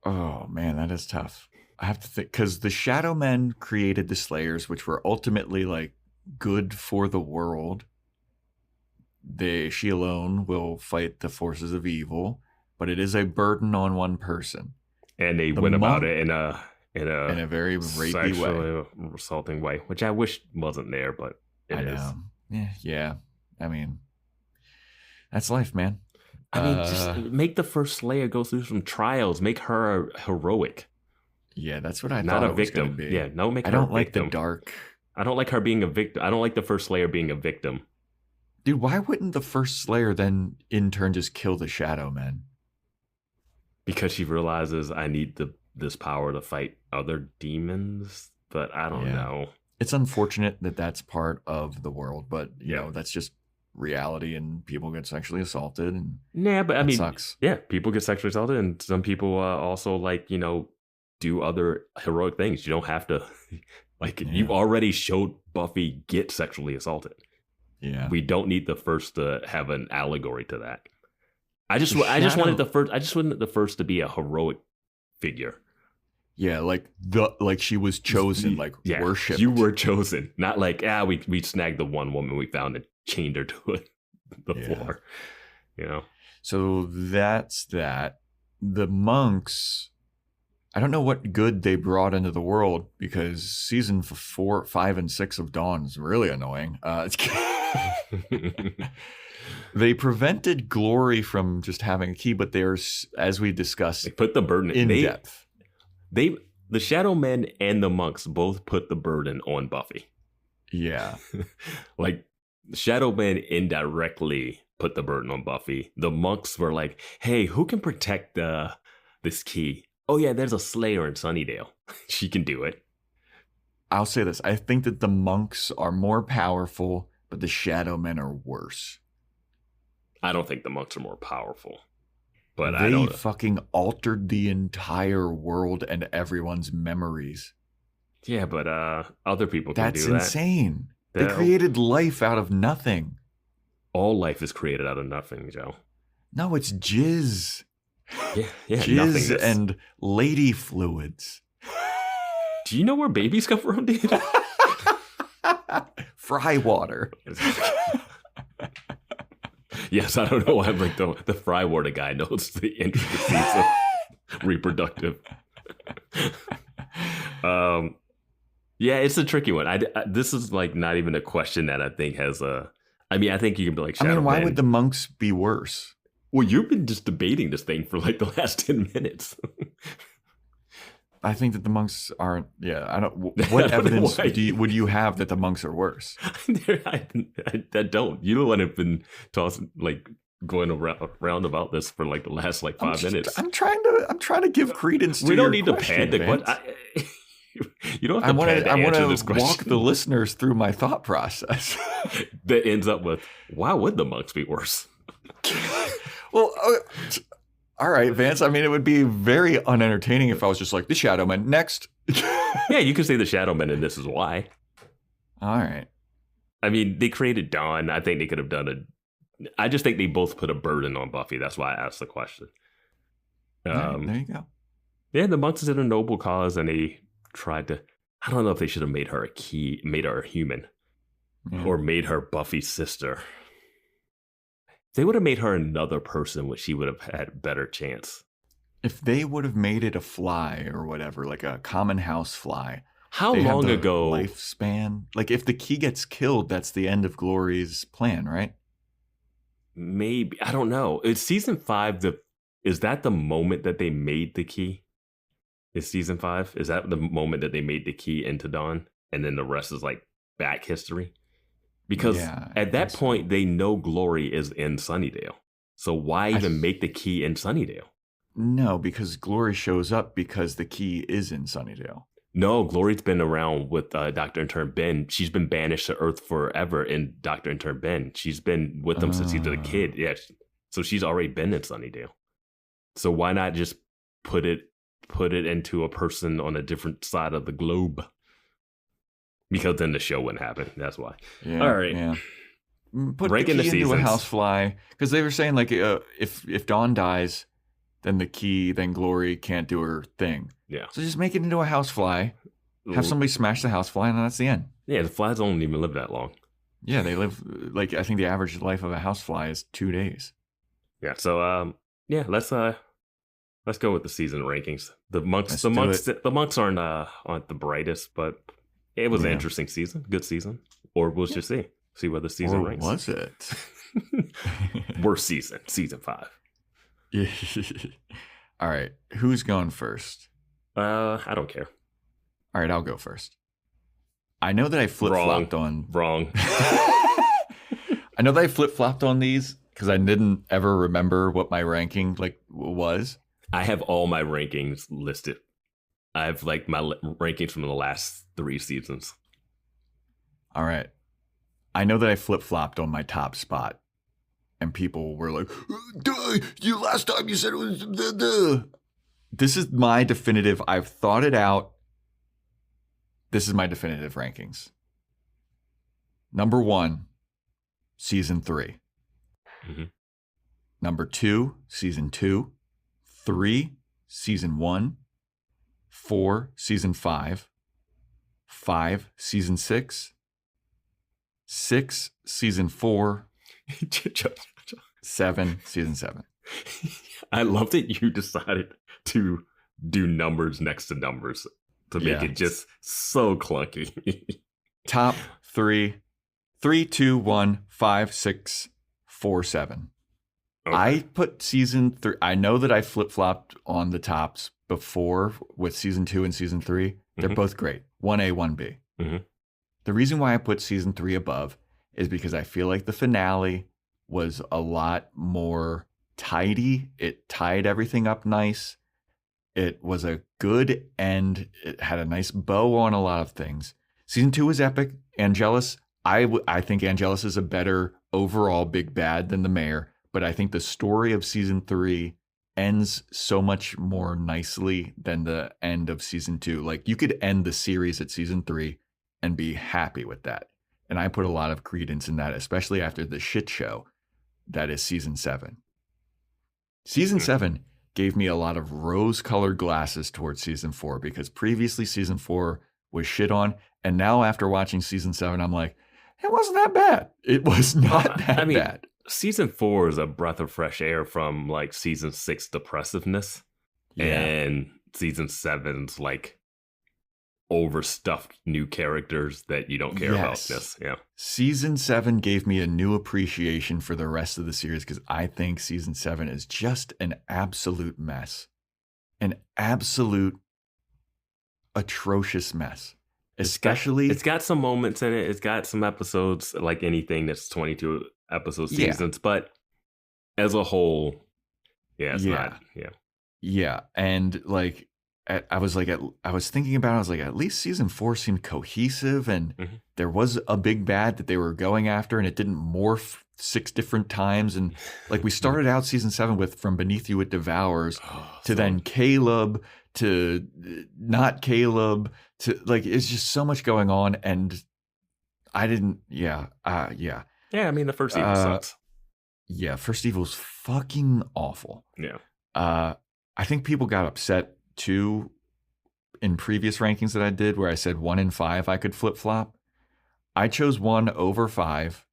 Oh man, that is tough. I have to think, because the Shadow Men created the Slayers, which were ultimately like good for the world. She alone will fight the forces of evil, but it is a burden on one person. And they went about it in a very rapey way, assaulting way, which I wish wasn't there, but it is. Yeah. I mean, that's life, man. I mean, just make the first Slayer go through some trials. Make her heroic. Yeah, that's what I thought. Not a victim. Be. Yeah, no, make her. I don't like victim. the dark. I don't like her being a victim. I don't like the first Slayer being a victim. Dude, why wouldn't the first Slayer then in turn just kill the Shadow Men? Because she realizes I need this power to fight other demons, but I don't know. It's unfortunate that that's part of the world, but you know, that's just reality, and people get sexually assaulted, and but I mean, sucks. Yeah, people get sexually assaulted, and some people also do other heroic things. You don't have to you've already showed Buffy get sexually assaulted. Yeah, we don't need the first to have an allegory to that. I just wanted the first to be a heroic figure. Yeah, like she was chosen, worshipped. You were chosen, not like we snagged the one woman we found and chained her to the floor. You know. So that's that. The monks, I don't know what good they brought into the world, because season 4, 5, and 6 of Dawn is really annoying. They prevented Glory from just having a key, but there's, as we discussed, they put the burden in depth. The Shadow Men and the monks both put the burden on Buffy. Yeah. Like, the Shadow Men indirectly put the burden on Buffy. The monks were like, hey, who can protect this key? Oh, yeah, there's a Slayer in Sunnydale. She can do it. I'll say this. I think that the monks are more powerful, but the Shadow Men are worse. I don't think the monks are more powerful. But they fucking altered the entire world and everyone's memories. Yeah, but other people can do that. That's insane. They created life out of nothing. All life is created out of nothing, Joe. No, it's jizz. Yeah, jizz nothingness. And lady fluids. Do you know where babies come from, dude? Fry water. Yes, I don't know why like the fry water guy knows the intricacies of reproductive. Yeah, it's a tricky one. This is like not even a question that I think has a. I mean, I think you can be like. Shadow why Man. would the monks be worse? Well, you've been just debating this thing for like the last 10 minutes. I think that the monks aren't. Yeah, I don't. What evidence would you have that the monks are worse? I don't. You don't want to have been tossing like going around about this for like the last like 5 minutes. I'm trying to give credence to. We don't your need question, to pad the. You don't have to pad to answer this question. Walk the listeners through my thought process. That ends up with, why would the monks be worse? Well, all right, Vance. I mean, it would be very unentertaining if I was just like, the Shadow Men. Next. Yeah, you could say the Shadow Men, and this is why. All right. I mean, they created Dawn. I think they could have done I just think they both put a burden on Buffy. That's why I asked the question. Right, there you go. Yeah, the monks did a noble cause, and they tried to. I don't know if they should have made her a human, or made her Buffy's sister. If they would have made her another person, which she would have had a better chance. If they would have made it a fly or whatever, like a common house fly. How long ago? Lifespan. Like if the key gets killed, that's the end of Glory's plan, right? Maybe. I don't know. It's season 5. Is that the moment that they made the key? Is season 5? Is that the moment that they made the key into Dawn? And then the rest is like back history? Because at that point, they know Glory is in Sunnydale. So why even make the key in Sunnydale? No, because Glory shows up because the key is in Sunnydale. No, Glory's been around with Dr. Intern Ben. She's been banished to Earth forever in Dr. Intern Ben. She's been with them since he was a kid. Yeah, so she's already been in Sunnydale. So why not just put it into a person on a different side of the globe? Because then the show wouldn't happen. That's why. Yeah, all right. Yeah. Put the key into a housefly. Because they were saying like if Dawn dies, then then Glory can't do her thing. Yeah. So just make it into a housefly. Have somebody smash the housefly, and that's the end. Yeah, the flies don't even live that long. Yeah, they live I think the average life of a housefly is 2 days. Yeah. So let's go with the season rankings. The monks aren't the brightest, but it was an interesting season, good season. Or we'll just see where the season ranks. Was it? Worst season 5. Yeah. All right, who's going first? I don't care. All right, I'll go first. I know that I flip-flopped on... Wrong. I know that I flip-flopped on these because I didn't ever remember what my ranking was. I have all my rankings listed. I have like my rankings from the last 3 seasons. All right. I know that I flip-flopped on my top spot. And people were like, "You last time you said it was the." This is my definitive. I've thought it out. This is my definitive rankings. Number 1, season 3. Mm-hmm. Number 2, season 2. 3, season 1. 4, season 5. 5, season 6. 6, season 4. 7, season 7. I love that you decided to do numbers next to numbers to make it just so clunky. Top 3, 3, 2, 1, 5, 6, 4, 7. Okay. I put season 3. I know that I flip-flopped on the tops before with season 2 and season 3. They're both great. 1A, 1B. Mm-hmm. The reason why I put season 3 above is because I feel like the finale was a lot more tidy. It tied everything up nice. It was a good end. It had a nice bow on a lot of things. Season 2 was epic. Angelus, I think Angelus is a better overall big bad than the mayor, but I think the story of season 3 ends so much more nicely than the end of season 2. Like you could end the series at season 3 and be happy with that. And I put a lot of credence in that, especially after the shit show that is season 7. Season 7 gave me a lot of rose-colored glasses towards season 4 because previously season 4 was shit on. And now after watching season 7, I'm like, it wasn't that bad. It was not that bad. season 4 is a breath of fresh air from like season 6 depressiveness, and season 7's like overstuffed new characters that you don't care about this. Yeah. Season 7 gave me a new appreciation for the rest of the series because I think season 7 is just an absolute mess. An absolute atrocious mess. Especially it's got some moments in it. It's got some episodes like anything that's 22 episode seasons, but as a whole, it's not. Yeah. And like I was thinking about it, I was like, at least season 4 seemed cohesive and there was a big bad that they were going after and it didn't morph 6 different times. And like we started out season 7 with From Beneath You It Devours to then Caleb to not Caleb to like, it's just so much going on. And I didn't, Yeah, I mean, the first season sucks. Yeah, first evil's fucking awful. Yeah. I think people got upset too in previous rankings that I did where I said 1 and 5 I could flip-flop. I chose 1 over 5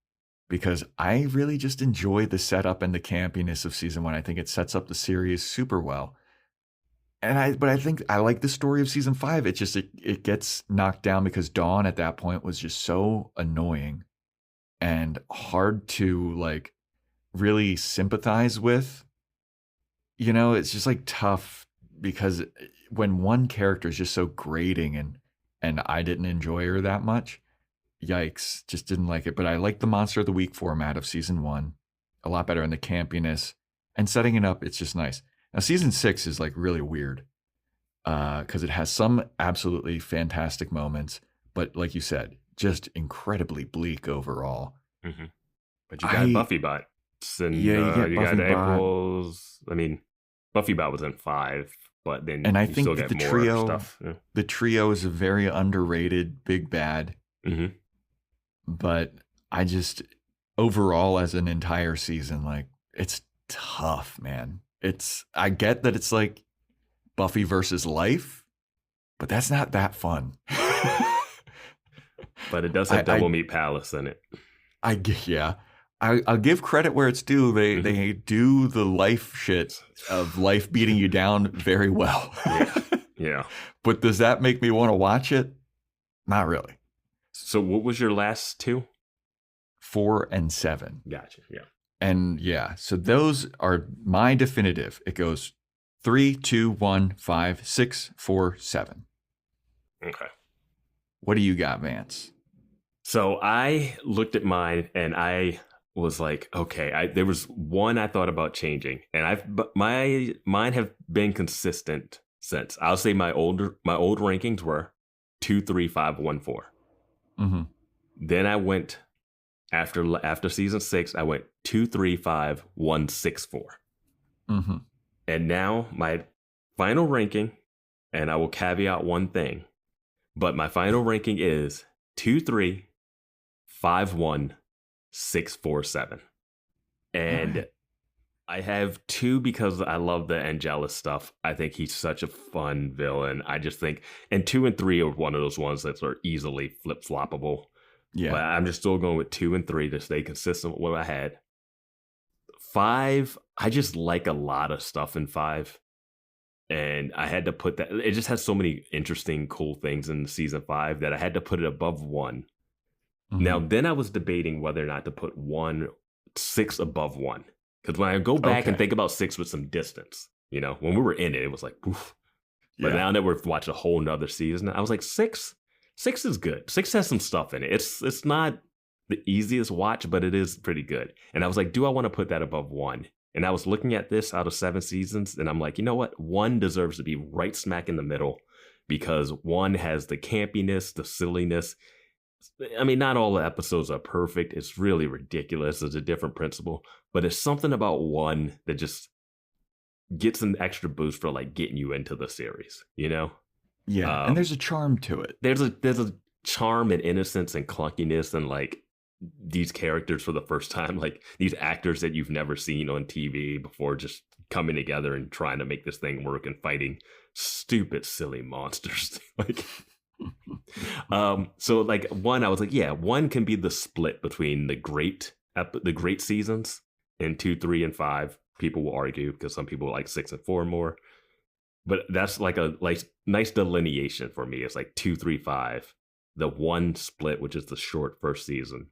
because I really just enjoy the setup and the campiness of season 1. I think it sets up the series super well. But I think I like the story of season 5. It just it gets knocked down because Dawn at that point was just so annoying and hard to like really sympathize with. You know, it's just like tough because when one character is just so grating and I didn't enjoy her that much, yikes, just didn't like it. But I like the Monster of the Week format of season 1 a lot better, in the campiness and setting it up. It's just nice. Now, season 6 is like really weird because it has some absolutely fantastic moments, but like you said, just incredibly bleak overall. Mm-hmm. But you got Buffy Bots and you got April's. I mean, Buffy Bot was in 5, but then and I you think still get the more trio, stuff. Yeah. The trio is a very underrated big bad. Mm-hmm. But I just overall as an entire season, like it's tough, man. I get that it's like Buffy versus life, but that's not that fun. But it does have Double Meat Palace in it. I'll give credit where it's due. They do the life shit of life beating you down very well. Yeah. But does that make me want to watch it? Not really. So what was your last 2? 4 and 7. Gotcha. Yeah. And so those are my definitive. It goes 3, 2, 1, 5, 6, 4, 7. Okay. What do you got, Vance? So I looked at mine and I was like, okay, there was one I thought about changing, and mine have been consistent since. I'll say my old rankings were 2, 3, 5, 1, 4. Mm-hmm. Then I went after season 6. I went 2, 3, 5, 1, 6, 4. Mm-hmm. And now my final ranking, and I will caveat one thing, but my final ranking is 2, 3, 5, 1, 6, 4, 7. And right. I have 2 because I love the Angelus stuff. I think he's such a fun villain. I just think, and 2 and 3 are one of those ones that are easily flip-floppable. Yeah. But I'm just still going with 2 and 3 to stay consistent with what I had. 5, I just like a lot of stuff in 5. And I had to put that, it just has so many interesting, cool things in season 5 that I had to put it above 1. Mm-hmm. Now, then I was debating whether or not to put 6 above 1. Because when I go back and think about 6 with some distance, when we were in it, it was like, oof. But now that we've watched a whole nother season, I was like, 6 is good. 6 has some stuff in it. It's not the easiest watch, but it is pretty good. And I was like, do I want to put that above 1? And I was looking at this out of 7 seasons, and I'm like, you know what? 1 deserves to be right smack in the middle because 1 has the campiness, the silliness. I mean, not all the episodes are perfect. It's really ridiculous. It's a different principle, but it's something about 1 that just gets an extra boost for like getting you into the series, Yeah, and there's a charm to it. There's a charm and innocence and clunkiness and like these characters for the first time, like these actors that you've never seen on TV before, just coming together and trying to make this thing work and fighting stupid, silly monsters. Like, so like 1, I was like, 1 can be the split between the great the great seasons in 2, 3, and 5. People will argue because some people like 6 and 4 more. But that's like a nice delineation for me. It's like 2, 3, 5, the 1 split, which is the short first season,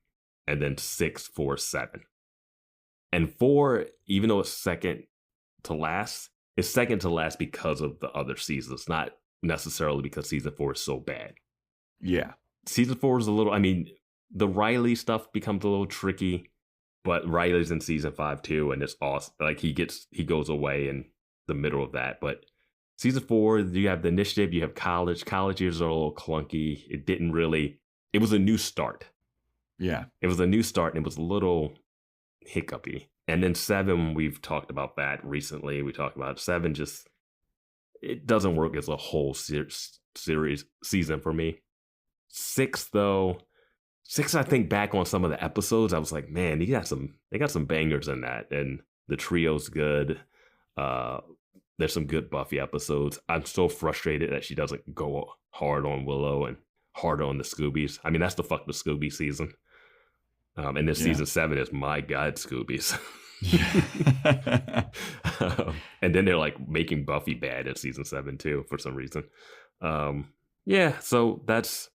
and then 6, 4, 7. And 4, even though it's second to last, it's second to last because of the other seasons, not necessarily because season 4 is so bad. Yeah. Season 4 is a little, I mean, the Riley stuff becomes a little tricky, but Riley's in season 5 too, and it's awesome. Like he goes away in the middle of that. But season 4, you have the initiative, you have college. College years are a little clunky. It was a new start. Yeah. It was a new start, and it was a little hiccupy. And then 7, we've talked about that recently. We talked about 7, it doesn't work as a whole series season for me. 6, though, I think back on some of the episodes, I was like, man, they got some bangers in that, and the trio's good. There's some good Buffy episodes. I'm so frustrated that she doesn't go hard on Willow and hard on the Scoobies. I mean, that's the fuck the Scooby season. And this season 7 is, my God, Scoobies. And then they're like making Buffy bad in season 7 too for some reason. So that's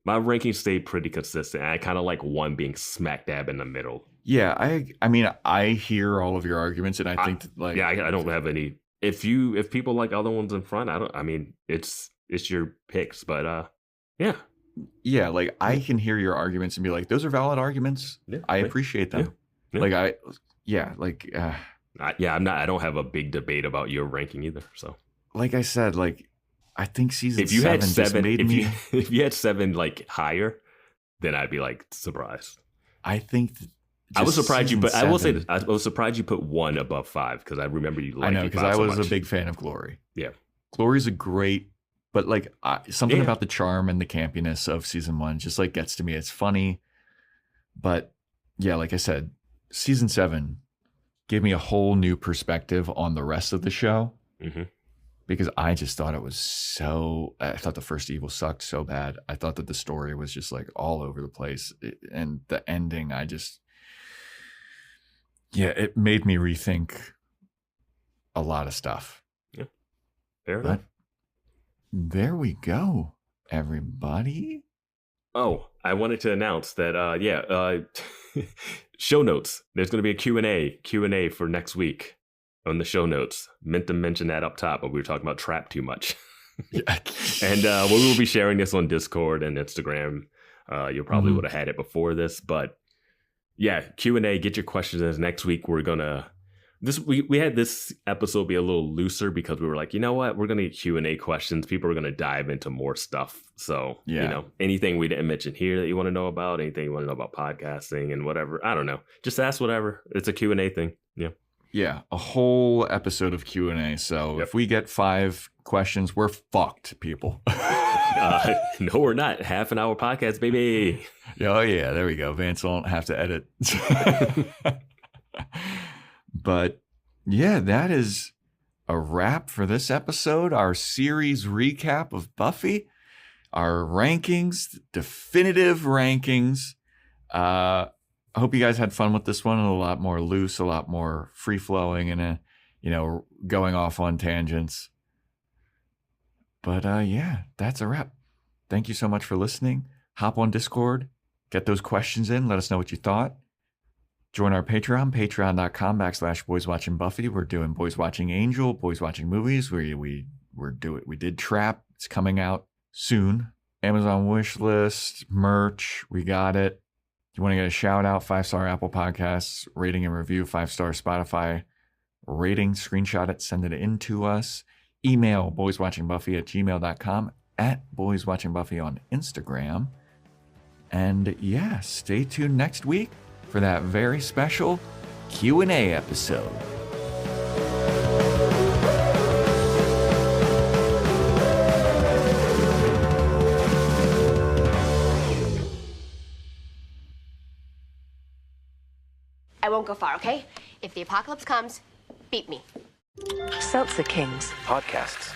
my ranking stayed pretty consistent. I kind of like 1 being smack dab in the middle. Yeah, I mean, I hear all of your arguments, and I think I don't have any. If people like other ones in front, it's your picks, but yeah, like I can hear your arguments and be like, those are valid arguments. Yeah, I appreciate them. Yeah. I don't have a big debate about your ranking either. So, like I said, like I think season 7 just made me. If you had 7 like higher, then I'd be like surprised. I think I was surprised you, but I will say this: I was surprised you put 1 above 5 because I remember you. I know, because I was a big fan of Glory. Yeah, Glory's a great, but like something about the charm and the campiness of season 1 just like gets to me. It's funny, but yeah, like I said, season 7 gave me a whole new perspective on the rest of the show. Mm-hmm. Because I just thought it was I thought the first Evil sucked so bad. I thought that the story was just like all over the place. And the ending, it made me rethink a lot of stuff. Yeah, fair enough. There we go, everybody. Oh, I wanted to announce that, show notes. There's going to be a Q&A for next week. On the show notes. Meant to mention that up top, but we were talking about Trap too much. And we will be sharing this on Discord and Instagram. You probably would have had it before this, but yeah, Q&A, get your questions in. Next week we're gonna we had this episode be a little looser because we were like, you know what, we're gonna get Q&A questions. People are gonna dive into more stuff. So anything we didn't mention here that you want to know about, anything you want to know about podcasting and whatever, I don't know, just ask whatever. It's a Q&A thing. Yeah, a whole episode of Q&A. So if we get 5 questions, we're fucked, people. No, we're not. Half an hour podcast, baby. Oh, yeah, there we go. Vance won't have to edit. But yeah, that is a wrap for this episode. Our series recap of Buffy, our rankings, definitive rankings. I hope you guys had fun with this one. A lot more loose, a lot more free flowing, and going off on tangents. But that's a wrap. Thank you so much for listening. Hop on Discord, get those questions in. Let us know what you thought. Join our Patreon, patreon.com/Boys Watching Buffy. We're doing Boys Watching Angel, Boys Watching Movies. We did Trap. It's coming out soon. Amazon wish list, merch. We got it. You want to get a shout out, 5-star Apple Podcasts, rating and review, 5-star Spotify rating, screenshot it, send it in to us. Email boyswatchingbuffy@gmail.com, @boyswatchingbuffy on Instagram. And yeah, stay tuned next week for that very special Q&A episode. I won't go far, okay? If the apocalypse comes, beat me. Seltzer Kings Podcasts.